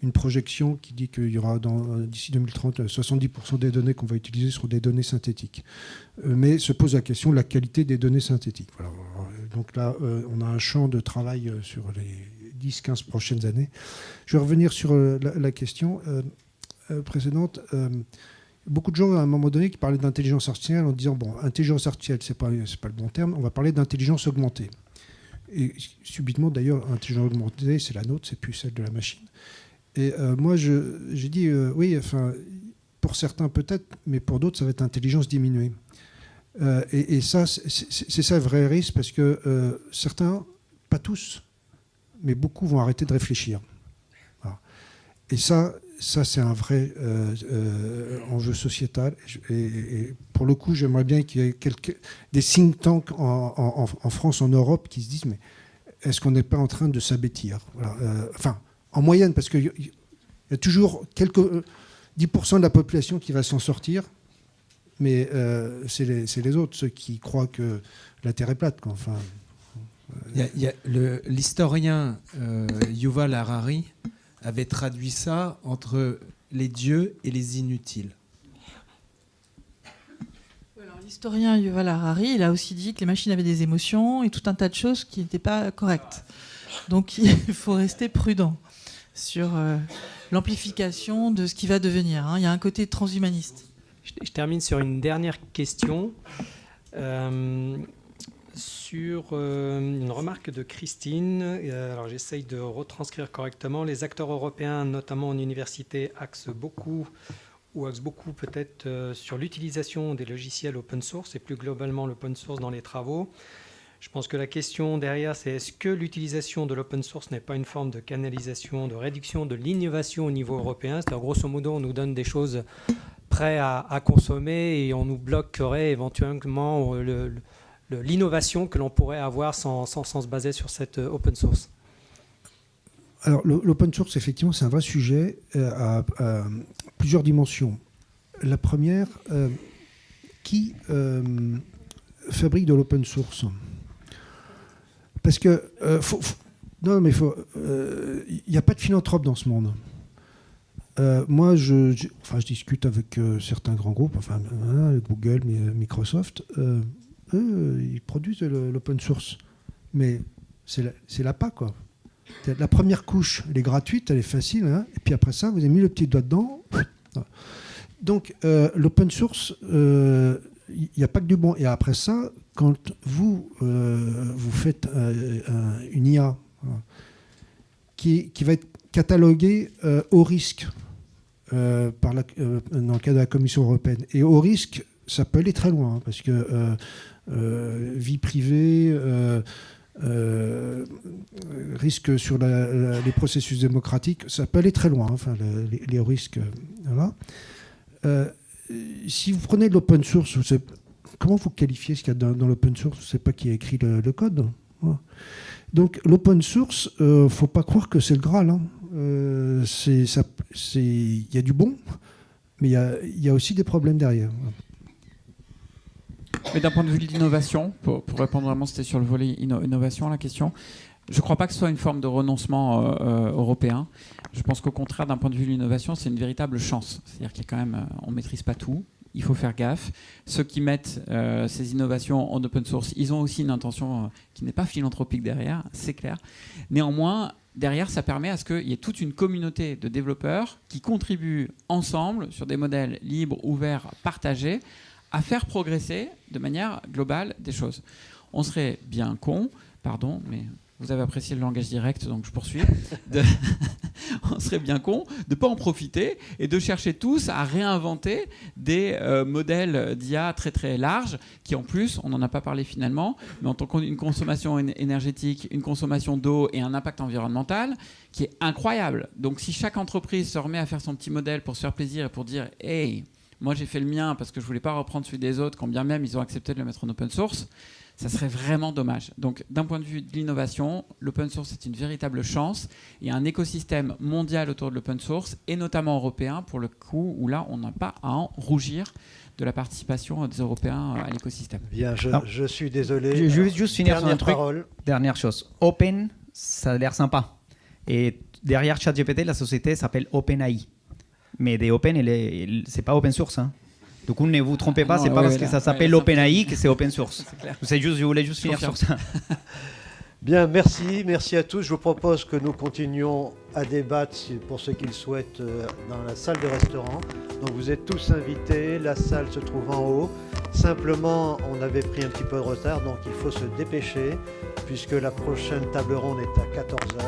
une projection qui dit qu'il y aura d'ici 2030 70% des données qu'on va utiliser seront des données synthétiques. Mais se pose la question de la qualité des données synthétiques. Voilà. Donc là, on a un champ de travail sur les 10-15 prochaines années. Je vais revenir sur la question précédente. Beaucoup de gens, à un moment donné, qui parlaient d'intelligence artificielle en disant, bon, intelligence artificielle, c'est pas le bon terme, on va parler d'intelligence augmentée. Et subitement, d'ailleurs, intelligence augmentée, c'est la nôtre, c'est plus celle de la machine. Et moi, j'ai dit, oui, enfin, pour certains peut-être, mais pour d'autres, ça va être intelligence diminuée. Et ça, c'est ça le vrai risque, parce que certains, pas tous, mais beaucoup vont arrêter de réfléchir. Voilà. Et ça c'est un vrai enjeu sociétal. Et pour le coup, j'aimerais bien qu'il y ait des think tanks en France, en Europe, qui se disent, mais est-ce qu'on n'est pas en train de s'abêtir? Voilà. Enfin, en moyenne, parce qu'il y a toujours 10% de la population qui va s'en sortir, mais c'est les autres, ceux qui croient que la Terre est plate. Quoi. Enfin, il y a l'historien Yuval Harari avait traduit ça entre les dieux et les inutiles. Alors, l'historien Yuval Harari, il a aussi dit que les machines avaient des émotions et tout un tas de choses qui n'étaient pas correctes. Donc il faut rester prudent sur l'amplification de ce qui va devenir. Hein. Il y a un côté transhumaniste. Je termine sur une dernière question. Sur une remarque de Christine, alors j'essaye de retranscrire correctement. Les acteurs européens, notamment en université, axent beaucoup peut-être sur l'utilisation des logiciels open source et plus globalement l'open source dans les travaux. Je pense que la question derrière, c'est est-ce que l'utilisation de l'open source n'est pas une forme de canalisation, de réduction de l'innovation au niveau européen? C'est-à-dire, grosso modo, on nous donne des choses prêtes à consommer et on nous bloquerait éventuellement l'innovation que l'on pourrait avoir sans se baser sur cette open source. Alors, l'open source, effectivement, c'est un vrai sujet à plusieurs dimensions. La première, qui fabrique de l'open source? Parce que il n'y a pas de philanthrope dans ce monde. Moi, je discute avec certains grands groupes, enfin Google, Microsoft. Ils produisent de l'open source, mais c'est l'APA, quoi. La première couche, elle est gratuite, elle est facile, hein, et puis après ça, vous avez mis le petit doigt dedans. Donc, l'open source, il n'y a pas que du bon. Et après ça, quand vous faites une IA qui va être cataloguée au risque dans le cadre de la Commission européenne, et au risque, ça peut aller très loin, hein, parce que vie privée, risque sur les processus démocratiques, ça peut aller très loin, hein, enfin, les risques. Voilà. Si vous prenez de l'open source, comment vous qualifiez ce qu'il y a dans l'open source? Je ne sais pas qui a écrit le code. Voilà. Donc l'open source, il ne faut pas croire que c'est le Graal. Hein. Il y a du bon, mais il y a aussi des problèmes derrière. Mais d'un point de vue de l'innovation, pour répondre vraiment, c'était sur le volet innovation la question. Je ne crois pas que ce soit une forme de renoncement européen. Je pense qu'au contraire, d'un point de vue de l'innovation, c'est une véritable chance. C'est-à-dire qu'il y a quand même, on ne maîtrise pas tout. Il faut faire gaffe. Ceux qui mettent ces innovations en open source, ils ont aussi une intention qui n'est pas philanthropique derrière, c'est clair. Néanmoins, derrière, ça permet à ce qu'il y ait toute une communauté de développeurs qui contribuent ensemble sur des modèles libres, ouverts, partagés, à faire progresser de manière globale des choses. On serait bien con, pardon, mais vous avez apprécié le langage direct, donc je poursuis. On serait bien con de ne pas en profiter et de chercher tous à réinventer des modèles d'IA très très larges qui en plus, on n'en a pas parlé finalement, mais en tant qu'une consommation énergétique, une consommation d'eau et un impact environnemental qui est incroyable. Donc si chaque entreprise se remet à faire son petit modèle pour se faire plaisir et pour dire « Hey, moi j'ai fait le mien parce que je ne voulais pas reprendre celui des autres quand bien même ils ont accepté de le mettre en open source », ça serait vraiment dommage. Donc, d'un point de vue de l'innovation, l'open source est une véritable chance. Il y a un écosystème mondial autour de l'open source, et notamment européen, pour le coup, où là, on n'a pas à en rougir de la participation des Européens à l'écosystème. Bien, je suis désolé. Je vais juste finir sur un truc. Parole. Dernière chose. Open, ça a l'air sympa. Et derrière ChatGPT, la société s'appelle OpenAI. Mais des Open, c'est pas open source, hein. Donc ne vous trompez pas, c'est pas parce que ça s'appelle OpenAI que c'est open source. Je voulais juste finir sur ça. Bien, merci à tous. Je vous propose que nous continuions à débattre, pour ceux qui le souhaitent, dans la salle de restaurant. Donc vous êtes tous invités, la salle se trouve en haut. Simplement, on avait pris un petit peu de retard, donc il faut se dépêcher, puisque la prochaine table ronde est à 14h.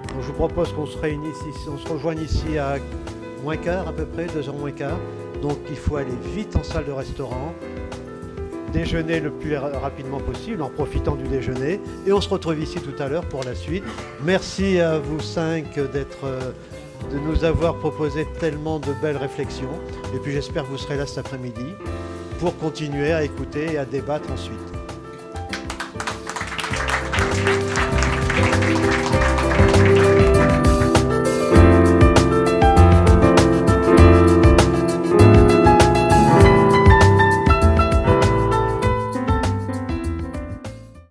Donc je vous propose qu'on se rejoigne ici à moins quart à peu près, 2h moins quart. Donc il faut aller vite en salle de restaurant, déjeuner le plus rapidement possible en profitant du déjeuner. Et on se retrouve ici tout à l'heure pour la suite. Merci à vous 5 de nous avoir proposé tellement de belles réflexions. Et puis j'espère que vous serez là cet après-midi pour continuer à écouter et à débattre ensuite.